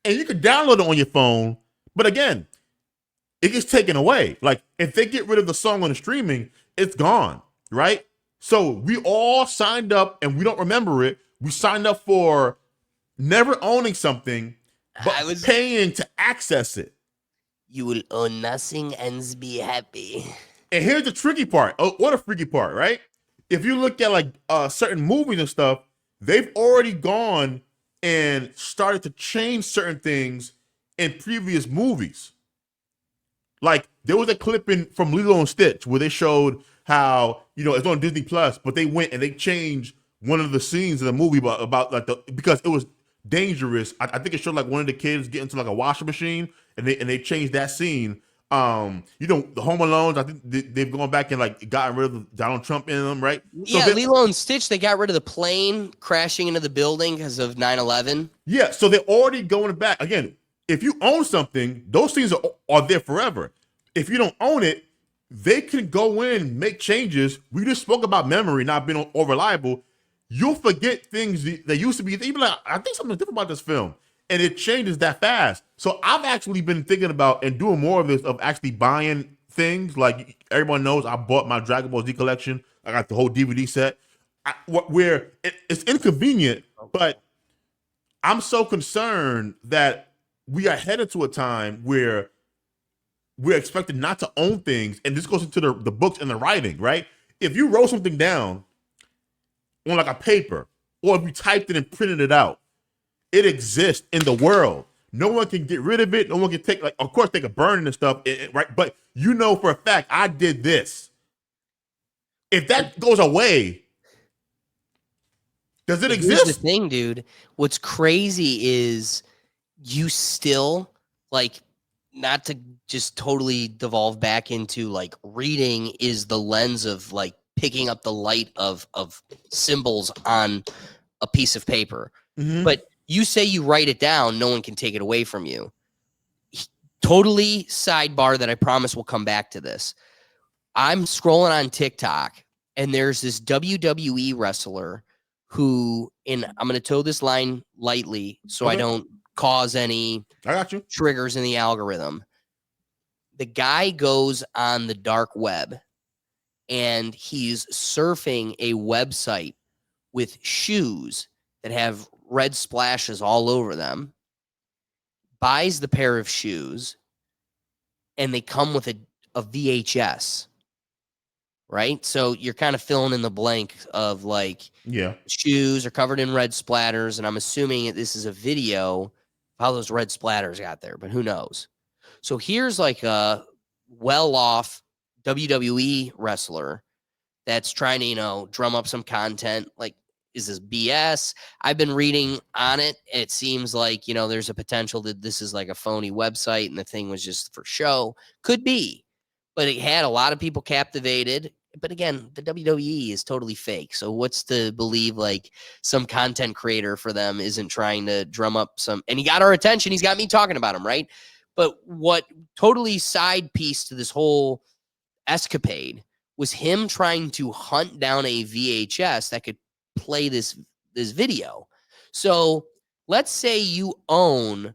and you could download it on your phone. But again, it gets taken away. Like, if they get rid of the song on the streaming, it's gone, right? So we all signed up and we don't remember it. We signed up for never owning something, but paying to access it. You will own nothing and be happy. And here's the tricky part. Oh, what a freaky part, right? If you look at like certain movies and stuff, they've already gone and started to change certain things in previous movies. Like, there was a clip from Lilo and Stitch where they showed how, it's on Disney Plus, but they went and they changed one of the scenes in the movie about like because it was dangerous. I think it showed like one of the kids get into like a washing machine and they changed that scene. The Home Alones, I think they've gone back and like gotten rid of Donald Trump in them, right? Yeah, so Lilo and Stitch, they got rid of the plane crashing into the building because of 9/11. Yeah, so they're already going back. Again, if you own something, those things are there forever. If you don't own it, they can go in, make changes. We just spoke about memory not being all reliable. You'll forget things that used to be. Even like, I think something different about this film, and it changes that fast. So I've actually been thinking about and doing more of this, of actually buying things. Like, everyone knows, I bought my Dragon Ball Z collection. I got the whole DVD set. Where it's inconvenient, but I'm so concerned that we are headed to a time where we're expected not to own things, and this goes into the books and the writing, right? If you wrote something down on like a paper, or if you typed it and printed it out, it exists in the world. No one can get rid of it. No one can take, like, of course they can burn it and stuff, right? But for a fact, I did this. If that goes away, does it exist? Here's the thing, dude. What's crazy is you still, like, not to just totally devolve back into like reading is the lens of like picking up the light of symbols on a piece of paper. Mm-hmm. But you say you write it down, no one can take it away from you. Totally sidebar that I promise we'll come back to this. I'm scrolling on TikTok and there's this WWE wrestler who, and I'm going to toe this line lightly so I don't cause any triggers in the algorithm. The guy goes on the dark web and he's surfing a website with shoes that have red splashes all over them, buys the pair of shoes, and they come with a VHS, right? So you're kind of filling in the blank of like, shoes are covered in red splatters, and I'm assuming this is a video of how those red splatters got there, but who knows? So here's like a well-off WWE wrestler that's trying to, drum up some content. Like, is this BS? I've been reading on it. It seems like, there's a potential that this is like a phony website and the thing was just for show. Could be. But it had a lot of people captivated. But again, the WWE is totally fake. So what's to believe like some content creator for them isn't trying to drum up some, and he got our attention. He's got me talking about him, right? But what totally side piece to this whole escapade was him trying to hunt down a VHS that could play this video. So let's say you own,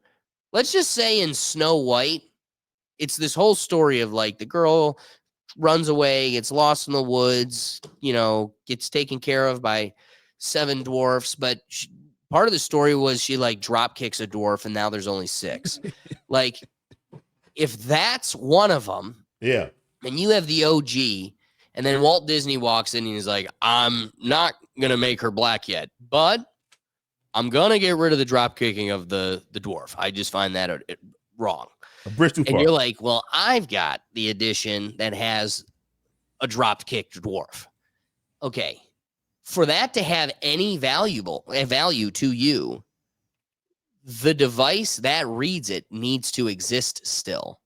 let's just say in Snow White, it's this whole story of like the girl runs away, gets lost in the woods, you know, gets taken care of by 7 dwarfs. But part of the story was she like drop kicks a dwarf and now there's only 6. Like, if that's one of them, yeah, and you have the OG, and then Walt Disney walks in and he's like, I'm not going to make her black yet, but I'm going to get rid of the drop kicking of the dwarf. I just find that wrong. a bridge too And far. you're like, well, I've got the edition that has a drop kicked dwarf. Okay. For that to have any value to you, the device that reads it needs to exist still.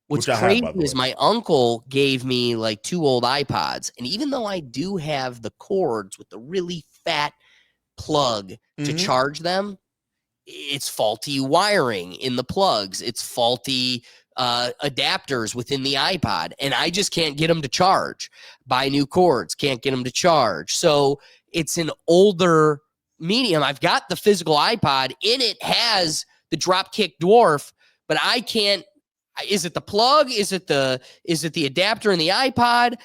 What's Which I have, crazy by the is way. my uncle gave me like 2 old iPods. And even though I do have the cords with the really fat plug to charge them, it's faulty wiring in the plugs. It's faulty adapters within the iPod. And I just can't get them to charge. Buy new cords, can't get them to charge. So it's an older medium. I've got the physical iPod. In it has the Dropkick Dwarf, but I can't. Is it the plug? Is it the adapter in the iPod?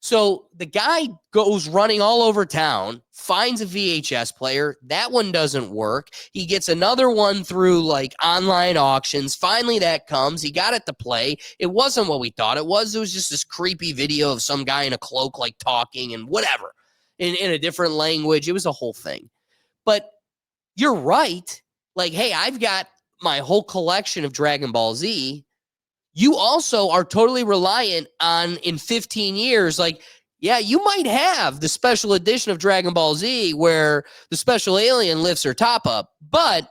So the guy goes running all over town, finds a VHS player. That one doesn't work. He gets another one through like online auctions. Finally, that comes. He got it to play. It wasn't what we thought it was. It was just this creepy video of some guy in a cloak, like talking and whatever in a different language. It was a whole thing. But you're right. Like, hey, I've got my whole collection of Dragon Ball Z. You also are totally reliant on, in 15 years, like, yeah, you might have the special edition of Dragon Ball Z where the special alien lifts her top up, but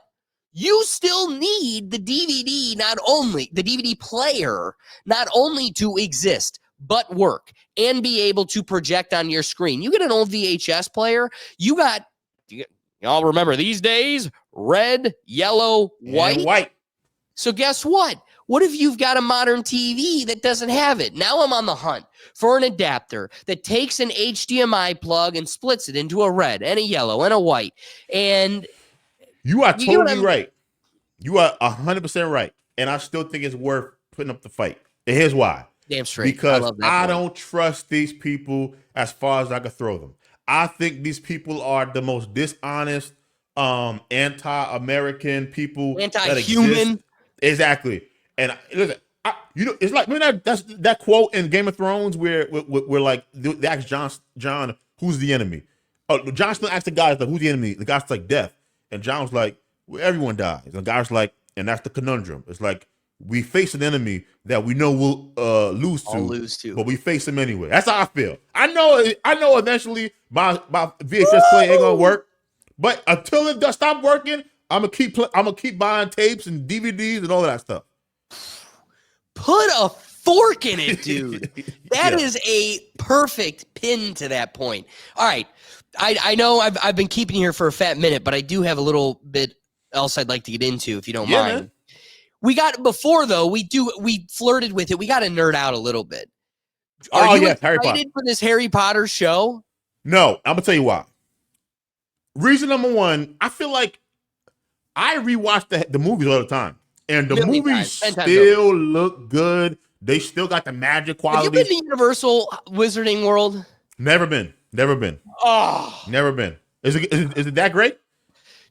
you still need the DVD, not only the DVD player, not only to exist, but work and be able to project on your screen. You get an old VHS player, y'all remember these days, red, yellow, white. And white. So guess what? What if you've got a modern TV that doesn't have it? Now I'm on the hunt for an adapter that takes an HDMI plug and splits it into a red and a yellow and a white. And You are totally right. You are 100% right. And I still think it's worth putting up the fight. And here's why. Damn straight. Because I point. don't trust these people as far as I can throw them. I think these people are the most dishonest, anti-American people. Anti-human. Exactly. And listen, it's like, remember that quote in Game of Thrones where like they ask John, who's the enemy? Oh, Jon still asked the guy, like, who's the enemy? The guy's like, death. And John was like, well, everyone dies. And the guy's like, and that's the conundrum. It's like, we face an enemy that we know we'll lose to, but we face him anyway. That's how I feel. I know eventually my VHS player ain't gonna work, but until it does stop working, I'm gonna keep buying tapes and DVDs and all of that stuff. Put a fork in it, dude. That is a perfect pin to that point. All right. I know I've been keeping you here for a fat minute, but I do have a little bit else I'd like to get into if you don't mind. Man. We got before though, we flirted with it. We got to nerd out a little bit. Are you excited for this Harry Potter show? No, I'm gonna tell you why. Reason number one, I feel like I rewatch the movies all the time. And the movies still look good. They still got the magic quality. Have you been to Universal Wizarding World? Never been. Oh, never been. Is it that great?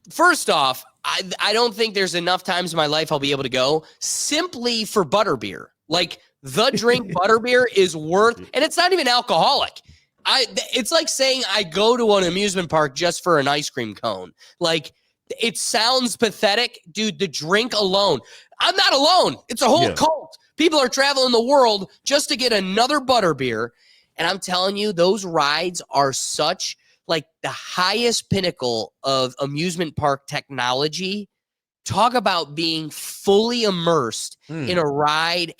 First off, I don't think there's enough times in my life I'll be able to go simply for butterbeer. Like the drink butterbeer is worth, and it's not even alcoholic. It's like saying I go to an amusement park just for an ice cream cone. Like, it sounds pathetic, dude. The drink alone. I'm not alone. It's a whole cult. People are traveling the world just to get another butterbeer. And I'm telling you, those rides are such like the highest pinnacle of amusement park technology. Talk about being fully immersed in a ride.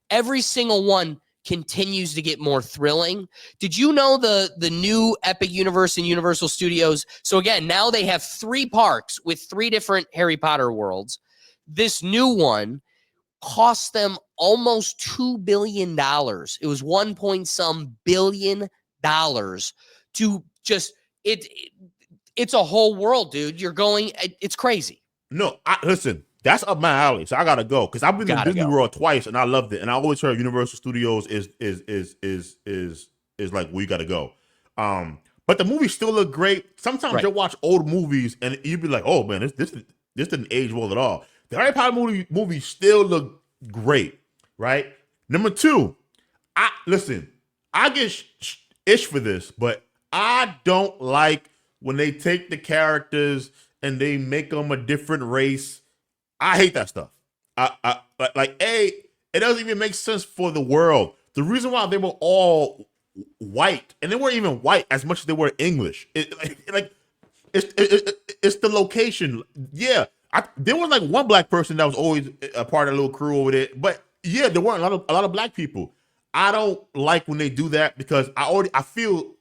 Every single one continues to get more thrilling. Did you know the new Epic Universe and Universal Studios? So again, now they have 3 parks with 3 different Harry Potter worlds. This new one cost them almost $2 billion. It was 1 point some billion dollars to just it's a whole world, dude. You're going, it's crazy. No, listen, that's up my alley, so I gotta go because I've been to Disney World twice and I loved it, and I always heard Universal Studios is like where you gotta go. But the movies still look great. Sometimes you'll watch old movies and you'd be like, oh man, this didn't age well at all. The Harry Potter movies still look great, right? Number 2, I get ish for this, but I don't like when they take the characters and they make them a different race. I hate that stuff. It doesn't even make sense for the world. The reason why they were all white, and they weren't even white as much as they were English. It's the location. Yeah, there was like one black person that was always a part of the little crew with it, but yeah, there weren't a lot of black people. I don't like when they do that because I feel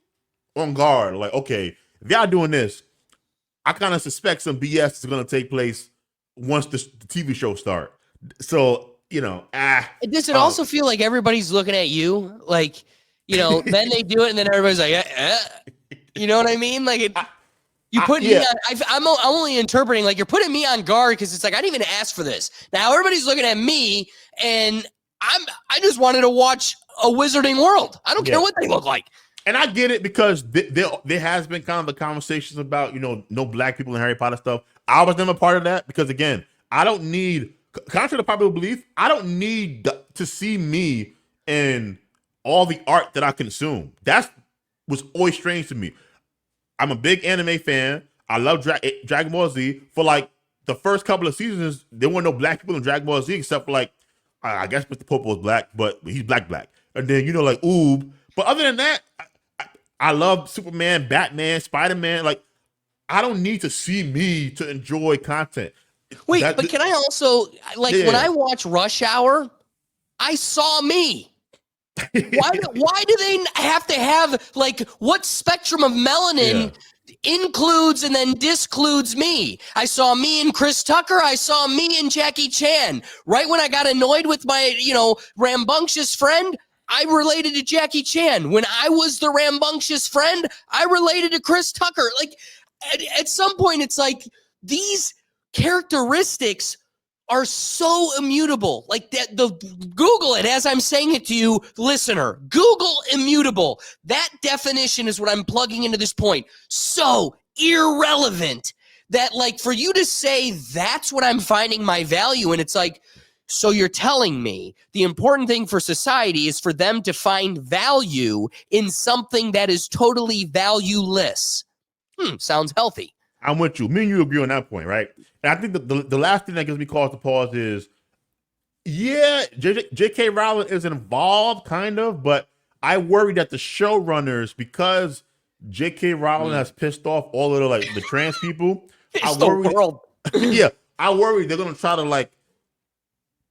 on guard. Like, okay, if y'all doing this, I kind of suspect some BS is going to take place once the TV show start. So, does it also feel like everybody's looking at you? Like, then they do it and then everybody's like, you know what I mean? Like, you put me on, I'm only interpreting like you're putting me on guard because it's like, I didn't even ask for this. Now everybody's looking at me and I just wanted to watch a Wizarding World. I don't care what they look like. And I get it because there has been kind of the conversations about, no black people in Harry Potter stuff. I was never part of that because, again, I don't need, contrary to popular belief, I don't need to see me in all the art that I consume. That was always strange to me. I'm a big anime fan. I love Dragon Ball Z. For like the first couple of seasons, there weren't no black people in Dragon Ball Z except for like, I guess Mr. Popo was black, but he's black. And then, like Oob. But other than that, I love Superman, Batman, Spider-Man. Like, I don't need to see me to enjoy content. Wait, but can I also, when I watch Rush Hour, I saw me. Why do they have to have, what spectrum of melanin includes and then discludes me? I saw me and Chris Tucker. I saw me and Jackie Chan. Right when I got annoyed with my, rambunctious friend, I related to Jackie Chan. When I was the rambunctious friend, I related to Chris Tucker. Like, at some point, it's like these characteristics are so immutable. Like that, Google it as I'm saying it to you, listener. Google immutable. That definition is what I'm plugging into this point. So irrelevant that, for you to say that's what I'm finding my value in, it's like, so you're telling me the important thing for society is for them to find value in something that is totally valueless. Sounds healthy. I'm with you. Me and you agree on that point, right? And I think the last thing that gives me cause to pause is, J.K. Rowling is involved, kind of, but I worry that the showrunners, because J.K. Rowling has pissed off all of the trans people, I worry they're going to try to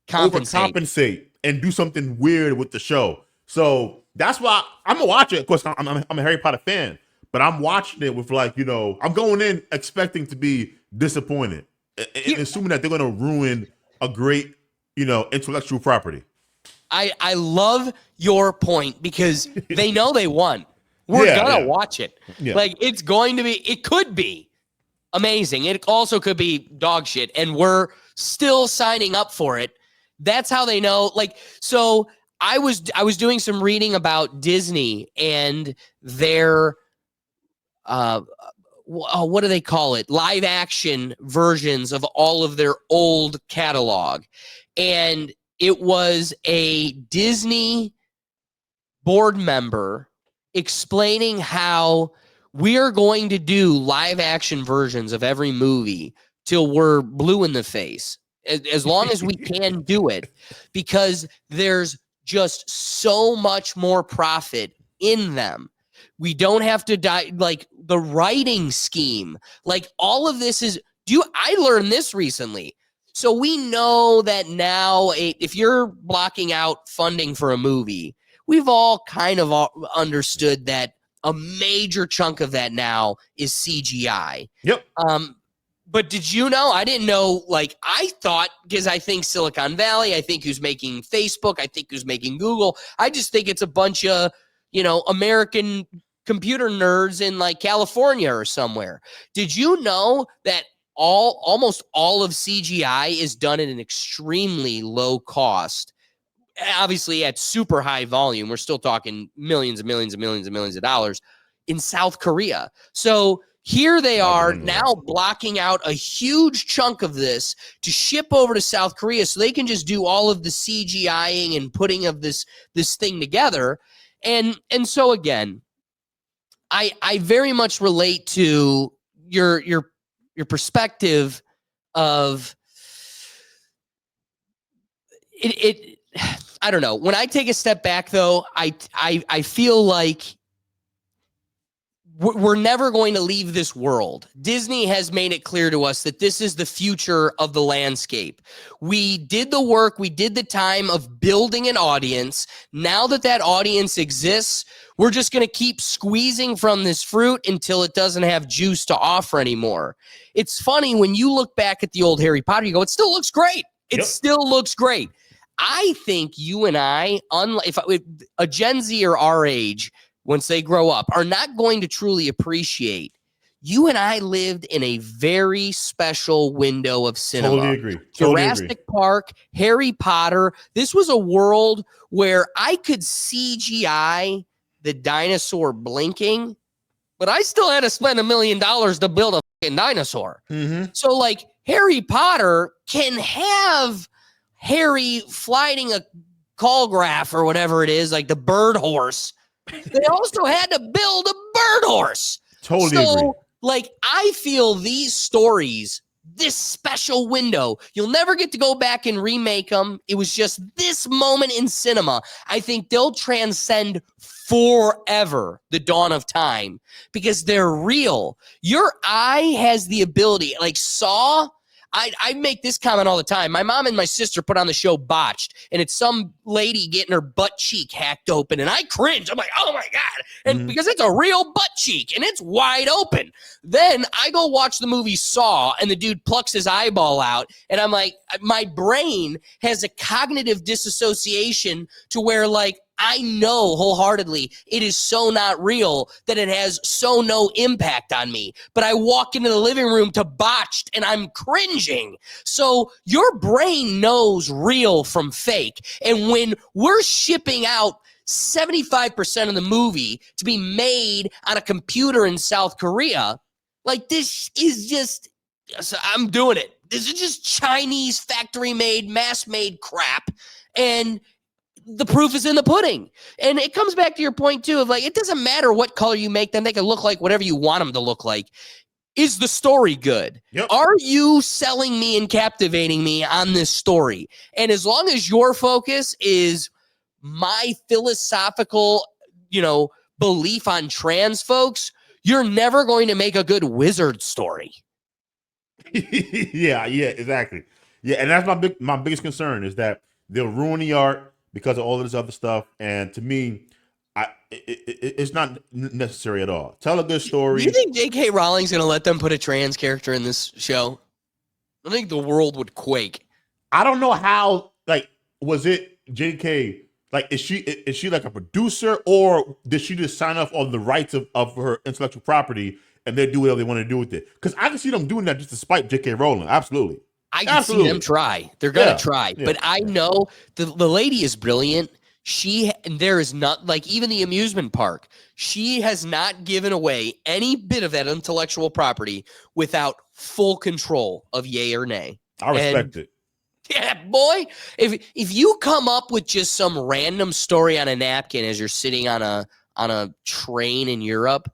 overcompensate and do something weird with the show. So that's why I'm gonna watch it. Of course, I'm a Harry Potter fan, but I'm watching it with I'm going in expecting to be disappointed and assuming that they're gonna ruin a great intellectual property. I love your point because they know they won. We're gonna watch it. Yeah. It's going to be. It could be amazing. It also could be dog shit, and we're still signing up for it. That's how they know. So I was doing some reading about Disney and their what do they call it? Live action versions of all of their old catalog. And it was a Disney board member explaining how we're going to do live action versions of every movie till we're blue in the face. As long as we can do it, because there's just so much more profit in them. We don't have to die. The writing scheme, all of this is. I learned this recently. So we know that now, if you're blocking out funding for a movie, we've all kind of understood that a major chunk of that now is CGI. Yep. But did you know? I didn't know. Like, I thought, because I think Silicon Valley, I think who's making Facebook, I think who's making Google. I just think it's a bunch of, American computer nerds in like California or somewhere. Did you know that almost all of CGI is done at an extremely low cost? Obviously at super high volume. We're still talking millions and millions and millions and millions of dollars in South Korea. So here they are now blocking out a huge chunk of this to ship over to South Korea so they can just do all of the CGIing and putting of this thing together. And so again, I very much relate to your perspective of it. I don't know. When I take a step back, though, I feel like we're never going to leave this world. Disney has made it clear to us that this is the future of the landscape. We did the work. We did the time of building an audience. Now that audience exists, we're just going to keep squeezing from this fruit until it doesn't have juice to offer anymore. It's funny when you look back at the old Harry Potter, you go, it still looks great. It still looks great. I think you and I, if a Gen Z or our age, once they grow up, are not going to truly appreciate. You and I lived in a very special window of cinema. Totally agree. Jurassic Park, Harry Potter. This was a world where I could CGI the dinosaur blinking, but I still had to spend $1 million to build a fucking dinosaur. Mm-hmm. So, like, Harry Potter can have Harry flying a Colgraph or whatever it is, like the bird horse. They also had to build a bird horse. Totally agree. Like, I feel these stories, this special window, you'll never get to go back and remake them. It was just this moment in cinema. I think they'll transcend forever the dawn of time because they're real. Your eye has the ability, like Saw. I make this comment all the time. My mom and my sister put on the show Botched, and it's some lady getting her butt cheek hacked open, and I cringe. I'm like, oh my God. And because it's a real butt cheek, and it's wide open. Then I go watch the movie Saw, and the dude plucks his eyeball out, and I'm like, my brain has a cognitive disassociation to where, like, I know wholeheartedly it is so not real that it has so no impact on me. But I walk into the living room to Botched and I'm cringing. So your brain knows real from fake. And when we're shipping out 75% of the movie to be made on a computer in South Korea, like, this is just, I'm doing it. This is just Chinese factory made, mass made crap. And the proof is in the pudding. And it comes back to your point, too, of like, it doesn't matter what color you make them. They can look like whatever you want them to look like. Is the story good? Yep. Are you selling me and captivating me on this story? And as long as your focus is my philosophical, belief on trans folks, you're never going to make a good wizard story. yeah, exactly. Yeah, and that's my biggest concern is that they'll ruin the art because of all of this other stuff. And to me, it's not necessary at all. Tell a good story. Do you think J.K. Rowling's going to let them put a trans character in this show? I think the world would quake. I don't know how, like, was it J.K., like, is she like a producer, or did she just sign off on the rights of her intellectual property and they do whatever they want to do with it? Because I can see them doing that just to spite J.K. Rowling. Absolutely. I can see them try. They're going to try. Yeah. But I know the lady is brilliant. There is not, like, even the amusement park, she has not given away any bit of that intellectual property without full control of yay or nay. I respect it. Yeah, boy. If you come up with just some random story on a napkin as you're sitting on a train in Europe,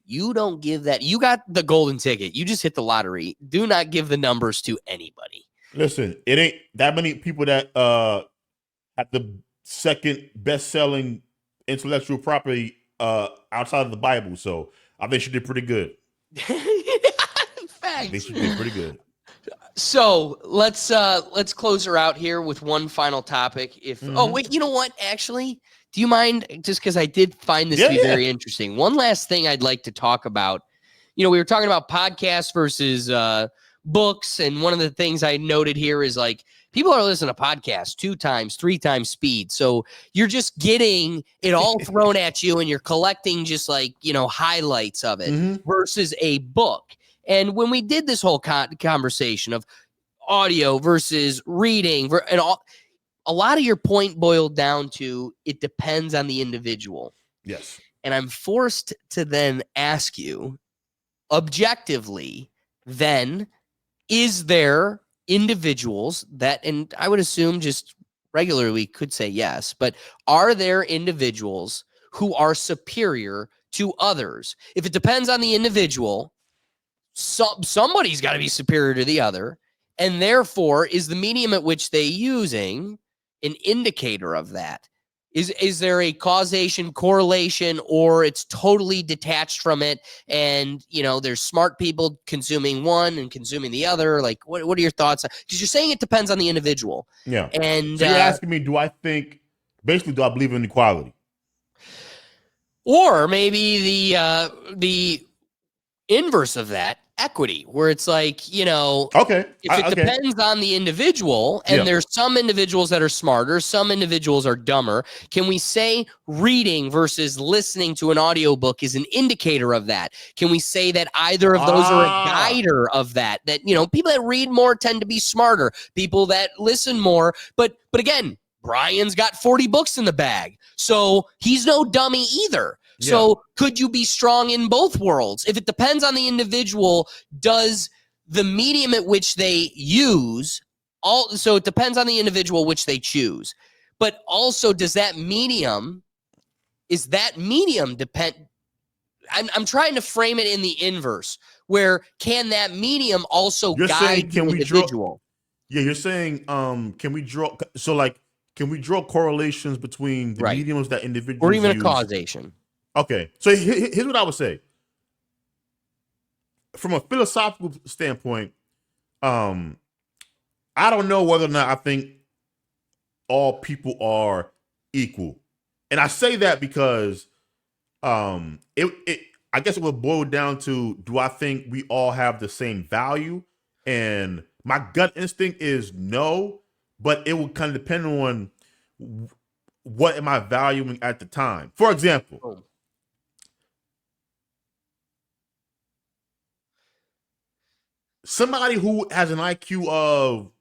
you don't give that. You got the golden ticket. You just hit the lottery. Do not give the numbers to anybody. Listen, it ain't that many people that have the second best-selling intellectual property outside of the Bible. So I think she did pretty good. Thanks. I think she did pretty good. So let's close her out here with one final topic. Oh wait, you know what? Actually, Do you mind, just because I did find this to be very interesting, one last thing I'd like to talk about. We were talking about podcasts versus books, and one of the things I noted here is like people are listening to podcasts 2 times, 3 times speed. So you're just getting it all thrown at you, and you're collecting just like, highlights of it versus a book. And when we did this whole conversation of audio versus reading, and all, a lot of your point boiled down to it depends on the individual. Yes. And I'm forced to then ask you, objectively, then, is there individuals that, and I would assume just regularly could say yes, but are there individuals who are superior to others? If it depends on the individual, somebody's got to be superior to the other. And therefore, is the medium at which they're using an indicator of that? Is there a causation, correlation, or it's totally detached from it? And, there's smart people consuming one and consuming the other. Like, what are your thoughts? Because you're saying it depends on the individual. Yeah. And so you're asking me, do I believe in equality? Or maybe the inverse of that, equity, where it's like, okay, if it depends on the individual, and there's some individuals that are smarter, some individuals are dumber, can we say reading versus listening to an audiobook is an indicator of that? Can we say that either of those are a guider of that? That, people that read more tend to be smarter, people that listen more, but again, Brian's got 40 books in the bag, so he's no dummy either. So could you be strong in both worlds? If it depends on the individual, does the medium at which they use, so it depends on the individual which they choose, but also does that medium depend? I'm trying to frame it in the inverse, where can that medium also guide the individual? You're saying, can we draw correlations between the mediums that individuals or even use? A causation? Okay, so here's what I would say. From a philosophical standpoint, I don't know whether or not I think all people are equal, and I say that because I guess it would boil down to, do I think we all have the same value? And my gut instinct is no, but it would kind of depend on what am I valuing at the time. For example, somebody who has an IQ of,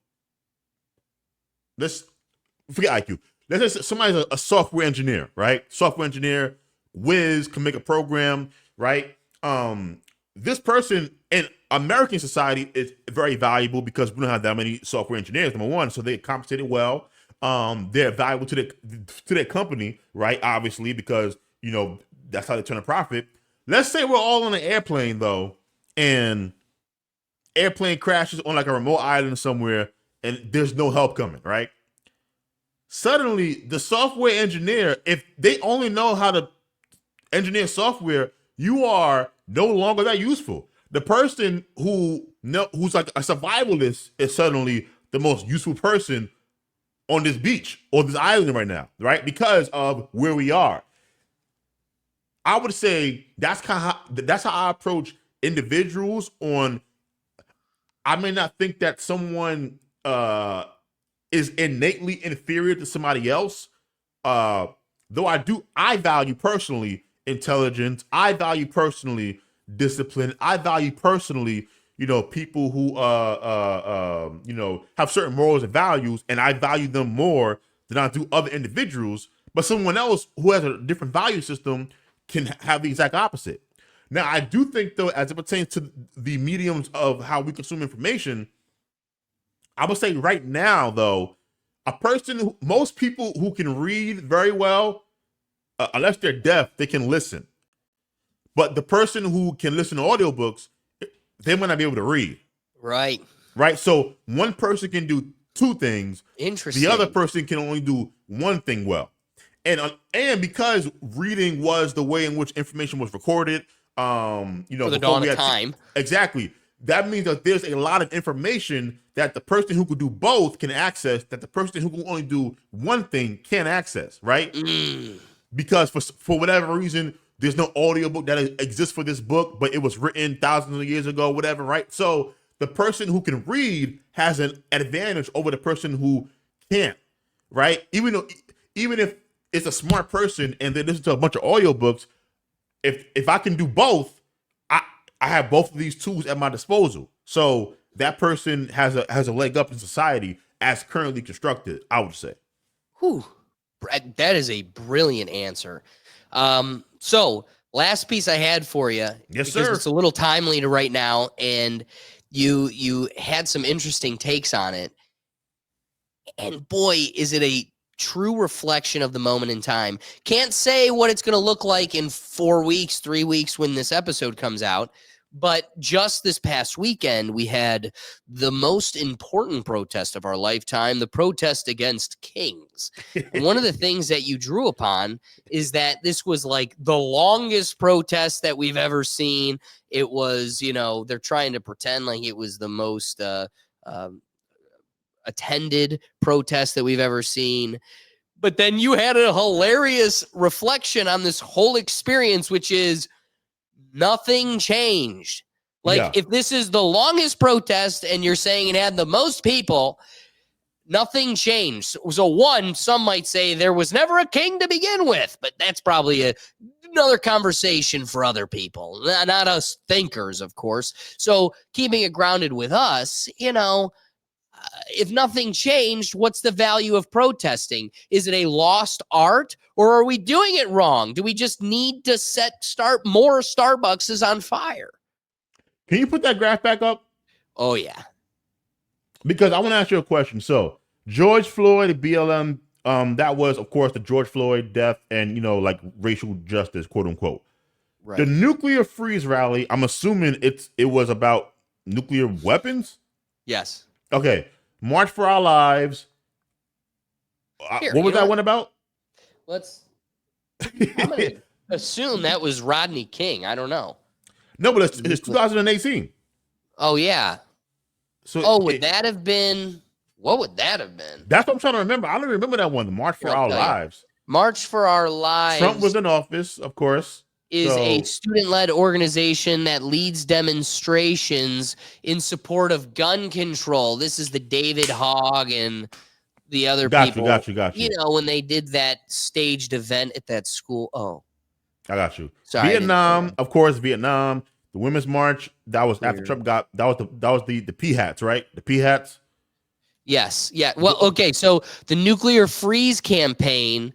let's forget IQ. Let's say somebody's a software engineer, right? Software engineer, whiz, can make a program, right? This person in American society is very valuable because we don't have that many software engineers, number one, so they're compensated well. They're valuable to their company, right? Obviously, because that's how they turn a profit. Let's say we're all on an airplane though, and airplane crashes on like a remote island somewhere, and there's no help coming, right? Suddenly, the software engineer, if they only know how to engineer software, you are no longer that useful. The person who's like a survivalist is suddenly the most useful person on this beach or this island right now, right? Because of where we are. I would say that's how I approach individuals. I may not think that someone is innately inferior to somebody else, though I value personally intelligence. I value personally discipline. I value personally, people who have certain morals and values, and I value them more than I do other individuals. But someone else who has a different value system can have the exact opposite. Now, I do think, though, as it pertains to the mediums of how we consume information, I would say right now, though, most people who can read very well, unless they're deaf, they can listen. But the person who can listen to audiobooks, they might not be able to read. Right. Right. So one person can do 2 things. Interesting. The other person can only do 1 thing well. And because reading was the way in which information was recorded, for the dawn of time. Exactly. that means that there's a lot of information that the person who could do both can access, that the person who can only do one thing can't access, right? Because for whatever reason, there's no audiobook that exists for this book, but it was written thousands of years ago, whatever, right? So the person who can read has an advantage over the person who can't, right? Even if it's a smart person and they listen to a bunch of audiobooks, if I can do both, I have both of these tools at my disposal. So that person has a leg up in society as currently constructed, I would say. Whew. That is a brilliant answer. So last piece I had for you, yes, because sir. It's a little timely to right now, and you had some interesting takes on it. And boy, is it a true reflection of the moment in time. Can't say what it's going to look like in 4 weeks, 3 weeks when this episode comes out. But just this past weekend, we had the most important protest of our lifetime, the protest against kings. And one of the things that you drew upon is that this was like the longest protest that we've ever seen. It was, they're trying to pretend like it was the most attended protest that we've ever seen. But then you had a hilarious reflection on this whole experience, which is nothing changed. If this is the longest protest and you're saying it had the most people, nothing changed. So some might say there was never a king to begin with, but that's probably another conversation for other people, not us thinkers, of course. So keeping it grounded with us, if nothing changed, what's the value of protesting? Is it a lost art, or are we doing it wrong? Do we just need to start more Starbucks on fire? Can you put that graph back up? Oh, yeah. Because I want to ask you a question. So George Floyd, BLM, that was, of course, the George Floyd death and, like racial justice, quote unquote. Right. The nuclear freeze rally, I'm assuming it was about nuclear weapons? Yes. Okay. March for Our Lives. What was that one about? I'm going to assume that was Rodney King. I don't know. No, but it's 2018. Oh, yeah. So would that have been? What would that have been? That's what I'm trying to remember. I don't remember that one. The March for Our Lives. March for Our Lives. Trump was in office, of course. Is a student-led organization that leads demonstrations in support of gun control. This is the David Hogg and the other people. Got you. When they did that staged event at that school. Oh, I got you. Sorry, Vietnam, of course, Vietnam. The Women's March, that was after Trump that was the P hats, right? The P hats. Yes. Yeah. Well, okay. So the nuclear freeze campaign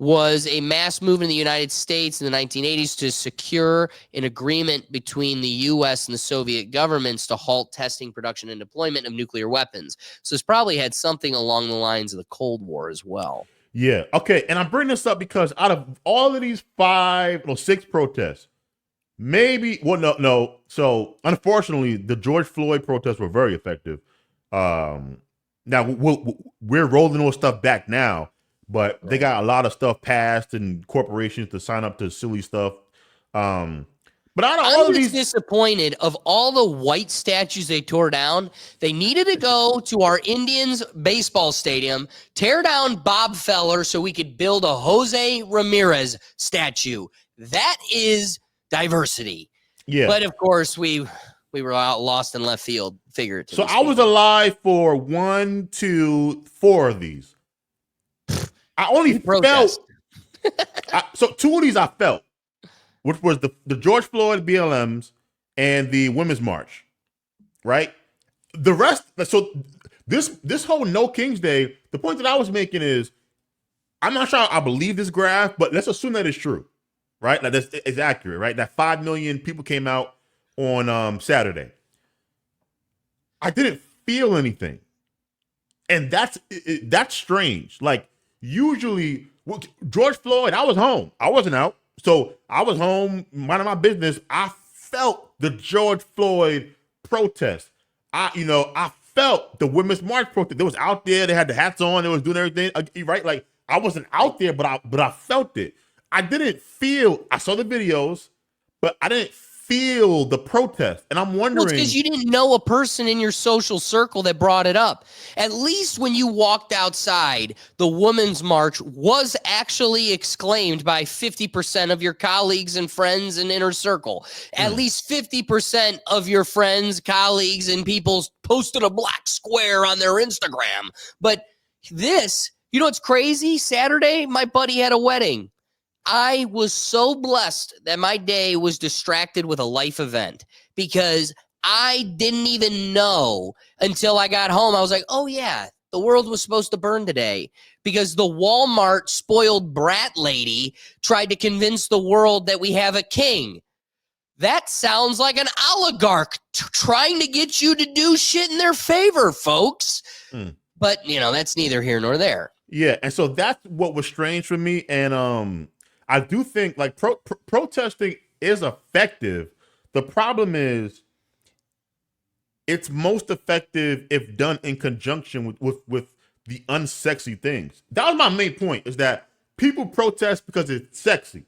was a mass movement in the United States in the 1980s to secure an agreement between the U.S. and the Soviet governments to halt testing, production, and deployment of nuclear weapons. So this probably had something along the lines of the Cold War as well. Yeah. Okay. And I bring this up because out of all of these 6 protests, no. So unfortunately, the George Floyd protests were very effective. Now we're rolling all stuff back now. But They got a lot of stuff passed and corporations to sign up to silly stuff. But out of all of these, disappointed of all the white statues they tore down. They needed to go to our Indians baseball stadium, tear down Bob Feller so we could build a Jose Ramirez statue. That is diversity. Yeah. But of course, we were out lost in left field. Figuratively. So I was alive for 1, 2, 4 of these. I only felt so 2 of these I felt, which was the George Floyd BLMs and the Women's March, right? The rest, so this whole No King's Day, the point that I was making is, I'm not sure I believe this graph, but let's assume that it's true, right? Like it's accurate, right? That 5 million people came out on Saturday. I didn't feel anything, and that's strange. Like, usually, George Floyd, I was home. I wasn't out. So I was home, minding my business. I felt the George Floyd protest. I felt the Women's March protest. They was out there. They had the hats on. They was doing everything, right? Like, I wasn't out there, but I felt it. I didn't feel, I saw the videos, but I didn't feel the protest. And I'm Well, wondering. it's because you didn't know a person in your social circle that brought it up. At least when you walked outside, the Women's March was actually exclaimed by 50% of your colleagues and friends and inner circle. At least 50% of your friends, colleagues, and people posted a black square on their Instagram. But this, you know what's crazy? Saturday, my buddy had a wedding. I was so blessed that my day was distracted with a life event because I didn't even know until I got home. I was like, oh, yeah, the world was supposed to burn today because the Walmart spoiled brat lady tried to convince the world that we have a king. That sounds like an oligarch trying to get you to do shit in their favor, folks. But, that's neither here nor there. Yeah, and so that's what was strange for me. And I do think like protesting is effective. The problem is it's most effective if done in conjunction with the unsexy things. That was my main point, is that people protest because it's sexy.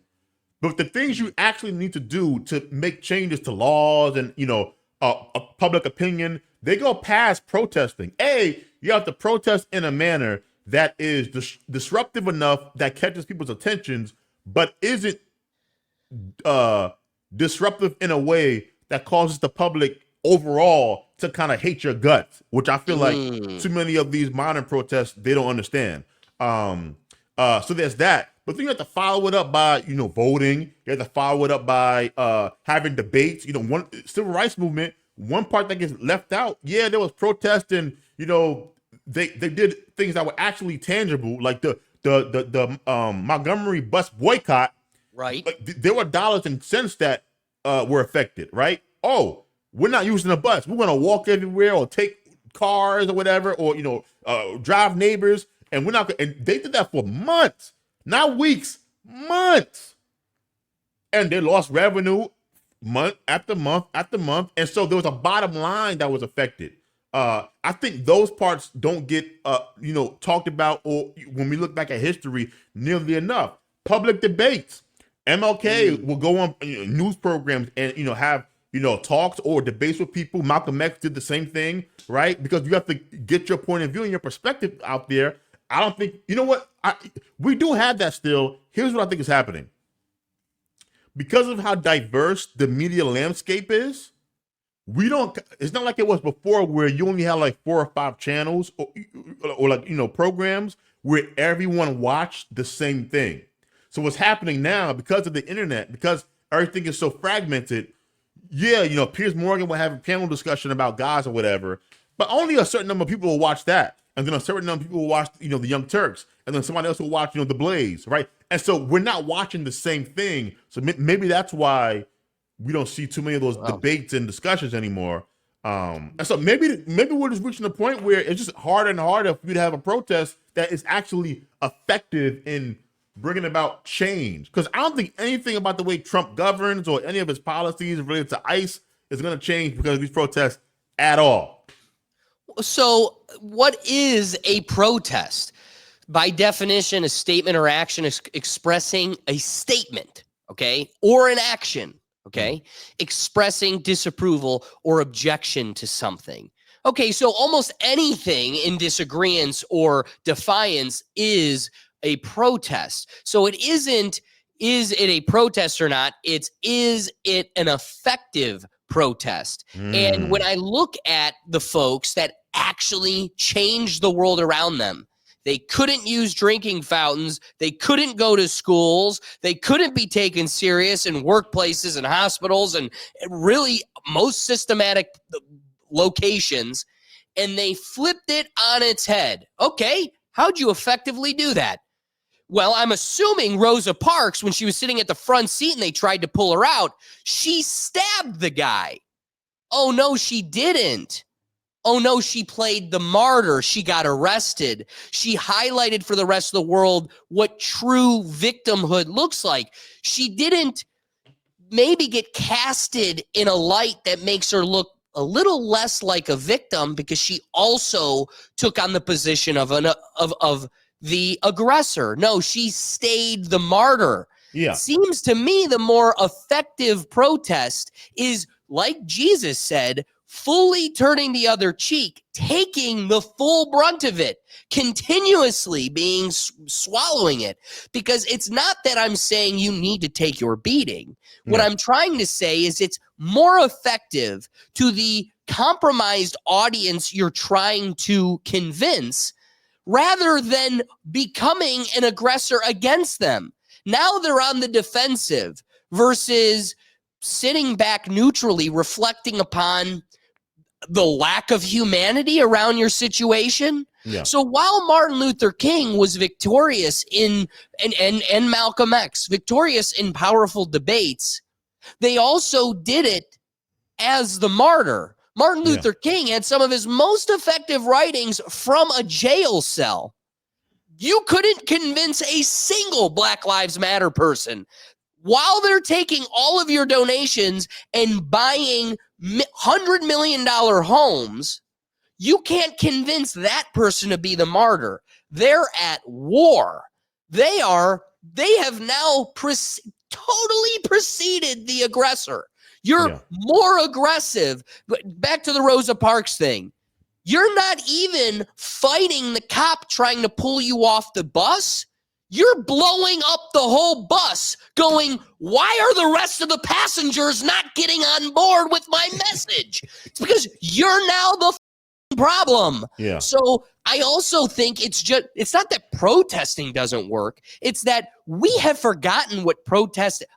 But the things you actually need to do to make changes to laws and, public opinion, they go past protesting. You have to protest in a manner that is disruptive enough that catches people's attentions, but isn't disruptive in a way that causes the public overall to kind of hate your guts, which I feel like too many of these modern protests, they don't understand. So there's that. But then you have to follow it up by, voting. You have to follow it up by having debates. One civil rights movement, one part that gets left out. Yeah, there was protesting. They did things that were actually tangible, like the Montgomery bus boycott. Right. Like there were dollars and cents that were affected. Right. Oh, we're not using a bus. We're going to walk everywhere or take cars or whatever, or drive neighbors, and we're not. And they did that for months. Not weeks, months. And they lost revenue month after month after month. And so there was a bottom line that was affected. I think those parts don't get, talked about, or when we look back at history, nearly enough. Public debates. MLK will go on news programs and, have, talks or debates with people. Malcolm X did the same thing, right? Because you have to get your point of view and your perspective out there. I don't think, we do have that still. Here's what I think is happening. Because of how diverse the media landscape is, it's not like it was before where you only had like 4 or 5 channels or like, programs where everyone watched the same thing. So what's happening now, because of the internet, because everything is so fragmented, Piers Morgan will have a panel discussion about Gaza or whatever, but only a certain number of people will watch that. And then a certain number of people will watch, the Young Turks. And then somebody else will watch, The Blaze, right? And so we're not watching the same thing. So maybe that's why we don't see too many of those debates and discussions anymore. And so maybe we're just reaching a point where it's just harder and harder for you to have a protest that is actually effective in bringing about change. Because I don't think anything about the way Trump governs or any of his policies related to ICE is going to change because of these protests at all. So what is a protest? By definition, a statement or action is expressing a statement, okay, or an action, okay, expressing disapproval or objection to something. Okay, so almost anything in disagreement or defiance is a protest. So it isn't, is it a protest or not? It's, is it an effective protest? And when I look at the folks that actually changed the world around them, they couldn't use drinking fountains. They couldn't go to schools. They couldn't be taken serious in workplaces and hospitals and really most systematic locations. And they flipped it on its head. Okay, how'd you effectively do that? Well, I'm assuming Rosa Parks, when she was sitting at the front seat and they tried to pull her out, she stabbed the guy. Oh, no, she didn't. Oh, no, she played the martyr. She got arrested. She highlighted for the rest of the world what true victimhood looks like. She didn't maybe get casted in a light that makes her look a little less like a victim because she also took on the position of the aggressor. No, she stayed the martyr. Yeah. Seems to me the more effective protest is, like Jesus said, fully turning the other cheek, taking the full brunt of it, continuously swallowing it. Because it's not that I'm saying you need to take your beating. What I'm trying to say is it's more effective to the compromised audience you're trying to convince, rather than becoming an aggressor against them. Now they're on the defensive versus sitting back neutrally, reflecting upon the lack of humanity around your situation. Yeah. So while Martin Luther King was victorious and Malcolm X, victorious in powerful debates, they also did it as the martyr. Martin Luther King had some of his most effective writings from a jail cell. You couldn't convince a single Black Lives Matter person, while they're taking all of your donations and buying $100 million homes, you can't convince that person to be the martyr. They're at war. They have now totally preceded the aggressor. You're more aggressive. But back to the Rosa Parks thing. You're not even fighting the cop trying to pull you off the bus. You're blowing up the whole bus, going, why are the rest of the passengers not getting on board with my message? It's because you're now the problem. Yeah. So I also think it's not that protesting doesn't work. It's that we have forgotten what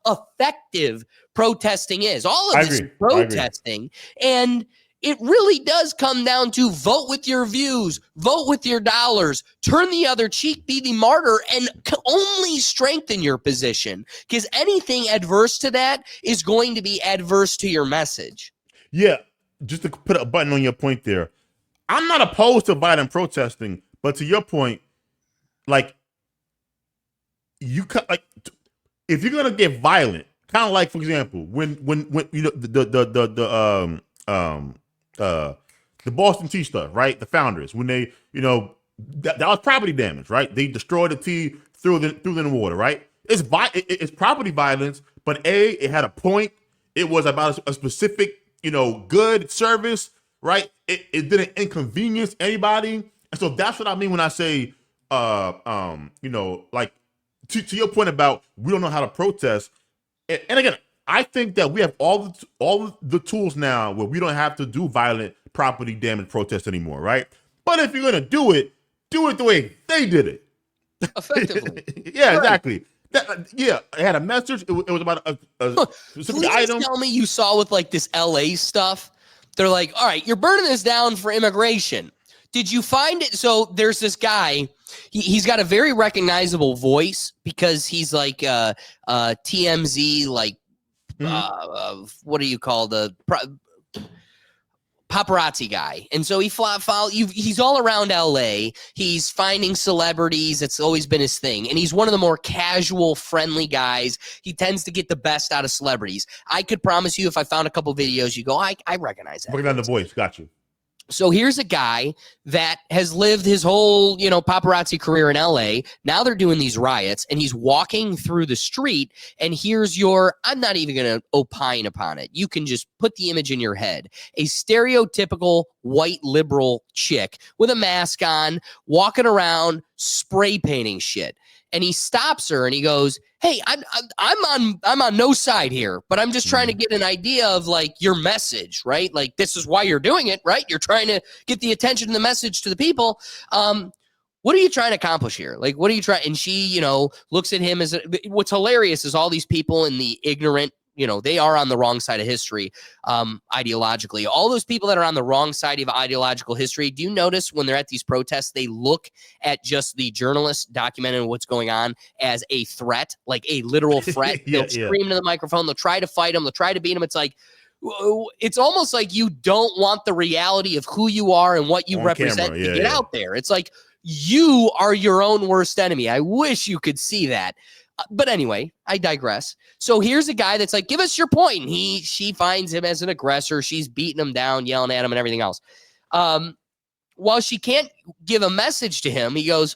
effective protesting is. All of this is protesting. And it really does come down to vote with your views, vote with your dollars, turn the other cheek, be the martyr, and only strengthen your position. Because anything adverse to that is going to be adverse to your message. Yeah, just to put a button on your point there, I'm not opposed to violent protesting, but to your point, like, if you're gonna get violent, kind of like, for example, when you know the Boston Tea stuff, right? The founders, when they, you know, that was property damage, right? They destroyed the tea, threw them in the water, right? It's property violence, but it had a point. It was about a specific, you know, good service, right? It didn't inconvenience anybody, and so that's what I mean when I say, you know, like to your point about we don't know how to protest, and again, I think that we have all the tools now where we don't have to do violent property damage protests anymore, right? But if you're gonna do it the way they did it, effectively. Yeah, exactly. It had a message. It was about a specific item. Tell me you saw with like this LA stuff. They're like, all right, you're burning this down for immigration. Did you find it? So there's this guy. He's got a very recognizable voice because he's like TMZ, like what do you call the paparazzi guy? And so he's all around LA. He's finding celebrities. It's always been his thing. And he's one of the more casual, friendly guys. He tends to get the best out of celebrities. I could promise you if I found a couple videos, you go, I recognize that. Working on the voice. Got you. So here's a guy that has lived his whole, you know, paparazzi career in LA. Now they're doing these riots and he's walking through the street and here's I'm not even going to opine upon it. You can just put the image in your head. A stereotypical white liberal chick with a mask on, walking around, spray painting shit. And he stops her and he goes, hey, I'm on no side here, but I'm just trying to get an idea of like your message, right? Like this is why you're doing it, right? You're trying to get the attention and the message to the people. What are you trying to accomplish here? Like, what are you trying? And she, you know, looks at him what's hilarious is all these people in the ignorant, you know, they are on the wrong side of history ideologically. All those people that are on the wrong side of ideological history, do you notice when they're at these protests, they look at just the journalists documenting what's going on as a threat, like a literal threat? They'll scream into the microphone. They'll try to fight them. They'll try to beat them. It's like, it's almost like you don't want the reality of who you are and what you represent to get out there. It's like you are your own worst enemy. I wish you could see that. But anyway, I digress. So here's a guy that's like, give us your point. And she finds him as an aggressor. She's beating him down, yelling at him and everything else. While she can't give a message to him, he goes,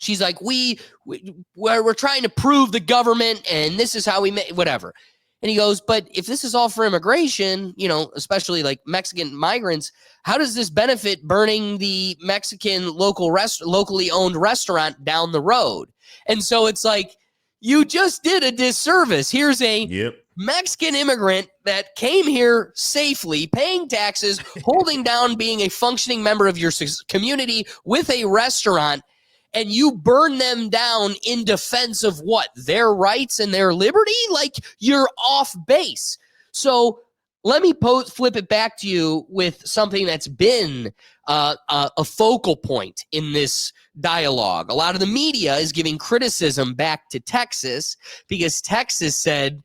She's like, we're trying to prove the government, and this is how we make whatever. And he goes, but if this is all for immigration, you know, especially like Mexican migrants, how does this benefit burning the Mexican locally owned restaurant down the road? And so it's like, you just did a disservice. Here's a Mexican immigrant that came here safely, paying taxes, holding down being a functioning member of your community with a restaurant, and you burn them down in defense of what? Their rights and their liberty? Like, you're off base. So let me flip it back to you with something that's been a focal point in this dialogue. A lot of the media is giving criticism back to Texas because Texas said,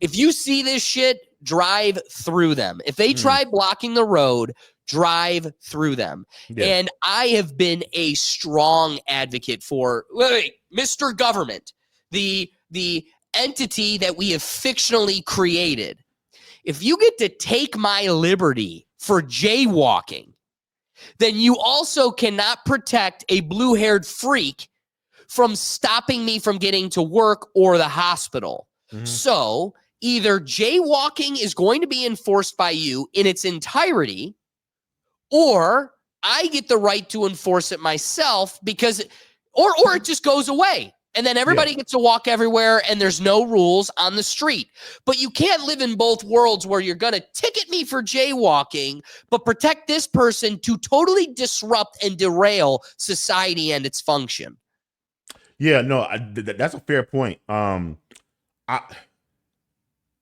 if you see this shit, drive through them. If they try blocking the road, drive through them. Yeah. And I have been a strong advocate for, wait, Mr. Government, the entity that we have fictionally created. If you get to take my liberty for jaywalking, then you also cannot protect a blue-haired freak from stopping me from getting to work or the hospital. So either jaywalking is going to be enforced by you in its entirety, or I get the right to enforce it myself because, or it just goes away. And then everybody gets to walk everywhere and there's no rules on the street. But you can't live in both worlds where you're going to ticket me for jaywalking, but protect this person to totally disrupt and derail society and its function. Yeah, no, that's a fair point. I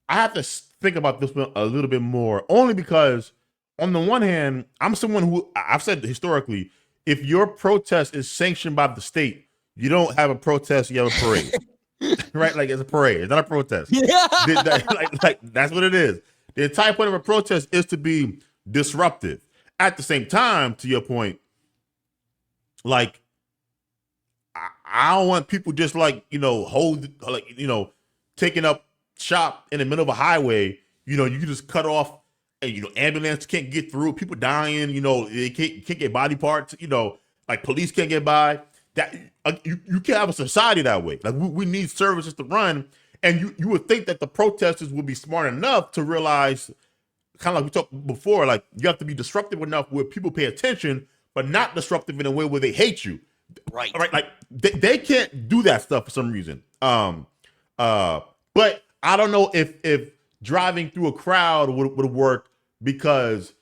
have to think about this one a little bit more, only because on the one hand, I'm someone who, I've said historically, if your protest is sanctioned by the state, you don't have a protest, you have a parade. Right? Like, it's a parade. It's not a protest. Yeah. Like that's what it is. The entire point of a protest is to be disruptive. At the same time, to your point, like, I don't want people just like, taking up shop in the middle of a highway. You can just cut off, and ambulance can't get through, people dying, they can't get body parts, like police can't get by. That you can't have a society that way. Like, we need services to run, and you would think that the protesters would be smart enough to realize, kind of like we talked before, like, you have to be disruptive enough where people pay attention, but not disruptive in a way where they hate you. Right. Like they can't do that stuff for some reason. But I don't know if driving through a crowd would work, because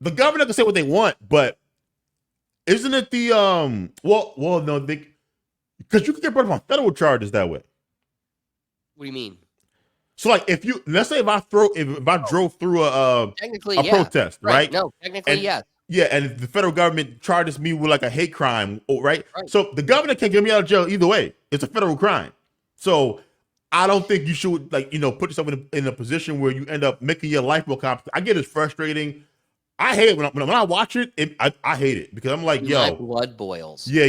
the governor can say what they want, but isn't it the no, because you can get brought up on federal charges that way. What do you mean? So, like, let's say if I drove through a protest, right? No, technically, yes. Yeah, and if the federal government charges me with like a hate crime, right? So the governor can't get me out of jail either way. It's a federal crime. So I don't think you should, like, put yourself in a position where you end up making your life more complicated. I get it's frustrating. I hate it when I watch it. I hate it because I'm like, my blood boils. Yeah.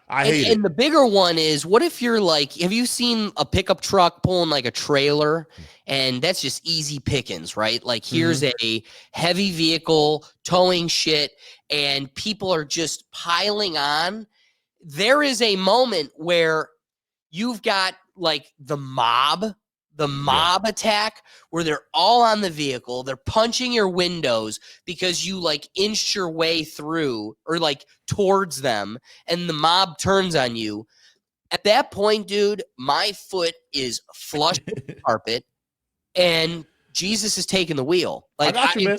I hate it. And the bigger one is, what if you're like, have you seen a pickup truck pulling like a trailer? And that's just easy pickings, right? Like, here's a heavy vehicle towing shit, and people are just piling on. There is a moment where you've got like the mob attack, where they're all on the vehicle, they're punching your windows because you like inched your way through or like towards them, and the mob turns on you. At that point, dude, my foot is flush with the carpet, and Jesus is taking the wheel. Like, I got you, man.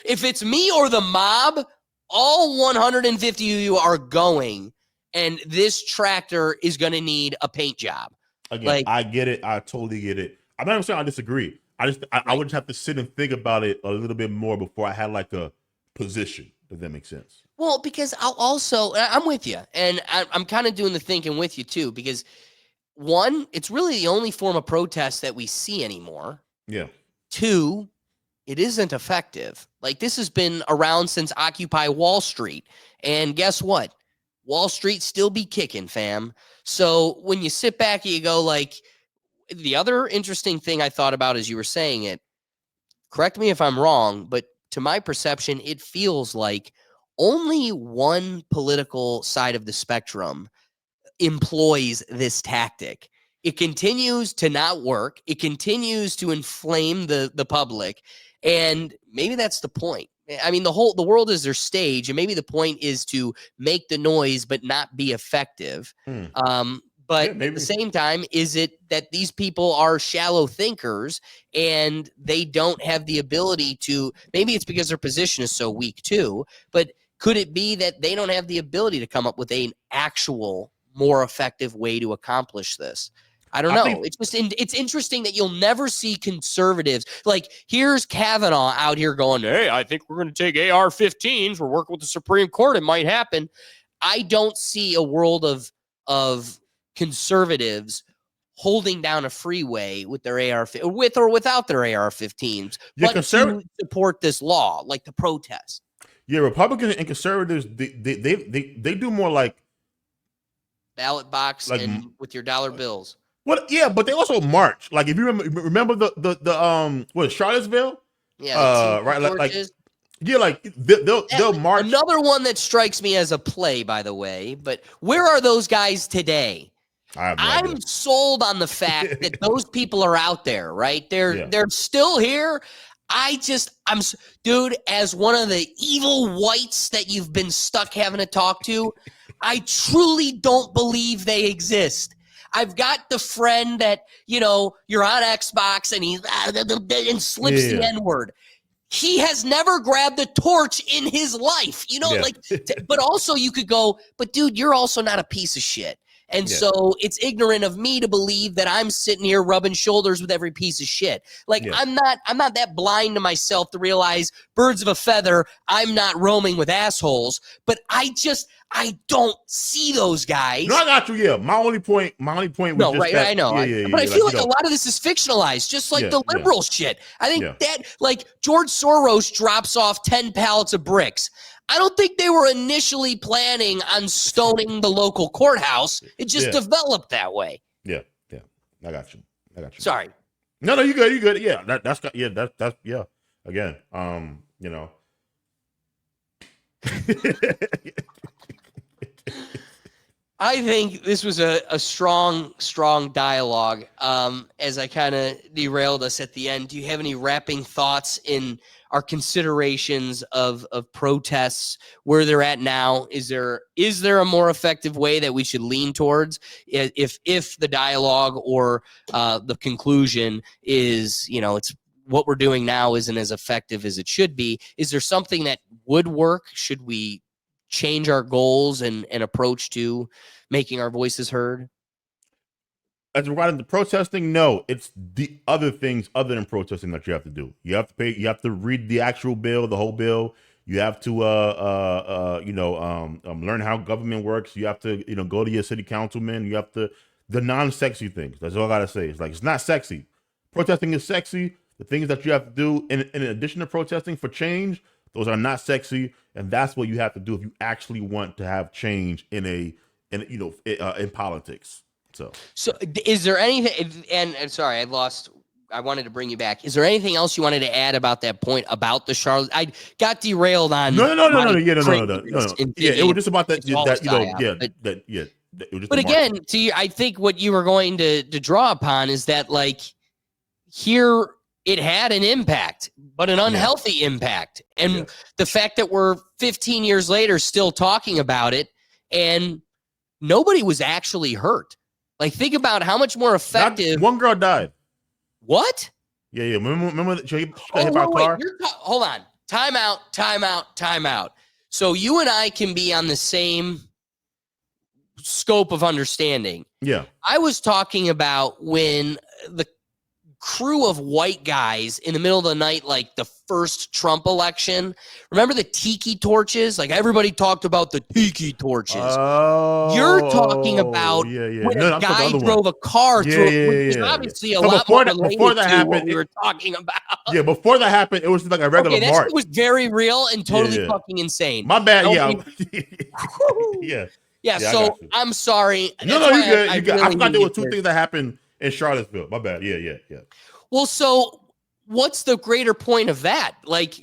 If it's me or the mob, all 150 of you are going, and this tractor is going to need a paint job. Again, like, I get it. I totally get it. I'm not even saying I disagree. I would just have to sit and think about it a little bit more before I had like a position. Does that make sense? Well, because I'm with you, and I'm kind of doing the thinking with you too, because one, it's really the only form of protest that we see anymore. Yeah. Two, it isn't effective. Like, this has been around since Occupy Wall Street, and guess what? Wall Street still be kicking, fam. So when you sit back and you go, like, the other interesting thing I thought about as you were saying it, correct me if I'm wrong, but to my perception, it feels like only one political side of the spectrum employs this tactic. It continues to not work. It continues to inflame the public. And maybe that's the point. I mean, the world is their stage, and maybe the point is to make the noise but not be effective. But at the same time, is it that these people are shallow thinkers and they don't have the ability to, maybe it's because their position is so weak too, but could it be that they don't have the ability to come up with an actual more effective way to accomplish this? I don't know. It's just it's interesting that you'll never see conservatives like, here's Kavanaugh out here going, hey, I think we're going to take AR-15s. We're working with the Supreme Court. It might happen. I don't see a world of conservatives holding down a freeway with their with or without their AR-15s, but to support this law, like the protest. Yeah, Republicans and conservatives, they do more like ballot box and with your dollar bills. Well, yeah, but they also march. Like if you remember the what, Charlottesville? Yeah, right, like yeah, like they'll march. Another one that strikes me as a play, by the way. But where are those guys today? I'm sold on the fact that those people are out there, right? They're still here. Dude, as one of the evil whites that you've been stuck having to talk to, I truly don't believe they exist. I've got the friend that, you're on Xbox and he slips the N-word. He has never grabbed a torch in his life, but also you could go, but dude, you're also not a piece of shit. And so it's ignorant of me to believe that I'm sitting here rubbing shoulders with every piece of shit. Like I'm not that blind to myself to realize birds of a feather, I'm not roaming with assholes, but I don't see those guys. No, I got you. Yeah, my only point was no, just right. That, I know, but I feel like a lot of this is fictionalized, just like the liberal shit. I think that, like, George Soros drops off 10 pallets of bricks. I don't think they were initially planning on stoning the local courthouse. It just developed that way. Yeah. I got you. Sorry. No, you good. Yeah, that's again, I think this was a strong dialogue. As I kind of derailed us at the end, do you have any wrapping thoughts in our considerations of protests, where they're at now? Is there a more effective way that we should lean towards if the dialogue or the conclusion is, it's what we're doing now isn't as effective as it should be? Is there something that would work? Should we change our goals and approach to making our voices heard? As regarding the protesting, no, it's the other things other than protesting that you have to do. You have to read the actual bill, the whole bill. You have to learn how government works. You have to go to your city councilman. You have to, the non-sexy things. That's all I gotta say. It's like, it's not sexy. Protesting is sexy. The things that you have to do in addition to protesting for change, those are not sexy, and that's what you have to do if you actually want to have change in politics. So is there anything? And sorry, I wanted to bring you back. Is there anything else you wanted to add about that point about the Charlotte? I got derailed on. No. Yeah, it was just about that. But again, I think what you were going to draw upon is that, like, here it had an impact, but an unhealthy impact. And the fact that we're 15 years later still talking about it and nobody was actually hurt. Like, think about how much more effective. One girl died. What? Yeah. Remember that she got hit by a car? Hold on. Time out. So you and I can be on the same scope of understanding. Yeah. I was talking about when the crew of white guys in the middle of the night, like the first Trump election. Remember the tiki torches? Like, everybody talked about the tiki torches. You're talking about when a guy drove a car through, which is obviously a lot more related to what we were talking about. Yeah, before that happened, it was like a regular march. That was very real and totally fucking insane. My bad. Yeah. So I'm sorry. No, you good. I forgot there were two things that happened in Charlottesville. My bad. Yeah. Well, so what's the greater point of that? Like,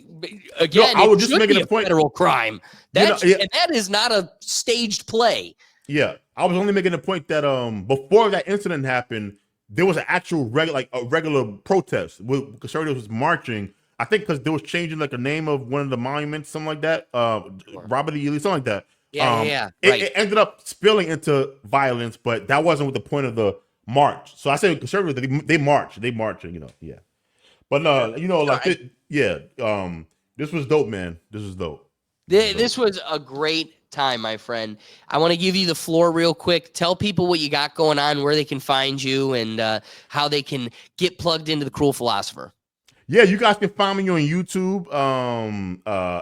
again, I was it just should making be a point. federal crime. And that is not a staged play. Yeah, I was only making a point that before that incident happened, there was an actual regular protest with conservatives was marching. I think because they was changing like the name of one of the monuments, something like that. Robert E. Lee, something like that. Yeah. Right. It ended up spilling into violence, but that wasn't the point of the march. So I say conservatives, they march, yeah. But this was dope, man. This was dope. This was a great time, my friend. I want to give you the floor real quick. Tell people what you got going on, where they can find you, and how they can get plugged into the Cruel Philosopher. Yeah, you guys can find me on YouTube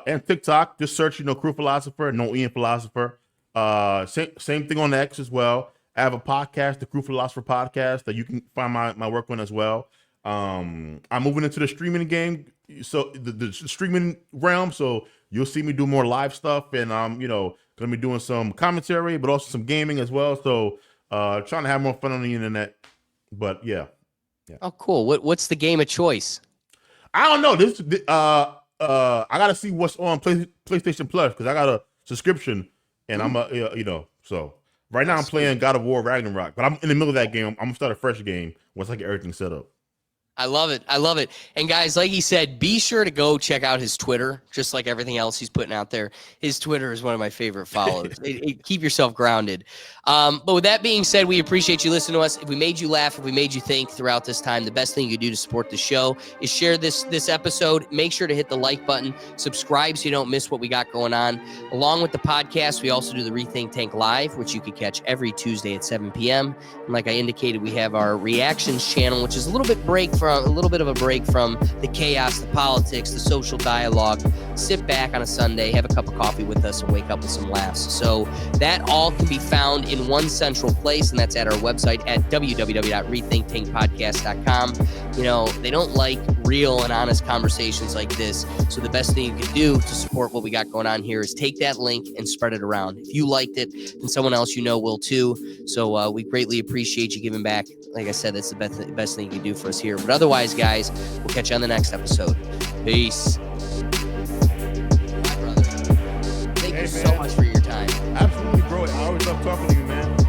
and TikTok. Just search, Cruel Philosopher, no Ian Philosopher. Same thing on X as well. I have a podcast, the Cruel Philosopher podcast, that you can find my work on as well. I'm moving into the streaming game, so the streaming realm. So you'll see me do more live stuff, and I'm gonna be doing some commentary, but also some gaming as well. So trying to have more fun on the internet. But yeah. Oh, cool. What's the game of choice? I don't know. I gotta see what's on PlayStation Plus because I got a subscription, and I'm so right now I'm playing God of War Ragnarok, but I'm in the middle of that game. I'm gonna start a fresh game once I get everything set up. I love it. And guys, like he said, be sure to go check out his Twitter, just like everything else he's putting out there. His Twitter is one of my favorite follows. Keep yourself grounded. But with that being said, we appreciate you listening to us. If we made you laugh, if we made you think throughout this time, the best thing you could do to support the show is share this episode. Make sure to hit the like button, subscribe so you don't miss what we got going on. Along with the podcast, we also do the Rethink Tank Live, which you can catch every Tuesday at 7 p.m. And like I indicated, we have our reactions channel, which is a little bit of a break from the chaos, the politics, the social dialogue. Sit back on a Sunday, have a cup of coffee with us, and wake up with some laughs. So that all can be found in one central place, and that's at our website at www.rethinktankpodcast.com. They don't like real and honest conversations like this. So the best thing you can do to support what we got going on here is take that link and spread it around. If you liked it, then someone else will too. So we greatly appreciate you giving back. Like I said, that's the best thing you can do for us here. But otherwise, guys, we'll catch you on the next episode. Peace. Bye, brother. Thank you so much for your time. Absolutely, bro. I always love talking to you, man.